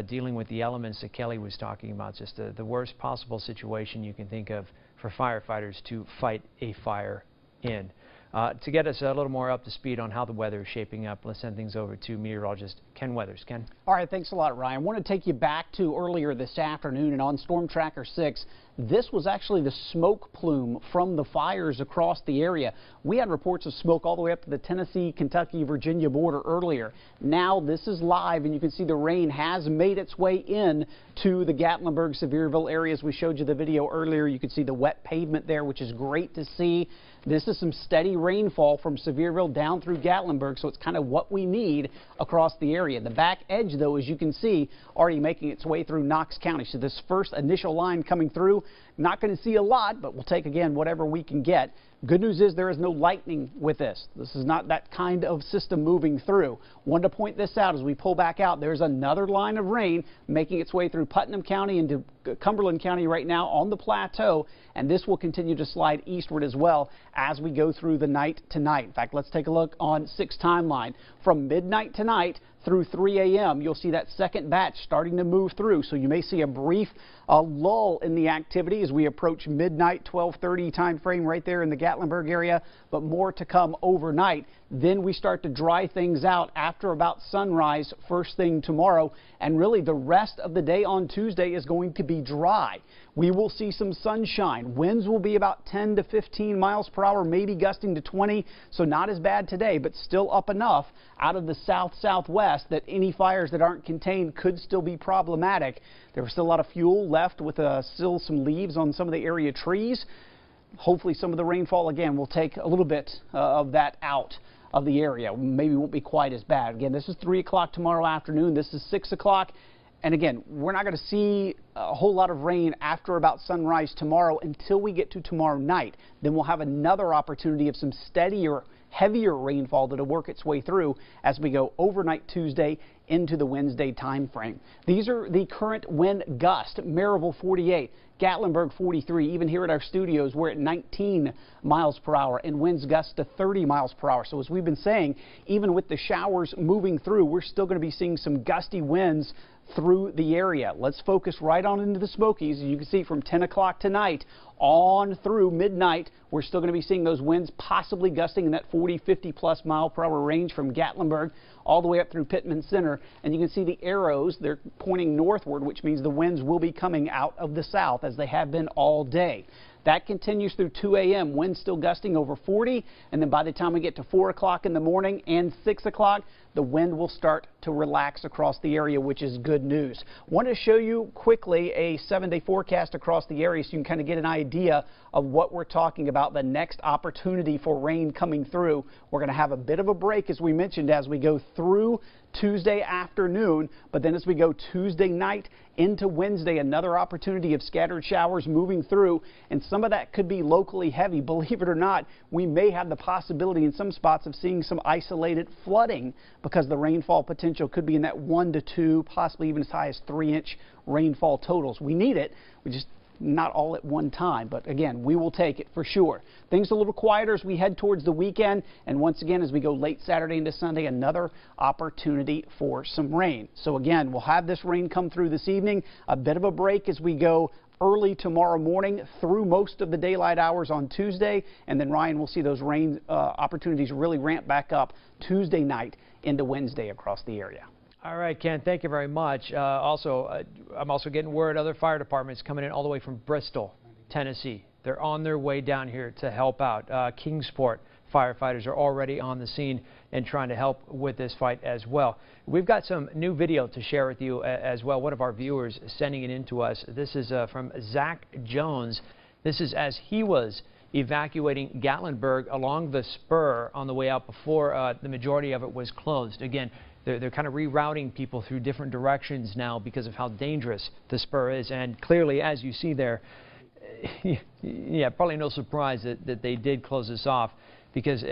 B: dealing with the elements that Kelly was talking about, just the worst possible situation you can think of for firefighters to fight a fire in. To get us a little more up to speed on how the weather is shaping up, let's send things over to meteorologist Ken Weathers. Ken?
E: All right, thanks a lot, Ryan. I want to take you back to earlier this afternoon, and on Storm Tracker 6, this was actually the smoke plume from the fires across the area. We had reports of smoke all the way up to the Tennessee, Kentucky, Virginia border earlier. Now this is live, and you can see the rain has made its way in to the Gatlinburg, Sevierville areas. We showed you the video earlier. You can see the wet pavement there, which is great to see. This is some steady rainfall from Sevierville down through Gatlinburg, so it's kind of what we need across the area. The back edge, though, as you can see, already making its way through Knox County. So this first initial line coming through, not going to see a lot, but we'll take, again, whatever we can get. Good news is there is no lightning with this. This is not that kind of system moving through. Wanted to point this out as we pull back out. There's another line of rain making its way through Putnam County into Cumberland County right now on the plateau, and this will continue to slide eastward as well as we go through the night tonight. In fact, let's take a look on 6 timeline. From midnight tonight through 3 a.m., you'll see that second batch starting to move through. So you may see a brief lull in the activity as we approach midnight, 12:30 time frame right there in the Gatlinburg area, but more to come overnight. Then we start to dry things out after about sunrise first thing tomorrow, and really the rest of the day on Tuesday is going to be dry. We will see some sunshine. Winds will be about 10 to 15 miles per hour, maybe gusting to 20, so not as bad today, but still up enough out of the south-southwest that any fires that aren't contained could still be problematic. There was still a lot of fuel left with still some leaves on some of the area trees. Hopefully some of the rainfall, again, will take a little bit of that out of the area. Maybe won't be quite as bad. Again, this is 3 o'clock tomorrow afternoon. This is 6 o'clock. And again, we're not going to see a whole lot of rain after about sunrise tomorrow until we get to tomorrow night. Then we'll have another opportunity of some steadier, heavier rainfall that'll work its way through as we go overnight Tuesday into the Wednesday time frame. These are the current wind gusts. Maryville 48, Gatlinburg 43. Even here at our studios, we're at 19 miles per hour and winds gusts to 30 miles per hour. So as we've been saying, even with the showers moving through, we're still going to be seeing some gusty winds through the area. Let's focus right on into the Smokies. As you can see, from 10 o'clock tonight on through midnight. We're still going to be seeing those winds possibly gusting in that 40, 50+ mile/per-hour range from Gatlinburg all the way up through Pittman Center. And you can see the arrows, they're pointing northward, which means the winds will be coming out of the south as they have been all day. That continues through 2 a.m. Winds still gusting over 40, and then by the time we get to 4 o'clock in the morning and 6 o'clock, the wind will start to relax across the area, which is good news. Want to show you quickly a 7-day forecast across the area so you can kind of get an idea of what we're talking about, the next opportunity for rain coming through. We're going to have a bit of a break, as we mentioned, as we go through Tuesday afternoon, but then as we go Tuesday night into Wednesday, another opportunity of scattered showers moving through, and some of that could be locally heavy. Believe it or not, we may have the possibility in some spots of seeing some isolated flooding because the rainfall potential could be in that 1 to 2, possibly even as high as 3-inch rainfall totals. We need it. We just not all at one time, but again, we will take it for sure. Things a little quieter as we head towards the weekend, and once again, as we go late Saturday into Sunday, another opportunity for some rain. So again, we'll have this rain come through this evening, a bit of a break as we go early tomorrow morning through most of the daylight hours on Tuesday, and then Ryan will see those rain opportunities really ramp back up Tuesday night into Wednesday across the area.
B: All right, Ken, thank you very much. I'm also getting word other fire departments coming in all the way from Bristol, Tennessee. They're on their way down here to help out. Kingsport firefighters are already on the scene and trying to help with this fight as well. We've got some new video to share with you as well. One of our viewers sending it in to us. This is from Zach Jones. This is as he was evacuating Gatlinburg along the spur on the way out before the majority of it was closed. Again, they're kind of rerouting people through different directions now because of how dangerous the spur is. And clearly, as you see there, yeah, probably no surprise that they did close this off, because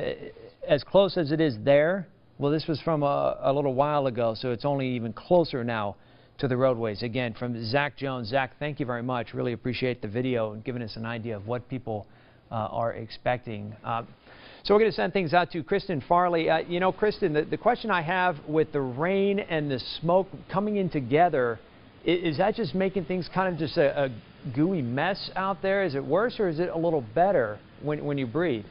B: as close as it is there, well, this was from a little while ago, so it's only even closer now to the roadways. Again, from Zach Jones. Zach, thank you very much. Really appreciate the video and giving us an idea of what people are expecting. So we're going to send things out to Kristen Farley. You know, Kristen, the question I have with the rain and the smoke coming in together, is that just making things kind of just a gooey mess out there? Is it worse, or is it a little better when you breathe?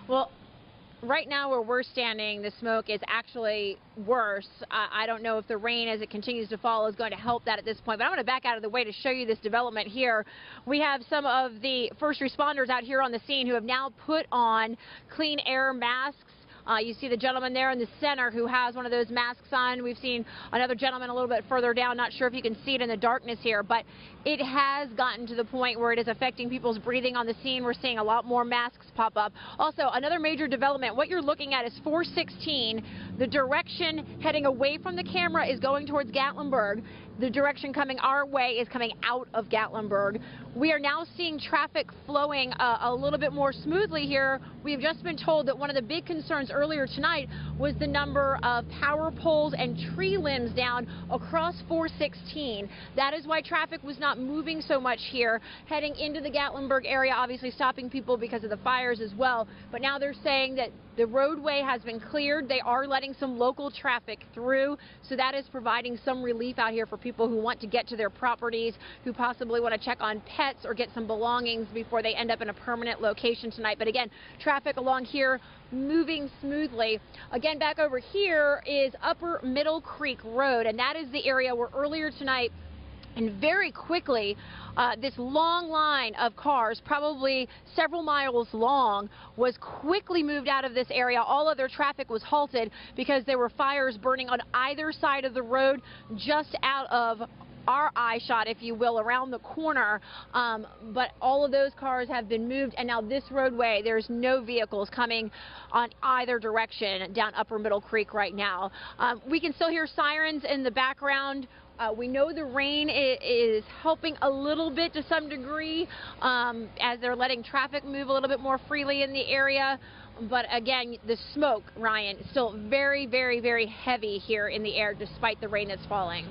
F: Well, right now where we're standing, the smoke is actually worse. I don't know if the rain as it continues to fall is going to help that at this point, but I'm going to back out of the way to show you this development here. We have some of the first responders out here on the scene who have now put on clean air masks. You see the gentleman there in the center who has one of those masks on. We've seen another gentleman a little bit further down. Not sure if you can see it in the darkness here, but it has gotten to the point where it is affecting people's breathing on the scene. We're seeing a lot more masks pop up. Also, another major development, what you're looking at is 416. The direction heading away from the camera is going towards Gatlinburg. The direction coming our way is coming out of Gatlinburg. We are now seeing traffic flowing a little bit more smoothly here. We've just been told that one of the big concerns earlier tonight was the number of power poles and tree limbs down across 416. That is why traffic was not moving so much here heading into the Gatlinburg area, obviously stopping people because of the fires as well. But now they're saying that the roadway has been cleared. They are letting some local traffic through, so that is providing some relief out here for people who want to get to their properties, who possibly want to check on pets or get some belongings before they end up in a permanent location tonight. But again, traffic along here moving smoothly. Again, back over here is Upper Middle Creek Road, and that is the area where earlier tonight, and very quickly, this long line of cars, probably several miles long, was quickly moved out of this area. All other traffic was halted because there were fires burning on either side of the road, just out of our eye shot, if you will, around the corner. But all of those cars have been moved, and now this roadway, there's no vehicles coming on either direction down Upper Middle Creek right now. We can still hear sirens in the background. We know the rain is helping a little bit to some degree as they're letting traffic move a little bit more freely in the area. But again, the smoke, Ryan, is still very, very, very heavy here in the air despite the rain that's falling.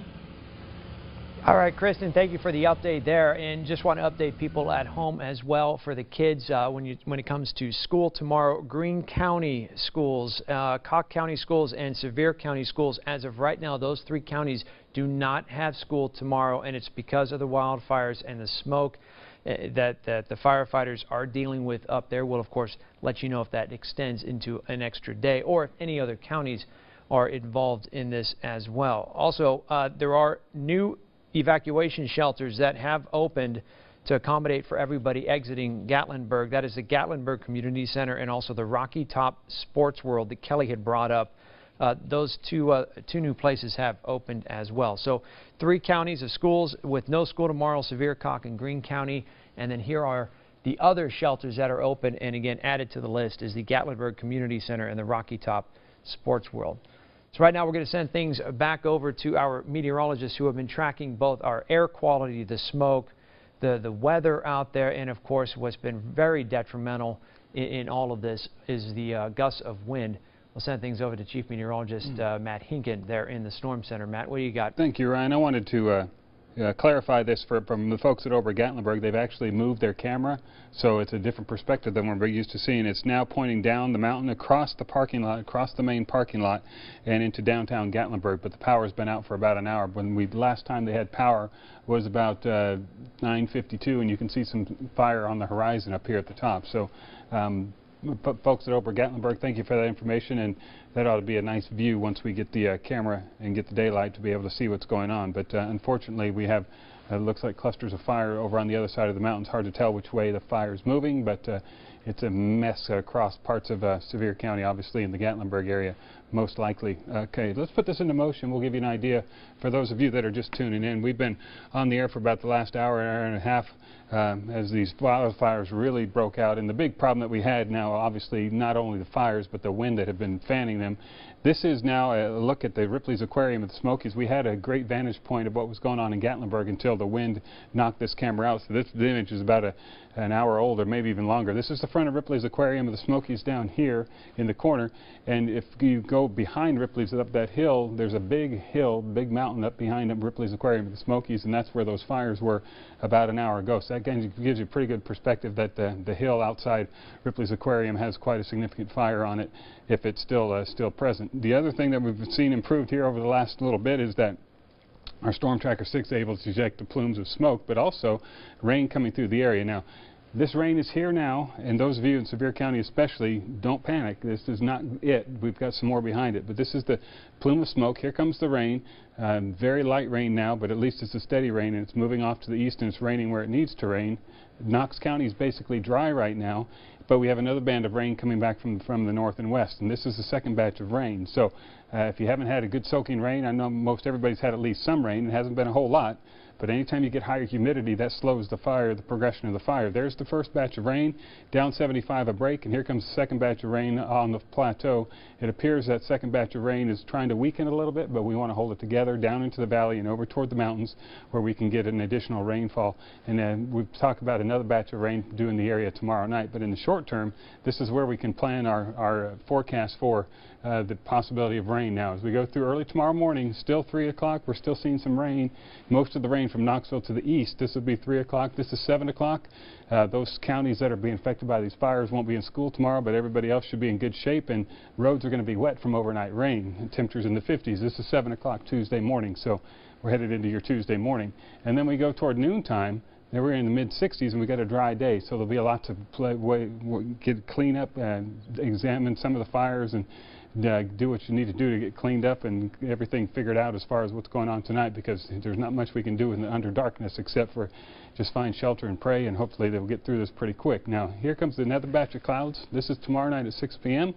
B: All right, Kristen, thank you for the update there. And just want to update people at home as well for the kids when it comes to school tomorrow. Greene County schools, Cocke County schools, and Sevier County schools. As of right now, those 3 counties do not have school tomorrow, and it's because of the wildfires and the smoke that the firefighters are dealing with up there. We'll, of course, let you know if that extends into an extra day or if any other counties are involved in this as well. Also, there are new evacuation shelters that have opened to accommodate for everybody exiting Gatlinburg. That is the Gatlinburg Community Center and also the Rocky Top Sports World that Kelly had brought up. Those two new places have opened as well. So 3 counties of schools with no school tomorrow: Sevier, Cocke, and Greene County. And then here are the other shelters that are open. And again, added to the list is the Gatlinburg Community Center and the Rocky Top Sports World. So right now we're going to send things back over to our meteorologists who have been tracking both our air quality, the smoke, the weather out there, and of course what's been very detrimental in all of this is the gusts of wind. We'll send things over to Chief Meteorologist Matt Hinken there in the Storm Center. Matt, what do you got?
C: Thank you, Ryan. I wanted to clarify this from the folks at over Gatlinburg. They've actually moved their camera, so it's a different perspective than we're used to seeing. It's now pointing down the mountain across the parking lot, across the main parking lot, and into downtown Gatlinburg. But the power's been out for about an hour. Last time they had power was about 9:52, and you can see some fire on the horizon up here at the top. So. Folks at Ober Gatlinburg, thank you for that information, and that ought to be a nice view once we get the camera and get the daylight to be able to see what's going on. But unfortunately, we have looks like clusters of fire over on the other side of the mountains. Hard to tell which way the fire is moving, but it's a mess across parts of Sevier County, obviously in the Gatlinburg area, most likely. Okay, let's put this into motion. We'll give you an idea for those of you that are just tuning in. We've been on the air for about the last hour and a half as these wildfires really broke out. And the big problem that we had now, obviously, not only the fires, but the wind that had been fanning them. This is now a look at the Ripley's Aquarium at the Smokies. We had a great vantage point of what was going on in Gatlinburg until the wind knocked this camera out. So this image is about an hour old, or maybe even longer. This is the front of Ripley's Aquarium of the Smokies down here in the corner. And if you go behind Ripley's up that hill, there's a big hill, big mountain up behind Ripley's Aquarium of the Smokies, and that's where those fires were about an hour ago. So that gives you a pretty good perspective that the hill outside Ripley's Aquarium has quite a significant fire on it, if it's still present. The other thing that we've seen improved here over the last little bit is that our Storm Tracker 6 is able to eject the plumes of smoke, but also rain coming through the area. Now, this rain is here now, and those of you in Sevier County especially, don't panic. This is not it. We've got some more behind it. But this is the plume of smoke. Here comes the rain. Very light rain now, but at least it's a steady rain, and it's moving off to the east, and it's raining where it needs to rain. Knox County is basically dry right now, but we have another band of rain coming back from the north and west, and this is the second batch of rain. So if you haven't had a good soaking rain, I know most everybody's had at least some rain. It hasn't been a whole lot, but anytime you get higher humidity, that slows the fire, the progression of the fire. There's the first batch of rain, down 75 a break, and here comes the second batch of rain on the plateau. It appears that second batch of rain is trying to weaken a little bit, but we want to hold it together down into the valley and over toward the mountains where we can get an additional rainfall. And then we've talked about another batch of rain due in the area tomorrow night. But in the short term, this is where we can plan our forecast for the possibility of rain. Now, as we go through early tomorrow morning, still 3 o'clock, we're still seeing some rain. Most of the rain from Knoxville to the east. This would be 3 o'clock. This is 7 o'clock. Those counties that are being affected by these fires won't be in school tomorrow, but everybody else should be in good shape, and roads are going to be wet from overnight rain. And temperatures in the 50s. This is 7 o'clock Tuesday morning, so we're headed into your Tuesday morning. And then we go toward noontime. Now we're in the mid-60s, and we got a dry day, so there'll be a lot to clean up and examine some of the fires and do what you need to do to get cleaned up and everything figured out as far as what's going on tonight, because there's not much we can do in the under darkness except for just find shelter and pray, and hopefully they'll get through this pretty quick. Now, here comes another batch of clouds. This is tomorrow night at 6 p.m.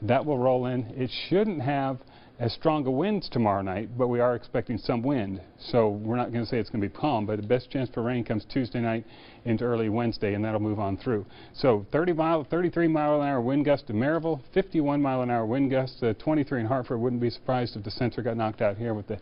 C: That will roll in. It shouldn't have as strong a winds tomorrow night, but we are expecting some wind. So we're not going to say it's going to be calm, but the best chance for rain comes Tuesday night into early Wednesday, and that'll move on through. So 33 mile an hour wind gust to Maryville, 51 mile an hour wind gust, 23 in Hartford. Wouldn't be surprised if the sensor got knocked out here with the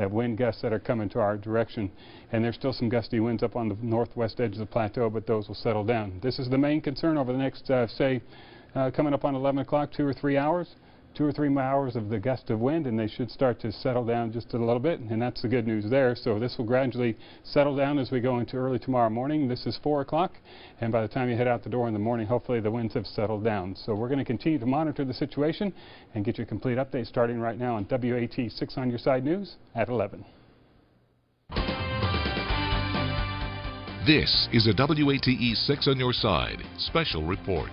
C: wind gusts that are coming to our direction. And there's still some gusty winds up on the northwest edge of the plateau, but those will settle down. This is the main concern over the next, coming up on 11 o'clock, 2 or 3 hours. 2 or 3 hours of the gust of wind, and they should start to settle down just a little bit, and that's the good news there. So this will gradually settle down as we go into early tomorrow morning. This is 4 o'clock, and by the time you head out the door in the morning, hopefully the winds have settled down. So we're going to continue to monitor the situation and get you a complete update starting right now on WATE 6 on Your Side News at 11.
A: This is a WATE 6 on Your Side special report.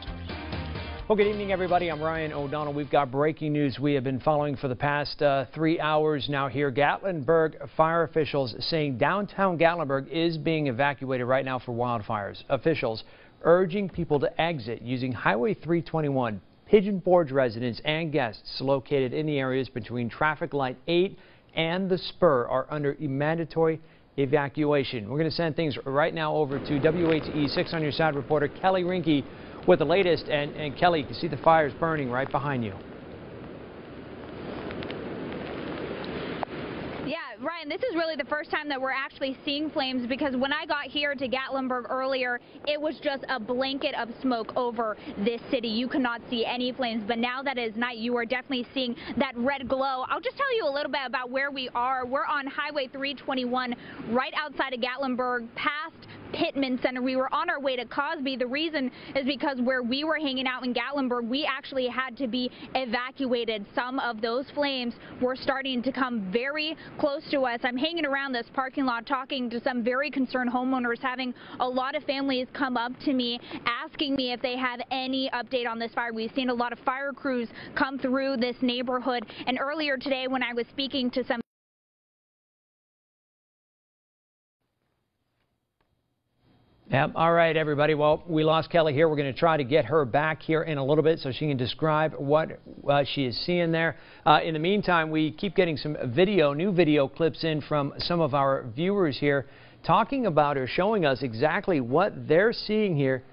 B: Well, good evening, everybody. I'm Ryan O'Donnell. We've got breaking news we have been following for the past 3 hours now here. Gatlinburg fire officials saying downtown Gatlinburg is being evacuated right now for wildfires. Officials urging people to exit using Highway 321. Pigeon Forge residents and guests located in the areas between traffic light 8 and the spur are under mandatory evacuation. We're going to send things right now over to WATE 6 on Your Side reporter Kelly Rinke with the latest. And Kelly, you can see the fires burning right behind you.
M: Ryan, this is really the first time that we're actually seeing flames, because when I got here to Gatlinburg earlier, it was just a blanket of smoke over this city. You could not see any flames, but now that it is night, you are definitely seeing that red glow. I'll just tell you a little bit about where we are. We're on Highway 321 right outside of Gatlinburg, past Pittman Center. We were on our way to Cosby. The reason is because where we were hanging out in Gatlinburg, we actually had to be evacuated. Some of those flames were starting to come very close to us. I'm hanging around this parking lot talking to some very concerned homeowners, having a lot of families come up to me asking me if they have any update on this fire. We've seen a lot of fire crews come through this neighborhood, and earlier today when I was speaking to some
B: Yep. All right, everybody. Well, we lost Kelly here. We're going to try to get her back here in a little bit so she can describe what she is seeing there. In the meantime, we keep getting some new video clips in from some of our viewers here talking about or showing us exactly what they're seeing here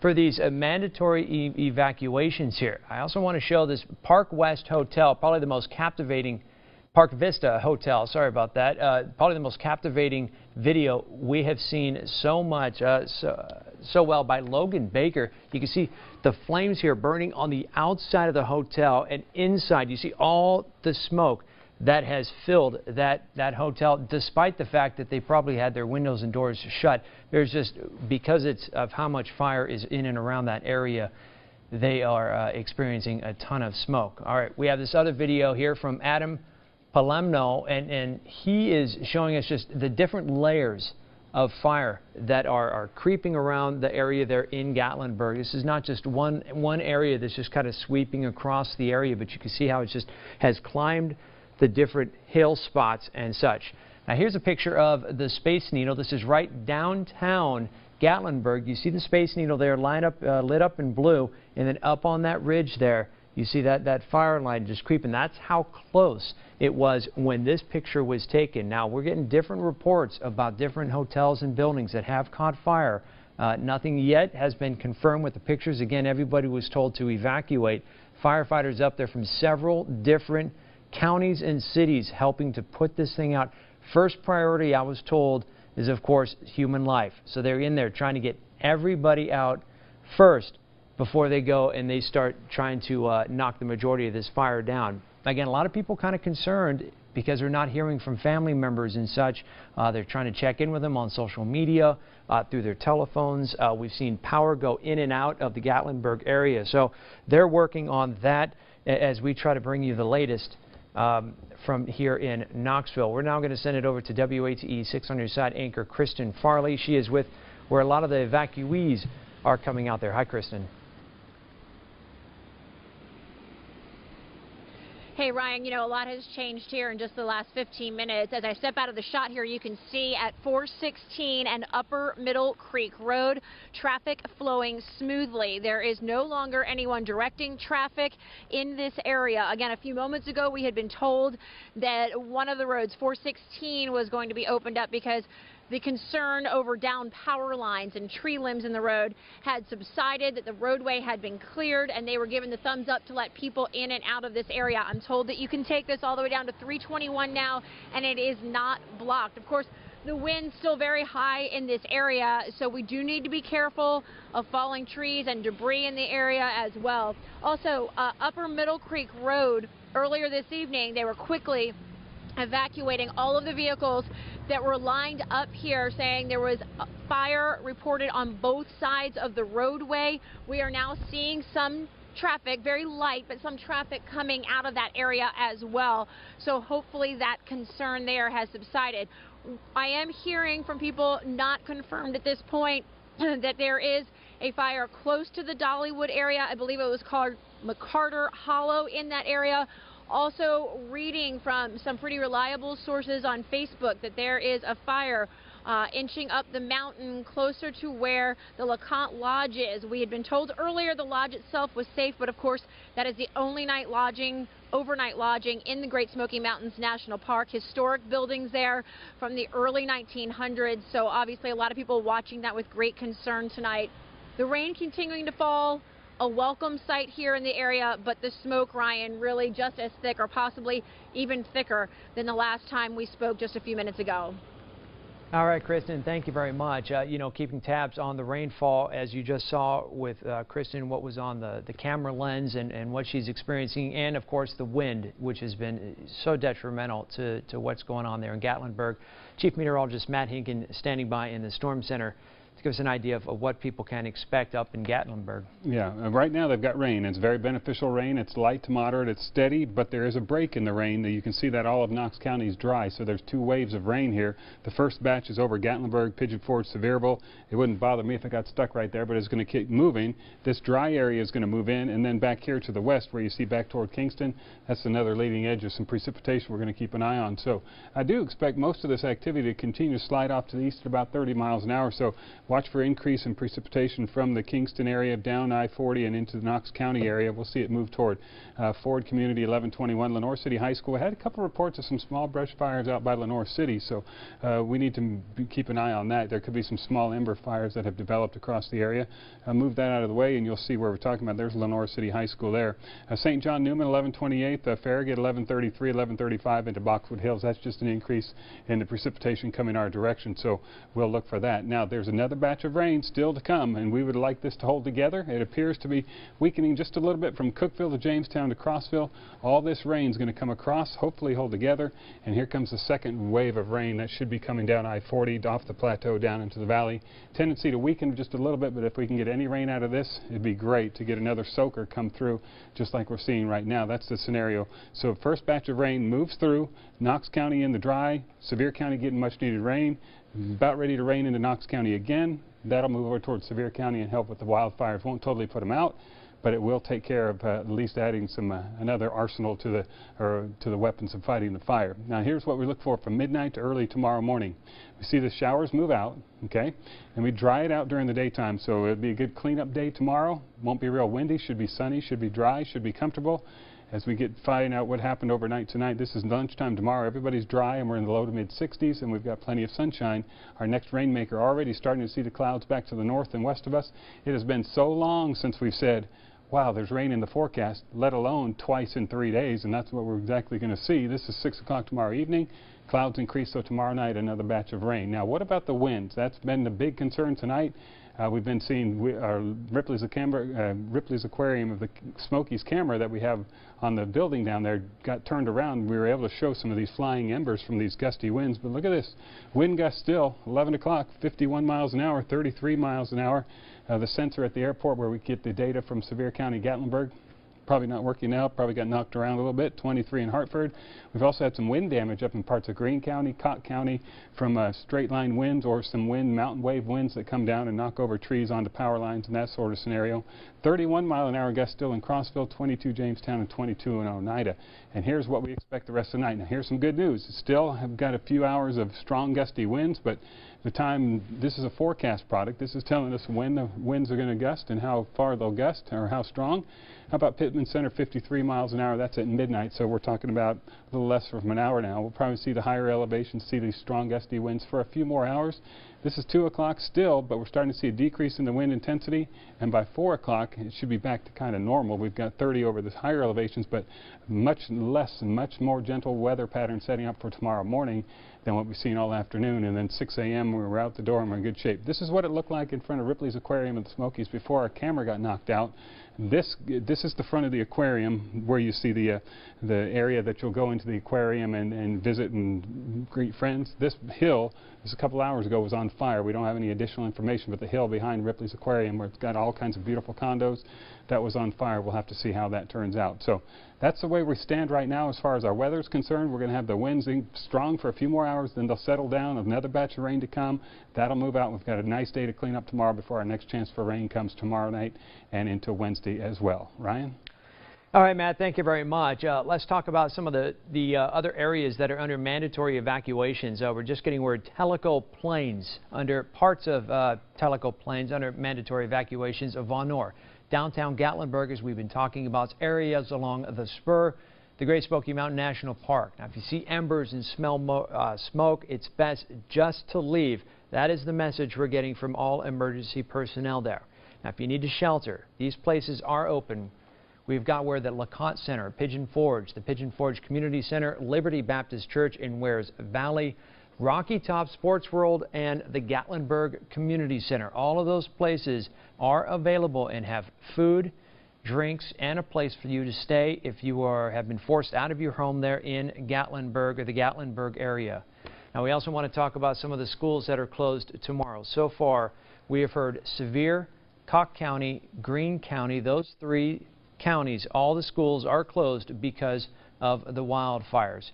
B: for these mandatory evacuations here. I also want to show this Park West Hotel, probably the most captivating Park Vista Hotel, sorry about that. Probably the most captivating video we have seen so well by Logan Baker. You can see the flames here burning on the outside of the hotel, and inside you see all the smoke that has filled that hotel, despite the fact that they probably had their windows and doors shut. There's just, because it's of how much fire is in and around that area, they are experiencing a ton of smoke. All right, we have this other video here from Adam Palemno, and he is showing us just the different layers of fire that are creeping around the area there in Gatlinburg. This is not just one area that's just kind of sweeping across the area, but you can see how it just has climbed the different hill spots and such. Now here's a picture of the Space Needle. This is right downtown Gatlinburg. You see the Space Needle there lit up in blue, and then up on that ridge there, you see that fire line just creeping. That's how close it was when this picture was taken. Now, we're getting different reports about different hotels and buildings that have caught fire. Nothing yet has been confirmed with the pictures. Again, everybody was told to evacuate. Firefighters up there from several different counties and cities helping to put this thing out. First priority, I was told, is, of course, human life. So they're in there trying to get everybody out first before they go and they start trying to knock the majority of this fire down. Again, a lot of people kind of concerned because they're not hearing from family members and such. They're trying to check in with them on social media, through their telephones. We've seen power go in and out of the Gatlinburg area. So they're working on that as we try to bring you the latest from here in Knoxville. We're now going to send it over to WATE 6 on Your Side anchor Kristen Farley. She is with where a lot of the evacuees are coming out there. Hi, Kristen.
F: Hey, Ryan, you know, a lot has changed here in just the last 15 minutes. As I step out of the shot here, you can see at 416 and Upper Middle Creek Road, traffic flowing smoothly. There is no longer anyone directing traffic in this area. Again, a few moments ago, we had been told that one of the roads, 416, was going to be opened up because the concern over down power lines and tree limbs in the road had subsided, that the roadway had been cleared, and they were given the thumbs up to let people in and out of this area. I'm told that you can take this all the way down to 321 now, and it is not blocked. Of course, The wind's still very high in this area, so we do need to be careful of falling trees and debris in the area as well. Also, Upper Middle Creek Road, earlier this evening, they were quickly evacuating all of the vehicles that were lined up here, saying there was a fire reported on both sides of the roadway. We are now seeing some traffic, very light, but some traffic coming out of that area as well. So hopefully that concern there has subsided. I am hearing from people, not confirmed at this point, that there is a fire close to the Dollywood area. I believe it was called McCarter Hollow in that area. Also reading from some pretty reliable sources on Facebook that there is a fire inching up the mountain closer to where the LeConte Lodge is. We had been told earlier the lodge itself was safe, but of course that is the only overnight lodging in the Great Smoky Mountains National Park. Historic buildings there from the early 1900s, so obviously a lot of people watching that with great concern tonight. The rain continuing to fall, a welcome sight here in the area, but the smoke, Ryan, really just as thick or possibly even thicker than the last time we spoke just a few minutes ago.
B: All right, Kristen, thank you very much. You know, keeping tabs on the rainfall, as you just saw with Kristen, what was on the camera lens and what she's experiencing, and of course the wind, which has been so detrimental to what's going on there in Gatlinburg. Chief Meteorologist Matt Hinken standing by in the Storm Center to give us an idea of what people can expect up in Gatlinburg.
C: Yeah, right now they've got rain. It's very beneficial rain. It's light to moderate. It's steady, but there is a break in the rain. You can see that all of Knox County is dry, so there's 2 waves of rain here. The first batch is over Gatlinburg, Pigeon Forge, Sevierville. It wouldn't bother me if it got stuck right there, but it's going to keep moving. This dry area is going to move in, and then back here to the west where you see back toward Kingston, that's another leading edge of some precipitation we're going to keep an eye on. So I do expect most of this activity to continue to slide off to the east at about 30 miles an hour. So watch for increase in precipitation from the Kingston area down I-40 and into the Knox County area. We'll see it move toward Ford Community 1121, Lenore City High School. I had a couple reports of some small brush fires out by Lenore City, so we need to keep an eye on that. There could be some small ember fires that have developed across the area. Move that out of the way and you'll see where we're talking about. There's Lenore City High School there. St. John Newman 1128, Farragut 1133, 1135 into Boxwood Hills. That's just an increase in the precipitation coming our direction, so we'll look for that. Now there's another batch of rain still to come, and we would like this to hold together. It appears to be weakening just a little bit from Cookeville to Jamestown to Crossville. All this rain is going to come across, hopefully hold together, and here comes the second wave of rain that should be coming down I-40 off the plateau down into the valley. Tendency to weaken just a little bit, but if we can get any rain out of this, it'd be great to get another soaker come through just like we're seeing right now. That's the scenario. So first batch of rain moves through, Knox County in the dry, Sevier County getting much needed rain, about ready to rain into Knox County again. That'll move over towards Sevier County and help with the wildfires. Won't totally put them out, but it will take care of at least adding some another arsenal to the weapons of fighting the fire. Now here's what we look for from midnight to early tomorrow morning. We see the showers move out, okay, and we dry it out during the daytime, so it'll be a good cleanup day tomorrow. Won't be real windy, should be sunny, should be dry, should be comfortable. As we find out what happened overnight tonight, this is lunchtime tomorrow. Everybody's dry and we're in the low to mid 60s and we've got plenty of sunshine. Our next rainmaker already starting to see the clouds back to the north and west of us. It has been so long since we've said, wow, there's rain in the forecast, let alone twice in 3 days, and that's what we're exactly going to see. This is 6 o'clock tomorrow evening. Clouds increase, so tomorrow night another batch of rain. Now what about the winds? That's been the big concern tonight. We've been seeing Ripley's Aquarium of the Smokies camera that we have on the building down there got turned around. We were able to show some of these flying embers from these gusty winds. But look at this. Wind gust still, 11 o'clock, 51 miles an hour, 33 miles an hour. The sensor at the airport where we get the data from Sevier County, Gatlinburg, probably not working now, probably got knocked around a little bit, 23 in Hartford. We've also had some wind damage up in parts of Greene County, Cott County from straight line winds or some mountain wave winds that come down and knock over trees onto power lines and that sort of scenario. 31 mile an hour gust still in Crossville, 22 Jamestown, and 22 in Oneida. And here's what we expect the rest of the night. Now here's some good news. Still have got a few hours of strong gusty winds, but the time, this is a forecast product. This is telling us when the winds are going to gust and how far they'll gust or how strong. How about Pittman Center, 53 miles an hour? That's at midnight, so we're talking about a little less from an hour now. We'll probably see the higher elevations, see these strong gusty winds for a few more hours. This is 2 o'clock still, but we're starting to see a decrease in the wind intensity, and by 4 o'clock it should be back to kind of normal. We've got 30 over the higher elevations, but much less and much more gentle weather pattern setting up for tomorrow morning. than what we've seen all afternoon. And then 6 a.m. we were out the door and we're in good shape. This is what it looked like in front of Ripley's Aquarium and the Smokies before our camera got knocked out. This is the front of the aquarium where you see the area that you'll go into the aquarium and visit and greet friends. This hill, just a couple hours ago, was on fire. We don't have any additional information, but the hill behind Ripley's Aquarium, where it's got all kinds of beautiful condos, that was on fire. We'll have to see how that turns out. So that's the way we stand right now as far as our weather is concerned. We're going to have the winds strong for a few more hours, then they'll settle down. Another batch of rain to come. That'll move out. We've got a nice day to clean up tomorrow before our next chance for rain comes tomorrow night and into Wednesday as well. Ryan?
B: All right, Matt, thank you very much. Let's talk about some of the other areas that are under mandatory evacuations. We're just getting word Tellico Plains, under parts of Tellico Plains, under mandatory evacuations of Von Nor. Downtown Gatlinburg, as we've been talking about, areas along the spur, the Great Smoky Mountain National Park. Now, if you see embers and smell smoke, it's best just to leave. That is the message we're getting from all emergency personnel there. Now, if you need to shelter, these places are open. We've got where the LeConte Center, Pigeon Forge, the Pigeon Forge Community Center, Liberty Baptist Church in Wares Valley, Rocky Top Sports World, and the Gatlinburg Community Center. All of those places are available and have food, drinks, and a place for you to stay if you have been forced out of your home there in Gatlinburg or the Gatlinburg area. Now, we also want to talk about some of the schools that are closed tomorrow. So far, we have heard Sevier, Cocke County, Greene County, those three counties, all the schools are closed because of the wildfires.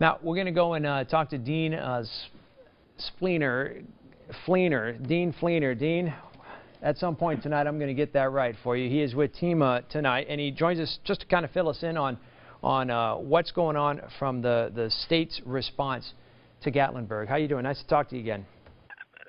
B: Now, we're going to go and talk to Dean Fleener. Dean Fleener. Dean, at some point tonight, I'm going to get that right for you. He is with TEMA tonight, and he joins us just to kind of fill us in on what's going on from the state's response to Gatlinburg. How you doing? Nice to talk to you again.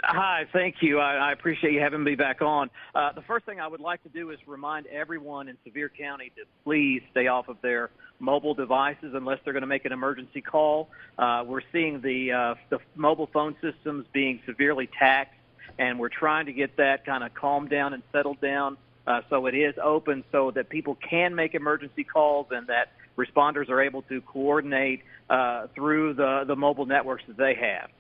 K: Hi, thank you. I appreciate you having me back on. The first thing I would like to do is remind everyone in Sevier County to please stay off of their mobile devices unless they're going to make an emergency call. We're seeing the mobile phone systems being severely taxed, and we're trying to get that kind of calmed down and settled down so it is open so that people can make emergency calls and that responders are able to coordinate through the mobile networks that they have.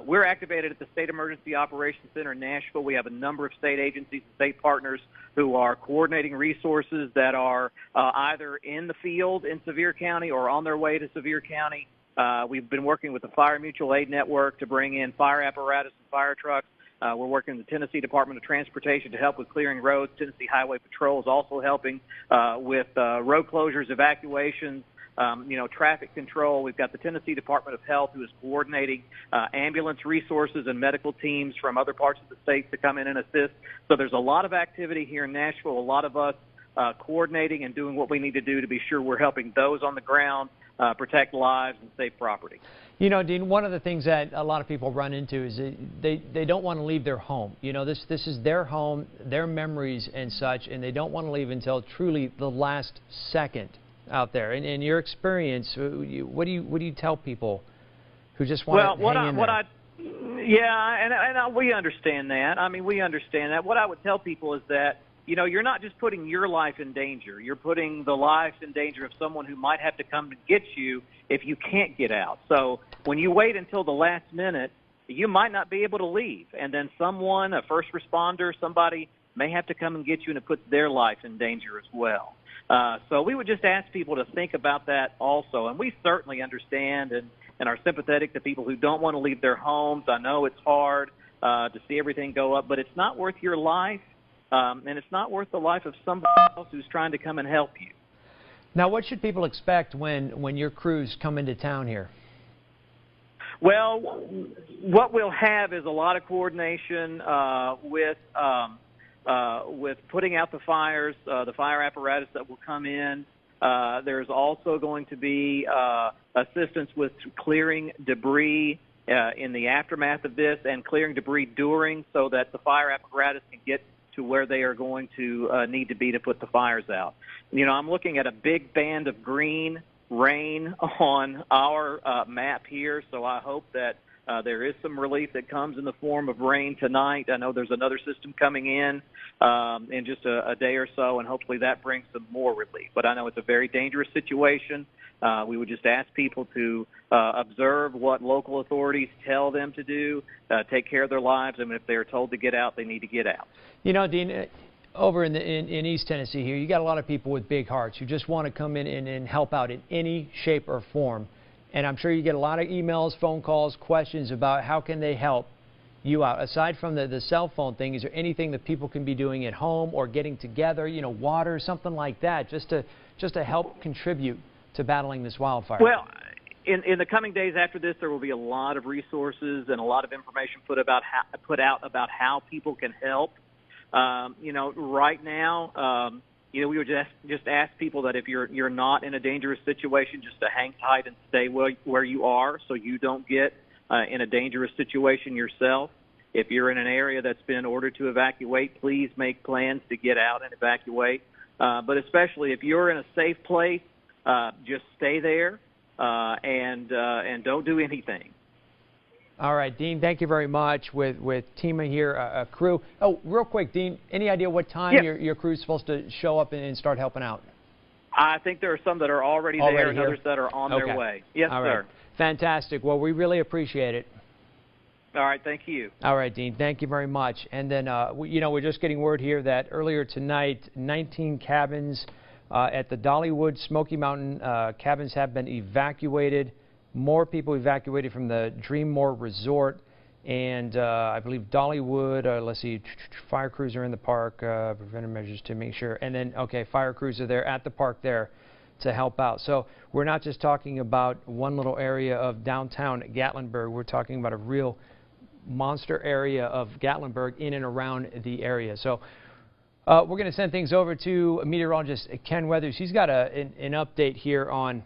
K: We're activated at the State Emergency Operations Center in Nashville. We have a number of state agencies and state partners who are coordinating resources that are either in the field in Sevier County or on their way to Sevier County. We've been working with the Fire Mutual Aid Network to bring in fire apparatus and fire trucks. We're working with the Tennessee Department of Transportation to help with clearing roads. Tennessee Highway Patrol is also helping with road closures, evacuations, traffic control. We've got the Tennessee Department of Health who is coordinating ambulance resources and medical teams from other parts of the state to come in and assist. So there's a lot of activity here in Nashville, a lot of us coordinating and doing what we need to do to be sure we're helping those on the ground protect lives and save property.
B: You know, Dean, one of the things that a lot of people run into is they don't want to leave their home. You know, this is their home, their memories and such, and they don't want to leave until truly the last second out there. In your experience, what do you tell people who just want to hang in there? We understand that. I mean, we understand that. What I would tell people is that, you know, you're not just putting your life in danger. You're putting the life in danger of someone who might have to come to get you if you can't get out. So when you wait until the last minute, you might not be able to leave. And then someone, a first responder, somebody may have to come and get you, and it puts their life in danger as well. So we would just ask people to think about that also. And we certainly understand and are sympathetic to people who don't want to leave their homes. I know it's hard to see everything go up, but it's not worth your life. And it's not worth the life of somebody else who's trying to come and help you. Now, what should people expect when your crews come into town here?
K: Well, what we'll have is a lot of coordination with putting out the fires, the fire apparatus that will come in. There's also going to be assistance with clearing debris in the aftermath of this and clearing debris during so that the fire apparatus can get to where they are going to need to be to put the fires out. You know, I'm looking at a big band of green rain on our map here, so I hope that There is some relief that comes in the form of rain tonight. I know there's another system coming in just a day or so, and hopefully that brings some more relief. But I know it's a very dangerous situation. We would just ask people to observe what local authorities tell them to do, take care of their lives, and if they're told to get out, they need to get out.
B: You know, Dean, over in East Tennessee here, you got a lot of people with big hearts who just want to come in and help out in any shape or form. And I'm sure you get a lot of emails, phone calls, questions about how can they help you out. Aside from the cell phone thing, is there anything that people can be doing at home or getting together, you know, water, something like that, just to help contribute to battling this wildfire?
K: Well, in the coming days after this, there will be a lot of resources and a lot of information put out about how people can help. You know, right now, you know, we would just ask people that if you're not in a dangerous situation, just to hang tight and stay where you are, so you don't get in a dangerous situation yourself. If you're in an area that's been ordered to evacuate, please make plans to get out and evacuate. But especially if you're in a safe place, just stay there and don't do anything.
B: All right, Dean, thank you very much. With TEMA here, a crew. Oh, real quick, Dean, any idea what time your crew is supposed to show up and start helping out?
K: I think there are some that are already there and others that are on their way. Yes,
B: All
K: sir.
B: Right. Fantastic. Well, we really appreciate it.
K: All right, thank you.
B: All right, Dean, thank you very much. And then, you know, we're just getting word here that earlier tonight, 19 cabins at the Dollywood Smoky Mountain cabins have been evacuated. More people evacuated from the Dreammore Resort, and I believe Dollywood, let's see, fire crews are in the park, preventive measures to make sure, and then, okay, fire crews are there at the park there to help out. So we're not just talking about one little area of downtown Gatlinburg, we're talking about a real monster area of Gatlinburg in and around the area. So we're going to send things over to meteorologist Ken Weathers. He's got an update here on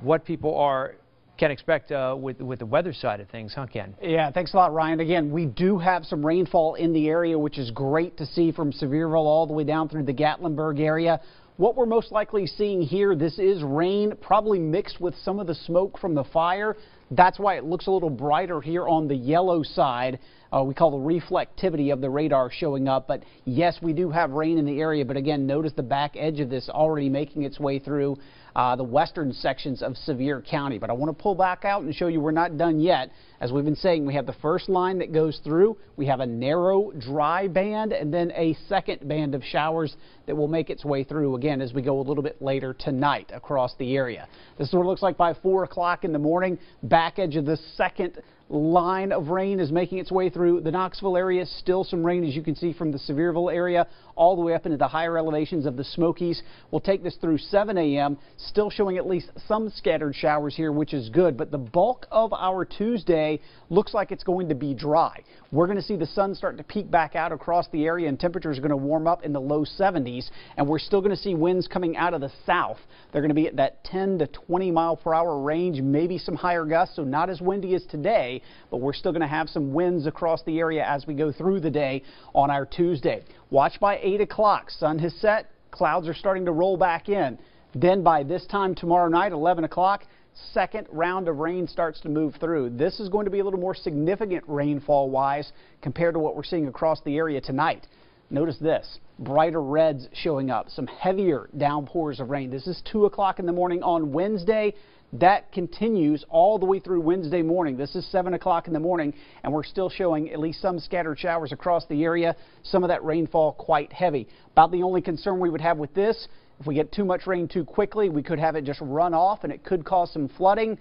B: what people can expect with the weather side of things, huh, Ken?
E: Yeah, thanks a lot, Ryan. Again, we do have some rainfall in the area, which is great to see from Sevierville all the way down through the Gatlinburg area. What we're most likely seeing here, this is rain, probably mixed with some of the smoke from the fire. That's why it looks a little brighter here on the yellow side. We call the reflectivity of the radar showing up. But yes, we do have rain in the area. But again, notice the back edge of this already making its way through the western sections of Sevier County. But I want to pull back out and show you we're not done yet. As we've been saying, we have the first line that goes through. We have a narrow, dry band and then a second band of showers that will make its way through again as we go a little bit later tonight across the area. This is what it looks like by 4 o'clock in the morning. Back edge of the second line of rain is making its way through the Knoxville area. Still some rain, as you can see, from the Sevierville area all the way up into the higher elevations of the Smokies. We'll take this through 7 a.m. Still showing at least some scattered showers here, which is good. But the bulk of our Tuesday looks like it's going to be dry. We're going to see the sun starting to peek back out across the area, and temperatures are going to warm up in the low 70s. And we're still going to see winds coming out of the south. They're going to be at that 10 to 20 mile per hour range, maybe some higher gusts, so not as windy as today, but we're still going to have some winds across the area as we go through the day on our Tuesday. Watch by 8 o'clock. Sun has set. Clouds are starting to roll back in. Then by this time tomorrow night, 11 o'clock, second round of rain starts to move through. This is going to be a little more significant rainfall-wise compared to what we're seeing across the area tonight. Notice this, brighter reds showing up, some heavier downpours of rain. This is 2 o'clock in the morning on Wednesday. That continues all the way through Wednesday morning. This is 7 o'clock in the morning, and we're still showing at least some scattered showers across the area. Some of that rainfall quite heavy. About the only concern we would have with this, if we get too much rain too quickly, we could have it just run off, and it could cause some flooding.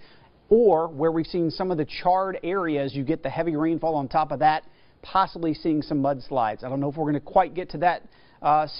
E: Or where we've seen some of the charred areas, you get the heavy rainfall on top of that, possibly seeing some mudslides. I don't know if we're going to quite get to that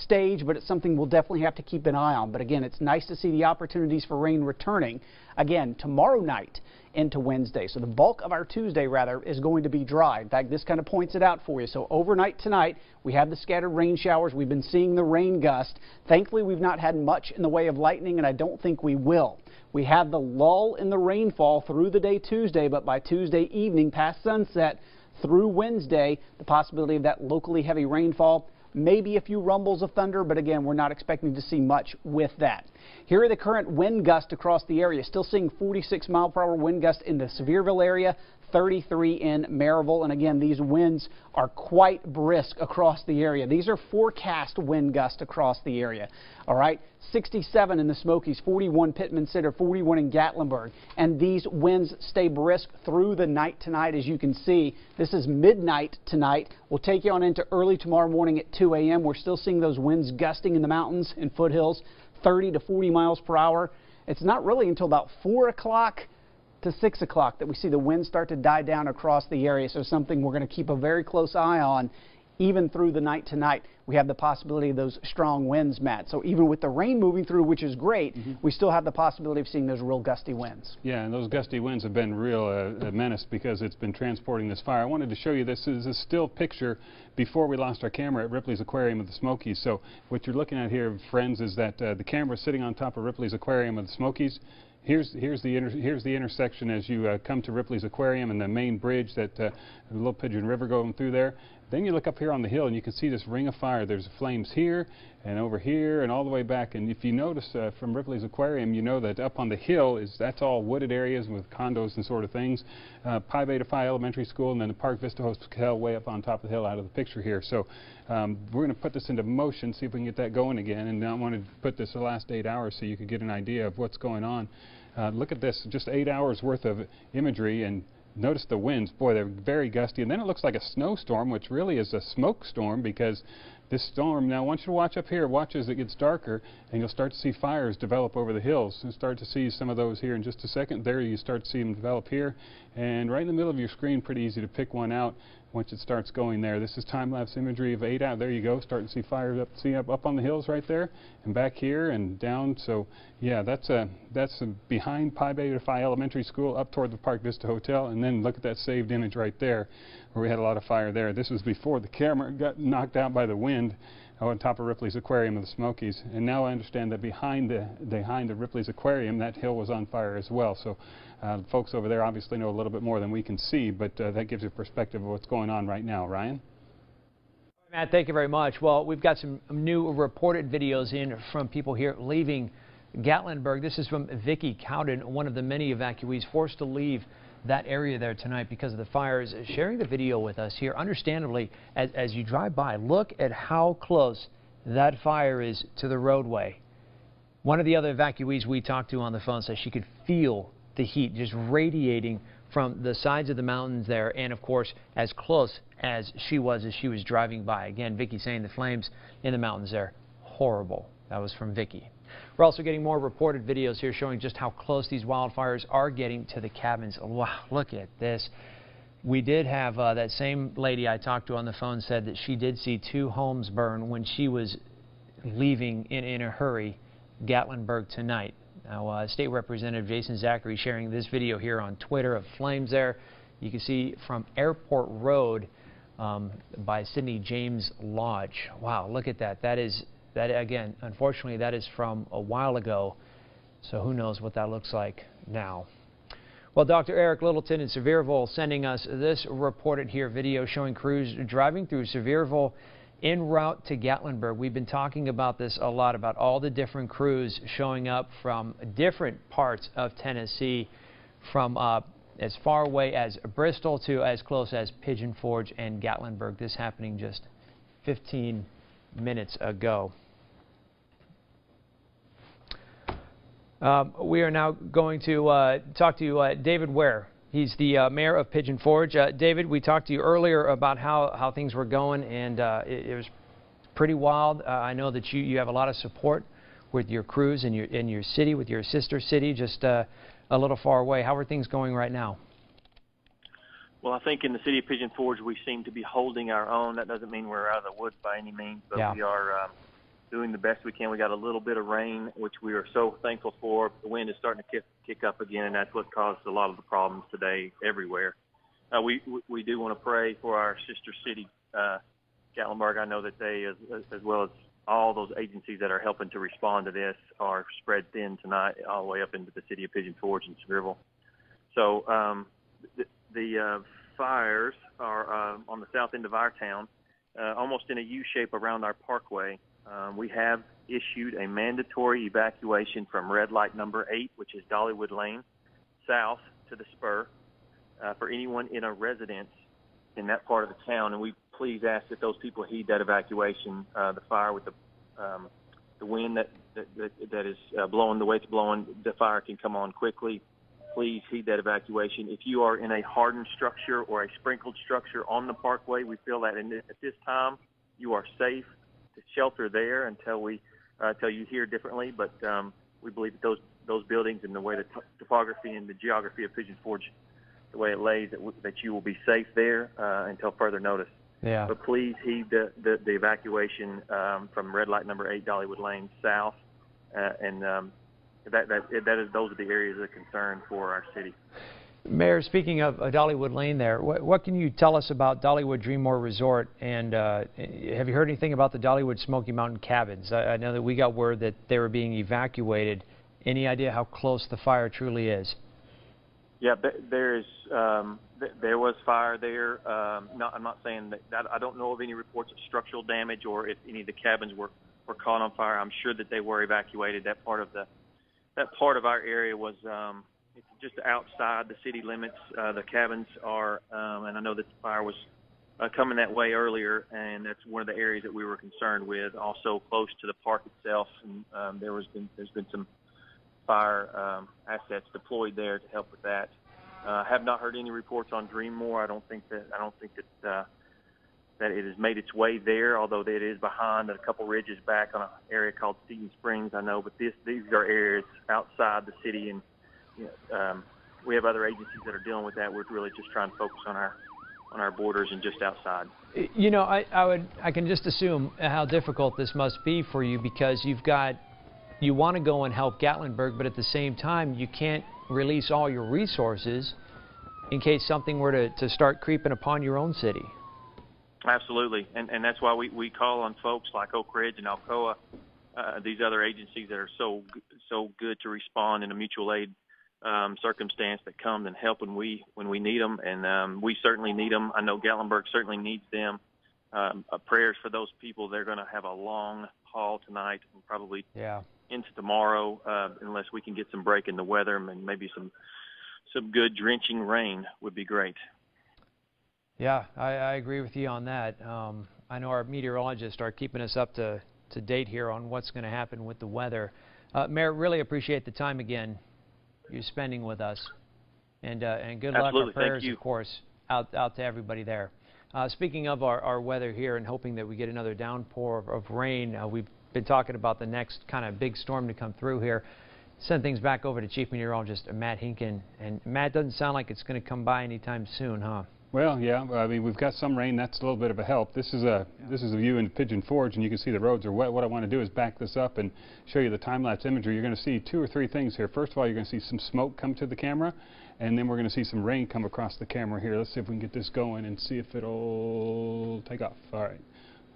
E: stage, but it's something we'll definitely have to keep an eye on. But again, it's nice to see the opportunities for rain returning again tomorrow night into Wednesday. So the bulk of our Tuesday, rather, is going to be dry. In fact, this kind of points it out for you. So overnight tonight, we have the scattered rain showers. We've been seeing the rain gust. Thankfully, we've not had much in the way of lightning, and I don't think we will. We have the lull in the rainfall through the day Tuesday, but by Tuesday evening past sunset through Wednesday, the possibility of that locally heavy rainfall, maybe a few rumbles of thunder, but again, we're not expecting to see much with that. Here are the current wind gusts across the area. Still seeing 46-mile-per-hour wind gusts in the Sevierville area, 33 in Maryville. And again, these winds are quite brisk across the area. These are forecast wind gusts across the area. All right, 67 in the Smokies, 41 Pittman Center, 41 in Gatlinburg. And these winds stay brisk through the night tonight, as you can see. This is midnight tonight. We'll take you on into early tomorrow morning at 2 a.m. We're still seeing those winds gusting in the mountains and foothills, 30 to 40 miles per hour. It's not really until about 4 o'clock to 6 o'clock that we see the winds start to die down across the area. So something we're going to keep a very close eye on even through the night tonight. We have the possibility of those strong winds, Matt. So even with the rain moving through, which is great, we still have the possibility of seeing those real gusty winds.
C: Yeah, and those gusty winds have been real a menace because it's been transporting this fire. I wanted to show you this is a still picture before we lost our camera at Ripley's Aquarium of the Smokies. So what you're looking at here, friends, is that the camera is sitting on top of Ripley's Aquarium of the Smokies. Here's the intersection as you come to Ripley's Aquarium and the main bridge that the Little Pigeon River going through there. Then you look up here on the hill and you can see this ring of fire. There's flames here and over here and all the way back. And if you notice from Ripley's Aquarium, you know that up on the hill that's all wooded areas with condos and sort of things. Pi Beta Phi Elementary School, and then the Park Vista Hotel way up on top of the hill out of the picture here. So we're going to put this into motion, see if we can get that going again. And I wanted to put this the last 8 hours so you could get an idea of what's going on. Look at this, just 8 hours worth of imagery, and notice the winds. Boy, they're very gusty. And then it looks like a snowstorm, which really is a smoke storm, because this storm, now I want you to watch up here, watch as it gets darker, and you'll start to see fires develop over the hills. You'll start to see some of those here in just a second. There you start to see them develop here. And right in the middle of your screen, pretty easy to pick one out once it starts going there. This is time-lapse imagery of 8 out. There you go, starting to see fires up on the hills right there, and back here and down. So yeah, that's behind Pi Beta Phi Elementary School up toward the Park Vista Hotel. And then look at that saved image right there where we had a lot of fire there. This was before the camera got knocked out by the wind on top of Ripley's Aquarium of the Smokies. And now I understand that behind the Ripley's Aquarium, that hill was on fire as well. So folks over there obviously know a little bit more than we can see, but that gives you a perspective of what's going on right now. Ryan?
B: Matt, thank you very much. Well, we've got some new reported videos in from people here leaving Gatlinburg. This is from Vicki Cowden, one of the many evacuees forced to leave that area there tonight because of the fires, sharing the video with us here. Understandably, as you drive by, look at how close that fire is to the roadway. One of the other evacuees we talked to on the phone says she could feel the heat just radiating from the sides of the mountains there, and of course as close as she was driving by. Again, Vicki saying the flames in the mountains there, horrible. That was from Vicki. We're also getting more reported videos here showing just how close these wildfires are getting to the cabins. Wow, look at this. We did have that same lady I talked to on the phone said that she did see 2 homes burn when she was leaving in a hurry Gatlinburg tonight. Now, State Representative Jason Zachary sharing this video here on Twitter of flames there. You can see from Airport Road by Sidney James Lodge. Wow, look at that. That again, unfortunately, that is from a while ago, so who knows what that looks like now. Well, Dr. Eric Littleton in Sevierville sending us this reported here video showing crews driving through Sevierville en route to Gatlinburg. We've been talking about this a lot, about all the different crews showing up from different parts of Tennessee, from as far away as Bristol to as close as Pigeon Forge and Gatlinburg. This happening just 15 minutes ago. We are now going to talk to David Ware. He's the mayor of Pigeon Forge. David, we talked to you earlier about how things were going, and it was pretty wild. I know that you have a lot of support with your crews in your city, with your sister city, just a little far away. How are things going right now?
H: Well, I think in the city of Pigeon Forge we seem to be holding our own. That doesn't mean we're out of the woods by any means, but we are doing the best we can. We got a little bit of rain, which we are so thankful for. The wind is starting to kick up again, and that's what caused a lot of the problems today everywhere. We do want to pray for our sister city, Gatlinburg. I know that they, as well as all those agencies that are helping to respond to this, are spread thin tonight all the way up into the city of Pigeon Forge and Sevierville. So the fires are on the south end of our town, almost in a U shape around our parkway. We have issued a mandatory evacuation from red light number 8, which is Dollywood Lane, south to the spur, for anyone in a residence in that part of the town. And we please ask that those people heed that evacuation. The fire with the wind that is blowing the way it's blowing, the fire can come on quickly. Please heed that evacuation. If you are in a hardened structure or a sprinkled structure on the parkway, we feel that at this time you are safe to shelter there until you hear differently. But we believe that those buildings and the way the topography and the geography of Pigeon Forge, the way it lays, that you will be safe there until further notice.
B: Yeah.
H: But please heed the evacuation from red light number 8 Dollywood Lane south, and those are the areas of concern for our city.
B: Mayor, speaking of Dollywood Lane there, what can you tell us about Dollywood Dreammore Resort, and have you heard anything about the Dollywood Smoky Mountain cabins? I know that we got word that they were being evacuated. Any idea how close the fire truly is?
H: Yeah, there was fire there. I'm not saying that. I don't know of any reports of structural damage or if any of the cabins were caught on fire. I'm sure that they were evacuated. That part of our area was it's just outside the city limits. The cabins are, and I know that the fire was coming that way earlier, and that's one of the areas that we were concerned with. Also close to the park itself, and there's been some fire assets deployed there to help with that. Have not heard any reports on Dreammore. I don't think that it has made its way there, although it is behind a couple ridges back on an area called Seton Springs, I know. But these are areas outside the city, and we have other agencies that are dealing with that. We're really just trying to focus on our borders and just outside.
B: You know, I can just assume how difficult this must be for you, because you want to go and help Gatlinburg, but at the same time you can't release all your resources in case something were to start creeping upon your own city.
H: Absolutely, and that's why we call on folks like Oak Ridge and Alcoa, these other agencies that are so good to respond in a mutual aid circumstance, that come and help when we need them, and we certainly need them. I know Gatlinburg certainly needs them. Prayers for those people. They're going to have a long haul tonight, and probably into tomorrow, unless we can get some break in the weather, and maybe some good drenching rain would be great.
B: Yeah, I agree with you on that. I know our meteorologists are keeping us up to date here on what's going to happen with the weather. Mayor, really appreciate the time again you're spending with us, and good luck.
H: Absolutely.
B: Our prayers,
H: Thank you.
B: Of course, out to everybody there. Speaking of our weather here and hoping that we get another downpour of rain, we've been talking about the next kind of big storm to come through here. Send things back over to Chief Meteorologist Matt Hinken. And Matt, doesn't sound like it's going to come by anytime soon, huh?
C: Well, yeah. I mean, we've got some rain. That's a little bit of a help. This is a view in Pigeon Forge, and you can see the roads are wet. What I want to do is back this up and show you the time-lapse imagery. You're going to see 2 or 3 things here. First of all, you're going to see some smoke come to the camera, and then we're going to see some rain come across the camera here. Let's see if we can get this going and see if it'll take off. All right.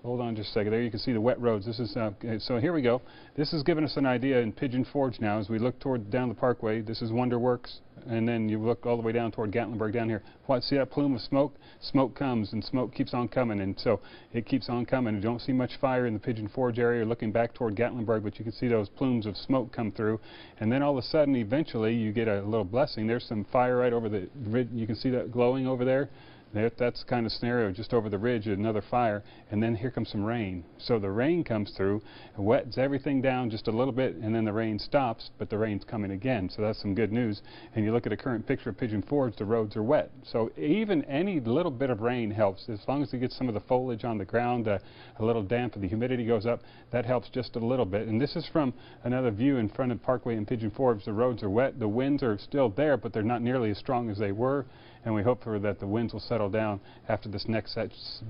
C: Hold on just a second. There you can see the wet roads. This is so here we go. This is giving us an idea in Pigeon Forge now as we look down the parkway. This is Wonderworks, and then you look all the way down toward Gatlinburg down here. See that plume of smoke? Smoke comes, and smoke keeps on coming, and so it keeps on coming. You don't see much fire in the Pigeon Forge area. You're looking back toward Gatlinburg, but you can see those plumes of smoke come through, and then all of a sudden, eventually, you get a little blessing. There's some fire right over the ridge. You can see that glowing over there. That's kind of scenario just over the ridge, another fire, and then here comes some rain. So the rain comes through, wets everything down just a little bit, and then the rain stops, but the rain's coming again. So that's some good news. And you look at a current picture of Pigeon Forge, the roads are wet. So even any little bit of rain helps. As long as you get some of the foliage on the ground, a little damp, and the humidity goes up, that helps just a little bit. And this is from another view in front of Parkway in Pigeon Forge. The roads are wet. The winds are still there, but they're not nearly as strong as they were. And we hope that the winds will settle down after this next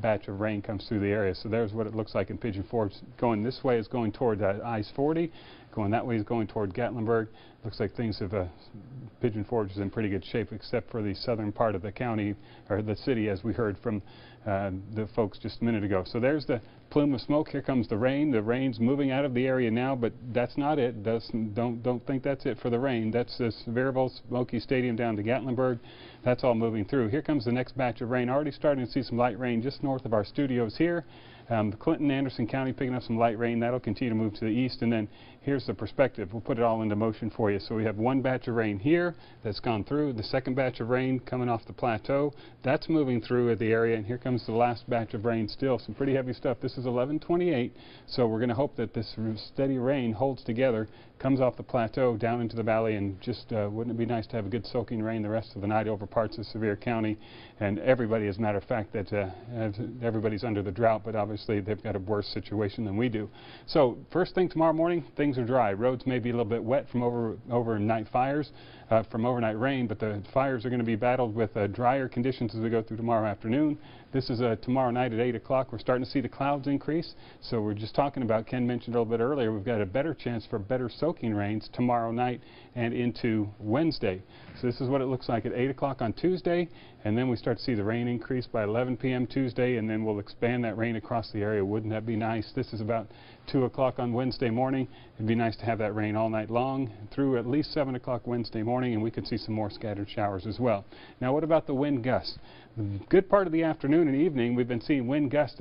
C: batch of rain comes through the area. So there's what it looks like in Pigeon Forge. Going this way is going toward I-40, going that way is going toward Gatlinburg. Looks like things have, Pigeon Forge is in pretty good shape except for the southern part of the county, or the city, as we heard from the folks just a minute ago. So there's the plume of smoke. Here comes the rain. The rain's moving out of the area now, but that's not it. Don't think that's it for the rain. That's this variable smoky stadium down to Gatlinburg. That's all moving through. Here comes the next batch of rain. Already starting to see some light rain just north of our studios here. Clinton, Anderson County picking up some light rain. That'll continue to move to the east, and then here's the perspective. We'll put it all into motion for you. So we have one batch of rain here that's gone through. The second batch of rain coming off the plateau. That's moving through at the area, and here comes the last batch of rain still. Some pretty heavy stuff. This is 11:28, so we're going to hope that this steady rain holds together, comes off the plateau down into the valley, and just wouldn't it be nice to have a good soaking rain the rest of the night over parts of Sevier County. And everybody, as a matter of fact, that everybody's under the drought, but obviously they've got a worse situation than we do. So first thing tomorrow morning, things are dry. Roads may be a little bit wet from overnight fires, from overnight rain, but the fires are going to be battled with drier conditions as we go through tomorrow afternoon. This is tomorrow night at 8 o'clock. We're starting to see the clouds increase. So we're just talking about, Ken mentioned a little bit earlier, we've got a better chance for better soaking rains tomorrow night and into Wednesday. So this is what it looks like at 8 o'clock on Tuesday, and then we start to see the rain increase by 11 p.m. Tuesday, and then we'll expand that rain across the area. Wouldn't that be nice? This is about 2 o'clock on Wednesday morning. It'd be nice to have that rain all night long through at least 7 o'clock Wednesday morning, and we could see some more scattered showers as well. Now, what about the wind gusts? The good part of the afternoon and evening, we've been seeing wind gusts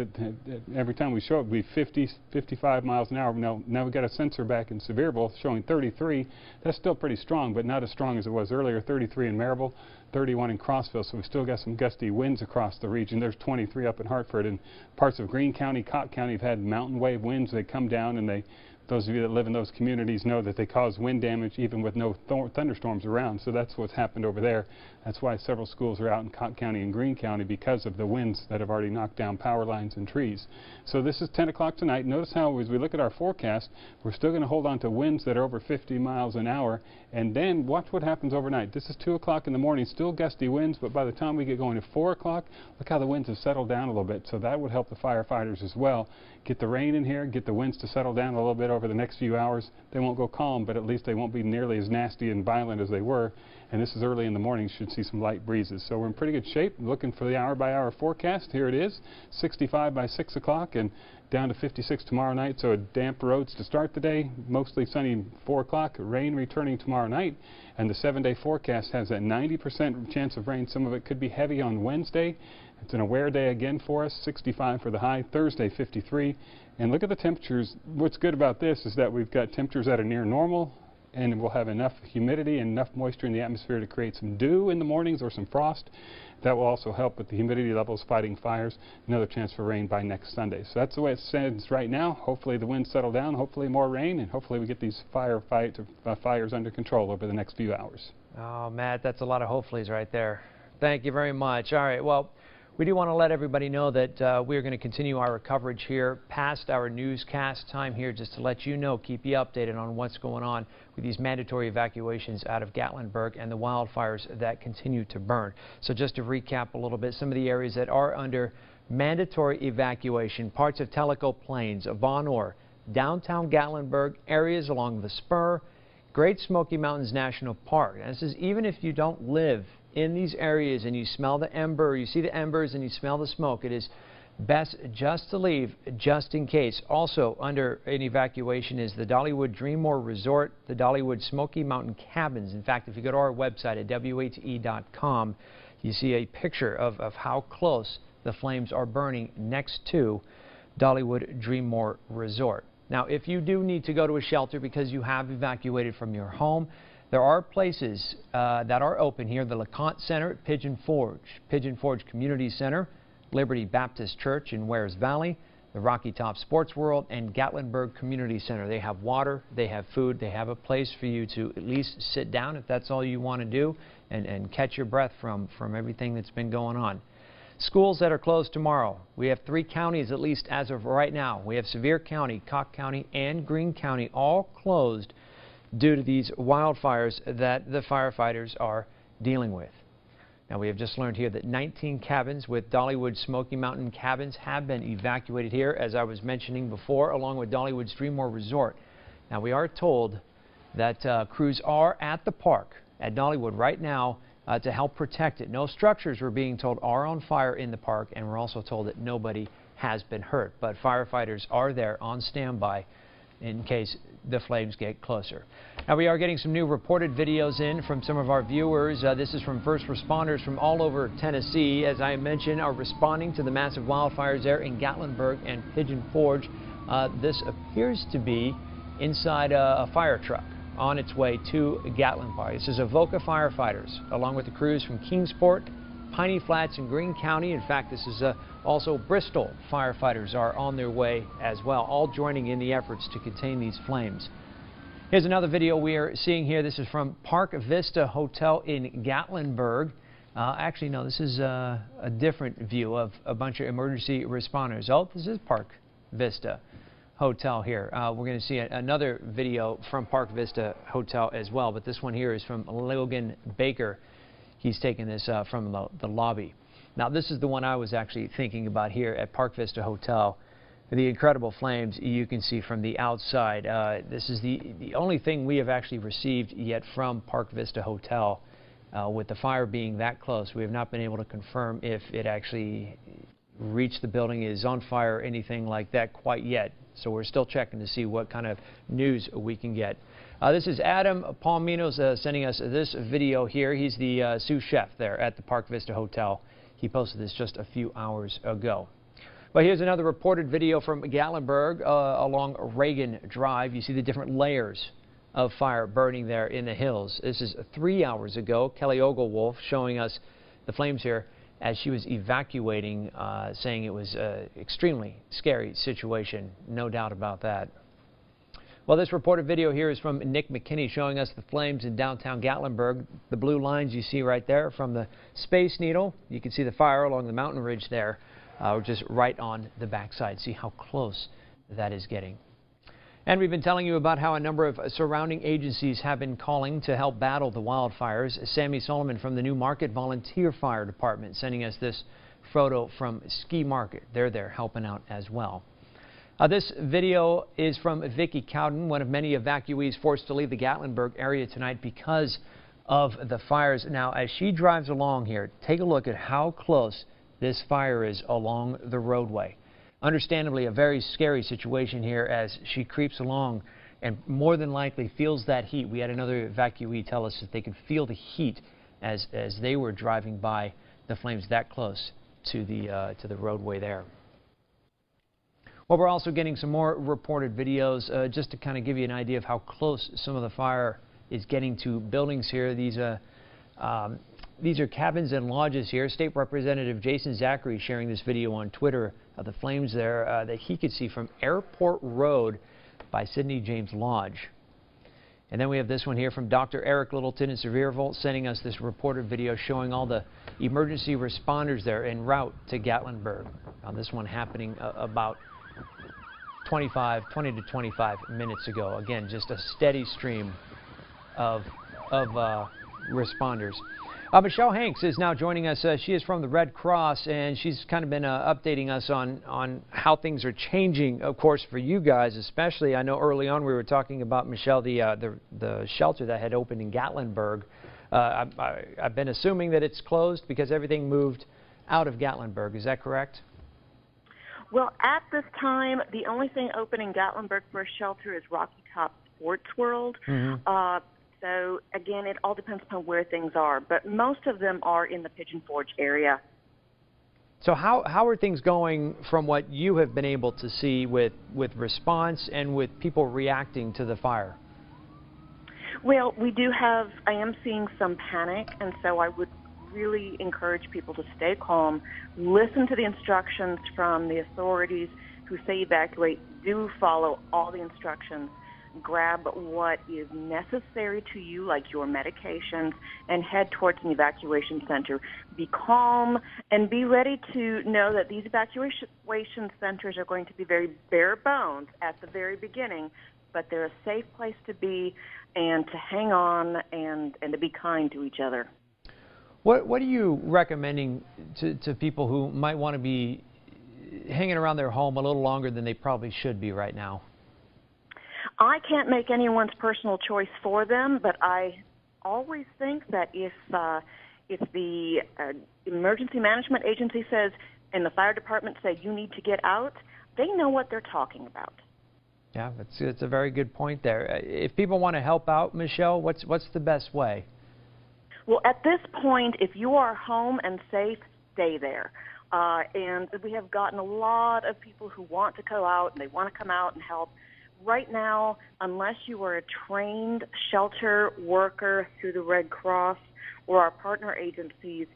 C: every time we show it, be 50, 55 miles an hour. Now we've got a sensor back in Sevierville showing 33. That's still pretty strong, but not as strong as it was earlier. 33 in Maryville, 31 in Crossville, so we've still got some gusty winds across the region. There's 23 up in Hartford, and parts of Greene County, Cott County have had mountain wave winds. They come down, and those of you that live in those communities know that they cause wind damage even with no thunderstorms around. So that's what's happened over there. That's why several schools are out in Cott County and Greene County, because of the winds that have already knocked down power lines and trees. So this is 10 o'clock tonight. Notice how, as we look at our forecast, we're still going to hold on to winds that are over 50 miles an hour. And then watch what happens overnight. This is 2 o'clock in the morning, still gusty winds, but by the time we get going to 4 o'clock, look how the winds have settled down a little bit. So that would help the firefighters as well. Get the rain in here, get the winds to settle down a little bit over the next few hours. They won't go calm, but at least they won't be nearly as nasty and violent as they were. And this is early in the morning, should see some light breezes. So we're in pretty good shape. Looking for the hour-by-hour forecast. Here it is, 65 by 6 o'clock and down to 56 tomorrow night. So damp roads to start the day, mostly sunny 4 o'clock, rain returning tomorrow night. And the 7-day forecast has a 90% chance of rain. Some of it could be heavy on Wednesday. It's an aware day again for us, 65 for the high, Thursday 53. And look at the temperatures. What's good about this is that we've got temperatures that are near normal, and we'll have enough humidity and enough moisture in the atmosphere to create some dew in the mornings or some frost. That will also help with the humidity levels fighting fires. Another chance for rain by next Sunday. So that's the way it stands right now. Hopefully the winds settle down, hopefully more rain, and hopefully we get these fires under control over the next few hours.
B: Oh, Matt, that's a lot of hopefullys right there. Thank you very much. All right, well, we do want to let everybody know that we are going to continue our coverage here past our newscast time here, just to let you know, keep you updated on what's going on with these mandatory evacuations out of Gatlinburg and the wildfires that continue to burn. So just to recap a little bit, some of the areas that are under mandatory evacuation: parts of Tellico Plains, Von Orr, downtown Gatlinburg, areas along the Spur, Great Smoky Mountains National Park. And this is even if you don't live in these areas and you smell the ember, you see the embers and you smell the smoke, it is best just to leave just in case. Also under an evacuation is the Dollywood Dreammore Resort, the Dollywood Smoky Mountain Cabins. In fact, if you go to our website at WATE.com, you see a picture of how close the flames are burning next to Dollywood Dreammore Resort. Now, if you do need to go to a shelter because you have evacuated from your home, there are places that are open here. The LeConte Center at Pigeon Forge Community Center, Liberty Baptist Church in Wares Valley, the Rocky Top Sports World, and Gatlinburg Community Center. They have water, they have food, they have a place for you to at least sit down if that's all you want to do and catch your breath from everything that's been going on. Schools that are closed tomorrow. We have 3 counties, at least as of right now. We have Sevier County, Cott County, and Greene County all closed due to these wildfires that the firefighters are dealing with. Now, we have just learned here that 19 cabins with Dollywood Smoky Mountain Cabins have been evacuated here, as I was mentioning before, along with Dollywood's Dreammore Resort. Now, we are told that crews are at the park at Dollywood right now to help protect it. No structures, we're being told, are on fire in the park, and we're also told that nobody has been hurt. But firefighters are there on standby in case the flames get closer. Now, we are getting some new reported videos in from some of our viewers. This is from first responders from all over Tennessee, as I mentioned, are responding to the massive wildfires there in Gatlinburg and Pigeon Forge. This appears to be inside a fire truck on its way to Gatlinburg. This is Avoca firefighters, along with the crews from Kingsport, Piney Flats, and Greene County. In fact, this is also Bristol firefighters are on their way as well, all joining in the efforts to contain these flames. Here's another video we are seeing here. This is from Park Vista Hotel in Gatlinburg. Actually, no, this is a different view of a bunch of emergency responders. Oh, this is Park Vista Hotel here. We're going to see another video from Park Vista Hotel as well, but this one here is from Logan Baker. He's taken this from the lobby. Now, this is the one I was actually thinking about here at Park Vista Hotel. The incredible flames you can see from the outside. This is the only thing we have actually received yet from Park Vista Hotel. With the fire being that close, we have not been able to confirm if it actually reached the building, is on fire, or anything like that quite yet. So we're still checking to see what kind of news we can get. This is Adam Palminos sending us this video here. He's the sous chef there at the Park Vista Hotel. He posted this just a few hours ago. But here's another reported video from Gatlinburg along Reagan Drive. You see the different layers of fire burning there in the hills. This is 3 hours ago. Kelly Oglewolf showing us the flames here as she was evacuating, saying it was an extremely scary situation. No doubt about that. Well, this reported video here is from Nick McKinney showing us the flames in downtown Gatlinburg. The blue lines you see right there from the Space Needle. You can see the fire along the mountain ridge there. We're just right on the backside. See how close that is getting. And we've been telling you about how a number of surrounding agencies have been calling to help battle the wildfires. Sammy Solomon from the New Market Volunteer Fire Department sending us this photo from Ski Market. They're there helping out as well. This video is from Vicki Cowden, one of many evacuees forced to leave the Gatlinburg area tonight because of the fires. Now, as she drives along here, take a look at how close this fire is along the roadway. Understandably, a very scary situation here as she creeps along and more than likely feels that heat. We had another evacuee tell us that they could feel the heat as they were driving by the flames that close to the roadway there. Well, we're also getting some more reported videos just to kind of give you an idea of how close some of the fire is getting to buildings here. These are cabins and lodges here. State Representative Jason Zachary sharing this video on Twitter of the flames there that he could see from Airport Road by Sidney James Lodge. And then we have this one here from Dr. Eric Littleton in Sevierville sending us this reported video showing all the emergency responders there en route to Gatlinburg. Now, this one happening about 20 to 25 minutes ago. Again, just a steady stream of responders. Michelle Hanks is now joining us. She is from the Red Cross, and she's kind of been updating us on how things are changing, of course, for you guys, especially. I know early on we were talking about, Michelle, the shelter that had opened in Gatlinburg. I've been assuming that it's closed because everything moved out of Gatlinburg. Is that correct?
N: Well, at this time, the only thing open in Gatlinburg for a shelter is Rocky Top Sports World. Mm-hmm. So, again, it all depends upon where things are, but most of them are in the Pigeon Forge area.
B: So how are things going from what you have been able to see with response and with people reacting to the fire?
N: Well, I am seeing some panic, and so I would really encourage people to stay calm, listen to the instructions from the authorities who say evacuate, do follow all the instructions. Grab what is necessary to you, like your medications, and head towards an evacuation center. Be calm and be ready to know that these evacuation centers are going to be very bare bones at the very beginning, but they're a safe place to be and to hang on and to be kind to each other.
B: What are you recommending to people who might want to be hanging around their home a little longer than they probably should be right now?
N: I can't make anyone's personal choice for them, but I always think that if the emergency management agency says and the fire department say you need to get out, they know what they're talking about.
B: Yeah, it's a very good point there. If people want to help out, Michelle, what's the best way?
N: Well, at this point, if you are home and safe, stay there. And we have gotten a lot of people who want to go out and they want to come out and help. Right now, unless you are a trained shelter worker through the Red Cross or our partner agencies,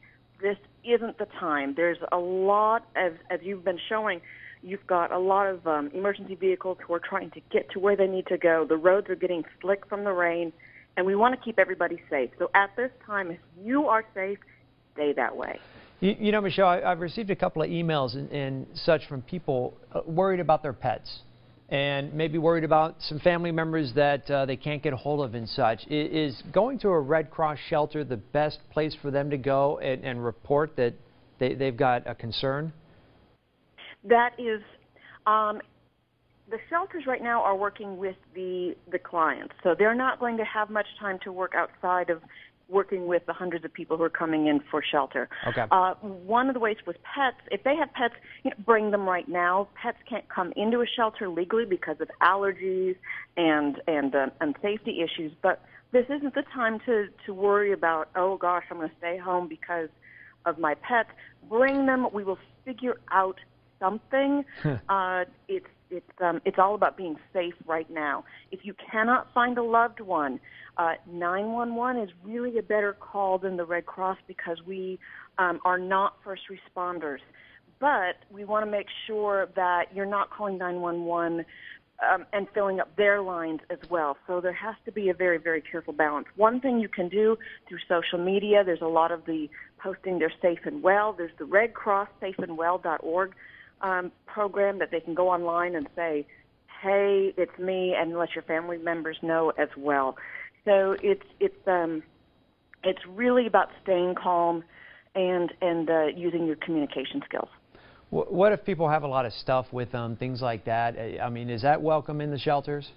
N: this isn't the time. There's a lot, as you've been showing, you've got a lot of emergency vehicles who are trying to get to where they need to go. The roads are getting slick from the rain, and we want to keep everybody safe. So at this time, if you are safe, stay that way.
B: You know, Michelle, I've received a couple of emails and such from people worried about their pets and maybe worried about some family members that they can't get a hold of and such. Is going to a Red Cross shelter the best place for them to go and report that they've got a concern?
N: That is, the shelters right now are working with the clients, so they're not going to have much time to work outside of working with the hundreds of people who are coming in for shelter.
B: Okay.
N: One of the ways with pets, if they have pets, bring them right now. Pets can't come into a shelter legally because of allergies and safety issues, but this isn't the time to worry about, oh gosh, I'm going to stay home because of my pets. Bring them. We will figure out something. It's all about being safe right now. If you cannot find a loved one, 911 is really a better call than the Red Cross because we are not first responders. But we want to make sure that you're not calling 911 and filling up their lines as well. So there has to be a very, very careful balance. One thing you can do through social media, there's a lot of the posting they're safe and well. There's the Red Cross safeandwell.org program that they can go online and say, hey, it's me, and let your family members know as well. So it's really about staying calm and using your communication skills.
B: What if people have a lot of stuff with them, things like that? I mean, is that welcome in the shelters?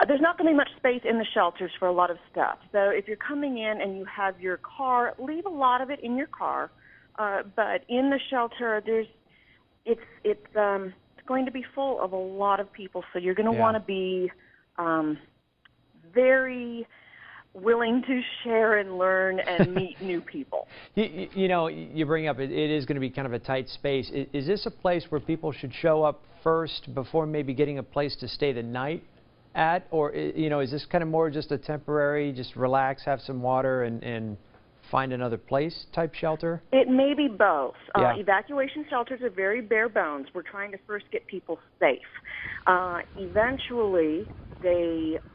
N: There's not going to be much space in the shelters for a lot of stuff. So if you're coming in and you have your car, leave a lot of it in your car. But in the shelter, it's going to be full of a lot of people. So you're going to want to be very willing to share and learn and meet new people.
B: You know, you bring up it is going to be kind of a tight space. Is this a place where people should show up first before maybe getting a place to stay the night at? Or, you know, is this kind of more just a temporary, just relax, have some water, and find another place type shelter?
N: It may be both.
B: Yeah.
N: Evacuation shelters are very bare bones. We're trying to first get people safe. Eventually,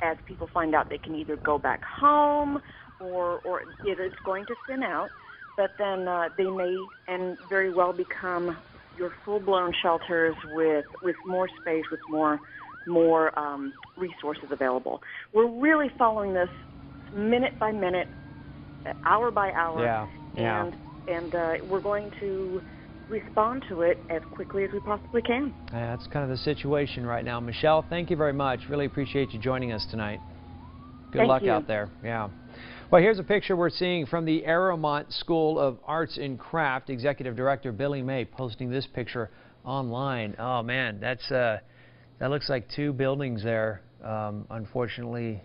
N: as people find out, they can either go back home or it is going to thin out, but then they may and very well become your full-blown shelters with more space, with more resources available. We're really following this minute by minute, hour by hour, and we're going to respond to it as quickly as we possibly can.
B: That's kind of the situation right now. Michelle, thank you very much. Really appreciate you joining us tonight. Good luck out there. Yeah. Well, here's a picture we're seeing from the Aeromont School of Arts and Craft. Executive Director Billy May posting this picture online. Oh man, that looks like two buildings there, unfortunately,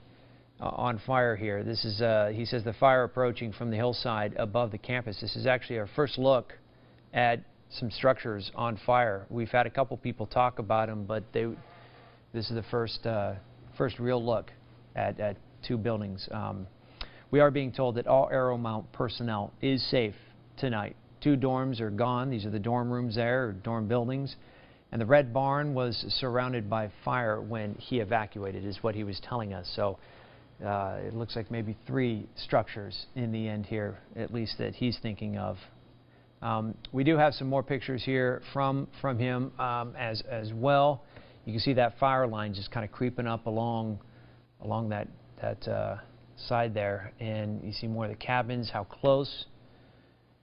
B: on fire here. This is, he says, the fire approaching from the hillside above the campus. This is actually our first look at some structures on fire. We've had a couple people talk about them, but this is the first real look at two buildings. We are being told that all Aeromont personnel is safe tonight. Two dorms are gone. These are the dorm rooms there, or dorm buildings. And the Red Barn was surrounded by fire when he evacuated, is what he was telling us. So it looks like maybe 3 structures in the end here, at least that he's thinking of. We do have some more pictures here from him as well. You can see that fire line just kind of creeping up along that side there, and you see more of the cabins, how close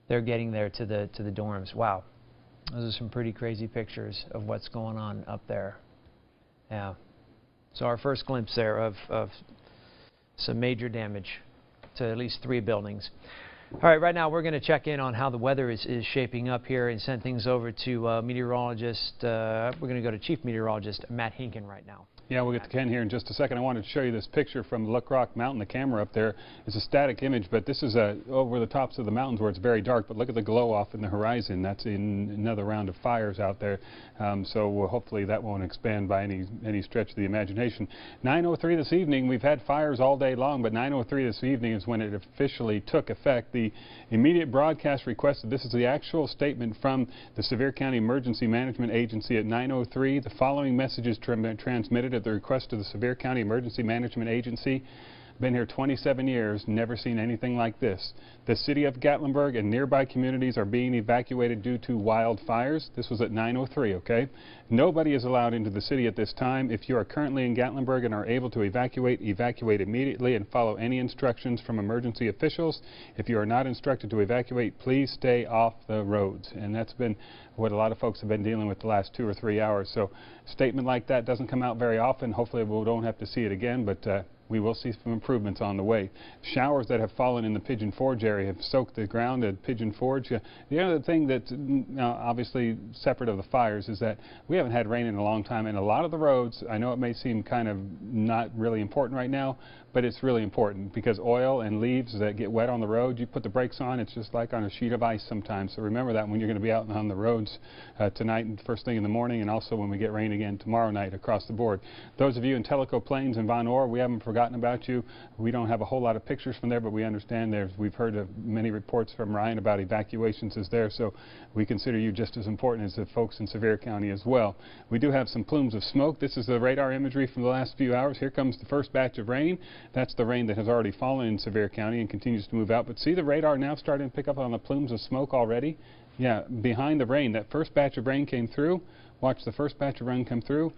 B: they're getting there to the dorms. Wow, those are some pretty crazy pictures of what's going on up there. Yeah. So our first glimpse there of some major damage to at least 3 buildings. All right, right now we're going to check in on how the weather is shaping up here and send things over to meteorologist. We're going to go to Chief Meteorologist Matt Hinken right now.
C: Yeah, we'll get to Ken here in just a second. I wanted to show you this picture from Look Rock Mountain. The camera up there is a static image, but this is over the tops of the mountains where it's very dark. But look at the glow off in the horizon. That's in another round of fires out there. So hopefully that won't expand by any stretch of the imagination. 9:03 this evening. We've had fires all day long, but 9:03 this evening is when it officially took effect. The immediate broadcast requested. This is the actual statement from the Sevier County Emergency Management Agency at 9:03. The following message is transmitted at the request of the Sevier County Emergency Management Agency. Been here 27 years, never seen anything like this. The city of Gatlinburg and nearby communities are being evacuated due to wildfires. This was at 9:03, okay? Nobody is allowed into the city at this time. If you are currently in Gatlinburg and are able to evacuate, evacuate immediately and follow any instructions from emergency officials. If you are not instructed to evacuate, please stay off the roads. And that's been what a lot of folks have been dealing with the last 2 or 3 hours. So a statement like that doesn't come out very often. Hopefully we don't have to see it again, but we will see some improvements on the way. Showers that have fallen in the Pigeon Forge area have soaked the ground at Pigeon Forge. The other thing that's obviously separate of the fires is that we haven't had rain in a long time, and a lot of the roads, I know it may seem kind of not really important right now, but it's really important because oil and leaves that get wet on the road, you put the brakes on, it's just like on a sheet of ice sometimes. So remember that when you're going to be out on the roads tonight and first thing in the morning, and also when we get rain again tomorrow night across the board. Those of you in Tellico Plains and Von Orr, we haven't forgotten about you. We don't have a whole lot of pictures from there, but we understand we've heard of many reports from Ryan about evacuations there, so we consider you just as important as the folks in Sevier County as well. We do have some plumes of smoke. This is the radar imagery from the last few hours. Here comes the first batch of rain. That's the rain that has already fallen in Sevier County and continues to move out. But see the radar now starting to pick up on the plumes of smoke already? Yeah, behind the rain. That first batch of rain came through. Watch the first batch of rain come through.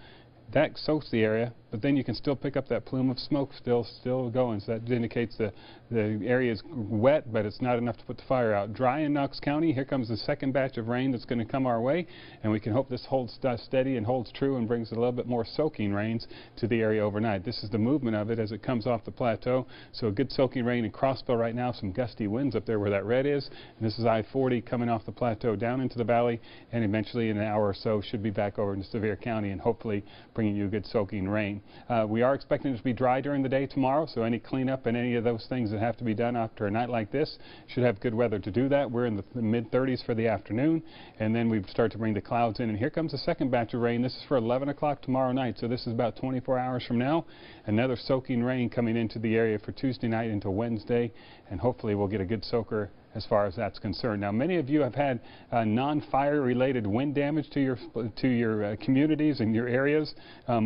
C: That soaks the area, but then you can still pick up that plume of smoke still going. So that indicates the area is wet, but it's not enough to put the fire out. Dry in Knox County. Here comes the second batch of rain that's going to come our way, and we can hope this holds steady and holds true and brings a little bit more soaking rains to the area overnight. This is the movement of it as it comes off the plateau. So a good soaking rain in Crossville right now, some gusty winds up there where that red is. And this is I-40 coming off the plateau down into the valley, and eventually in an hour or so should be back over into Sevier County and hopefully bringing you good soaking rain. We are expecting it to be dry during the day tomorrow, so any cleanup and any of those things that have to be done after a night like this should have good weather to do that. We're in the mid-30s for the afternoon, and then we start to bring the clouds in. And here comes the second batch of rain. This is for 11 o'clock tomorrow night, so this is about 24 hours from now. Another soaking rain coming into the area for Tuesday night into Wednesday, and hopefully we'll get a good soaker as far as that's concerned. Now, many of you have had non-fire related wind damage to your communities and your areas.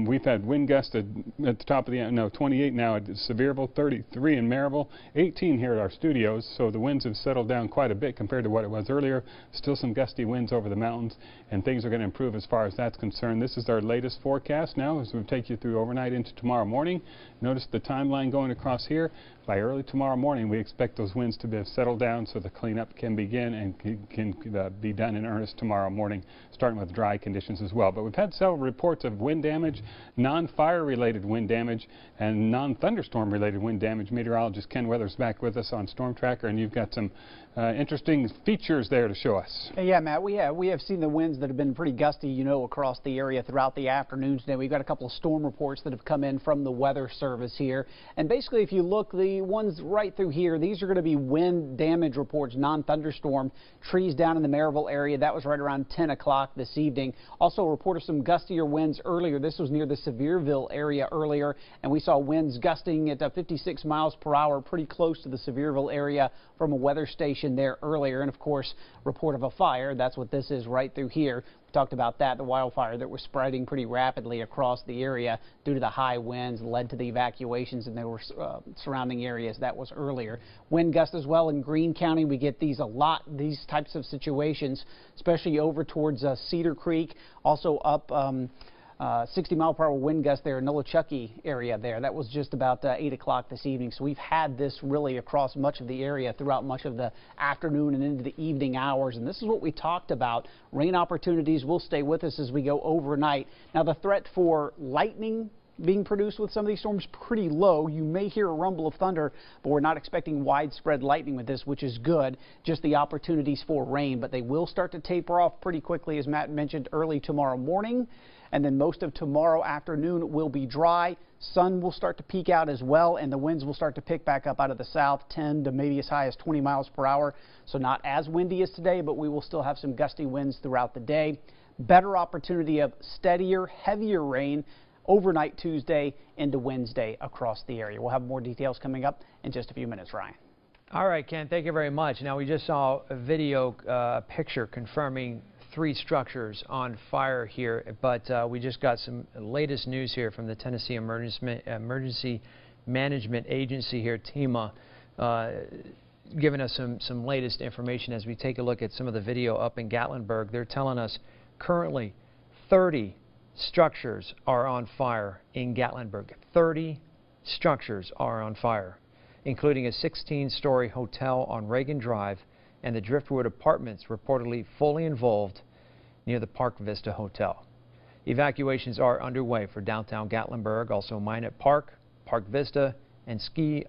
C: We've had wind gusts at the top of the 28 now at Sevierville, 33 in Maryville, 18 here at our studios. So the winds have settled down quite a bit compared to what it was earlier. Still some gusty winds over the mountains, and things are going to improve as far as that's concerned. This is our latest forecast now as we take you through overnight into tomorrow morning. Notice the timeline going across here. By early tomorrow morning, we expect those winds to be settled down so the cleanup can begin and can be done in earnest tomorrow morning, starting with dry conditions as well. But we've had several reports of wind damage, non-fire related wind damage, and non-thunderstorm related wind damage. Meteorologist Ken Weathers back with us on Storm Tracker, and you've got some interesting features there to show us.
E: Yeah, Matt, we have seen the winds that have been pretty gusty, you know, across the area throughout the afternoon today. We've got a couple of storm reports that have come in from the Weather Service here. And basically, if you look, the ones right through here, these are going to be wind damage reports, non-thunderstorm. Trees down in the Maryville area, that was right around 10 o'clock this evening. Also a report of some gustier winds earlier. This was near the Sevierville area earlier, and we saw winds gusting at 56 miles per hour, pretty close to the Sevierville area from a weather station there earlier. And of course, report of a fire. That's what this is right through here. We talked about that, the wildfire that was spreading pretty rapidly across the area due to the high winds led to the evacuations in the surrounding areas. That was earlier. Wind gusts as well in Greene County. We get these a lot, these types of situations, especially over towards Cedar Creek, also up 60-mile-per-hour wind gust there in Nolichucky area there. That was just about 8 o'clock this evening. So we've had this really across much of the area throughout much of the afternoon and into the evening hours. And this is what we talked about. Rain opportunities will stay with us as we go overnight. Now, the threat for lightning being produced with some of these storms pretty low. You may hear a rumble of thunder, but we're not expecting widespread lightning with this, which is good. Just the opportunities for rain, but they will start to taper off pretty quickly, as Matt mentioned, early tomorrow morning. And then most of tomorrow afternoon will be dry. Sun will start to peak out as well, and the winds will start to pick back up out of the south, 10 to maybe as high as 20 miles per hour. So not as windy as today, but we will still have some gusty winds throughout the day. Better opportunity of steadier, heavier rain overnight Tuesday into Wednesday across the area. We'll have more details coming up in just a few minutes, Ryan.
B: All right, Ken, thank you very much. Now, we just saw a video, picture confirming 3 structures on fire here, but we just got some latest news here from the Tennessee Emergency Management Agency here, TEMA, giving us some latest information as we take a look at some of the video up in Gatlinburg. They're telling us currently 30 structures are on fire in Gatlinburg. 30 structures are on fire, including a 16-story hotel on Reagan Drive and the Driftwood Apartments reportedly fully involved near the Park Vista Hotel. Evacuations are underway for downtown Gatlinburg, also Minot Park, Park Vista, and Ski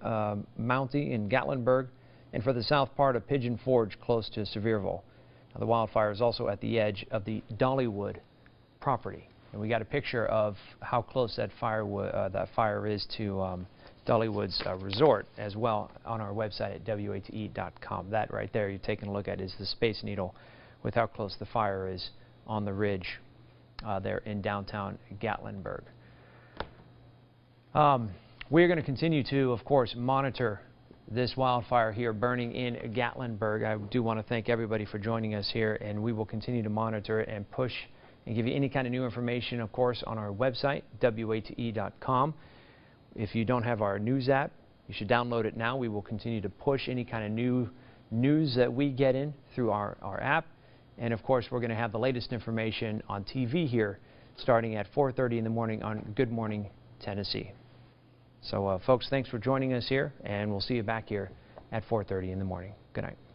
B: Mounty in Gatlinburg, and for the south part of Pigeon Forge close to Sevierville. Now, the wildfire is also at the edge of the Dollywood property. And we got a picture of how close that fire is to Dollywood's resort as well on our website at WATE.com. That right there you're taking a look at is the Space Needle with how close the fire is on the ridge there in downtown Gatlinburg. We're going to continue to, of course, monitor this wildfire here burning in Gatlinburg. I do want to thank everybody for joining us here, and we will continue to monitor it and push and give you any kind of new information, of course, on our website, WATE.com. If you don't have our news app, you should download it now. We will continue to push any kind of new news that we get in through our app. And, of course, we're going to have the latest information on TV here starting at 4:30 in the morning on Good Morning Tennessee. So, folks, thanks for joining us here, and we'll see you back here at 4:30 in the morning. Good night.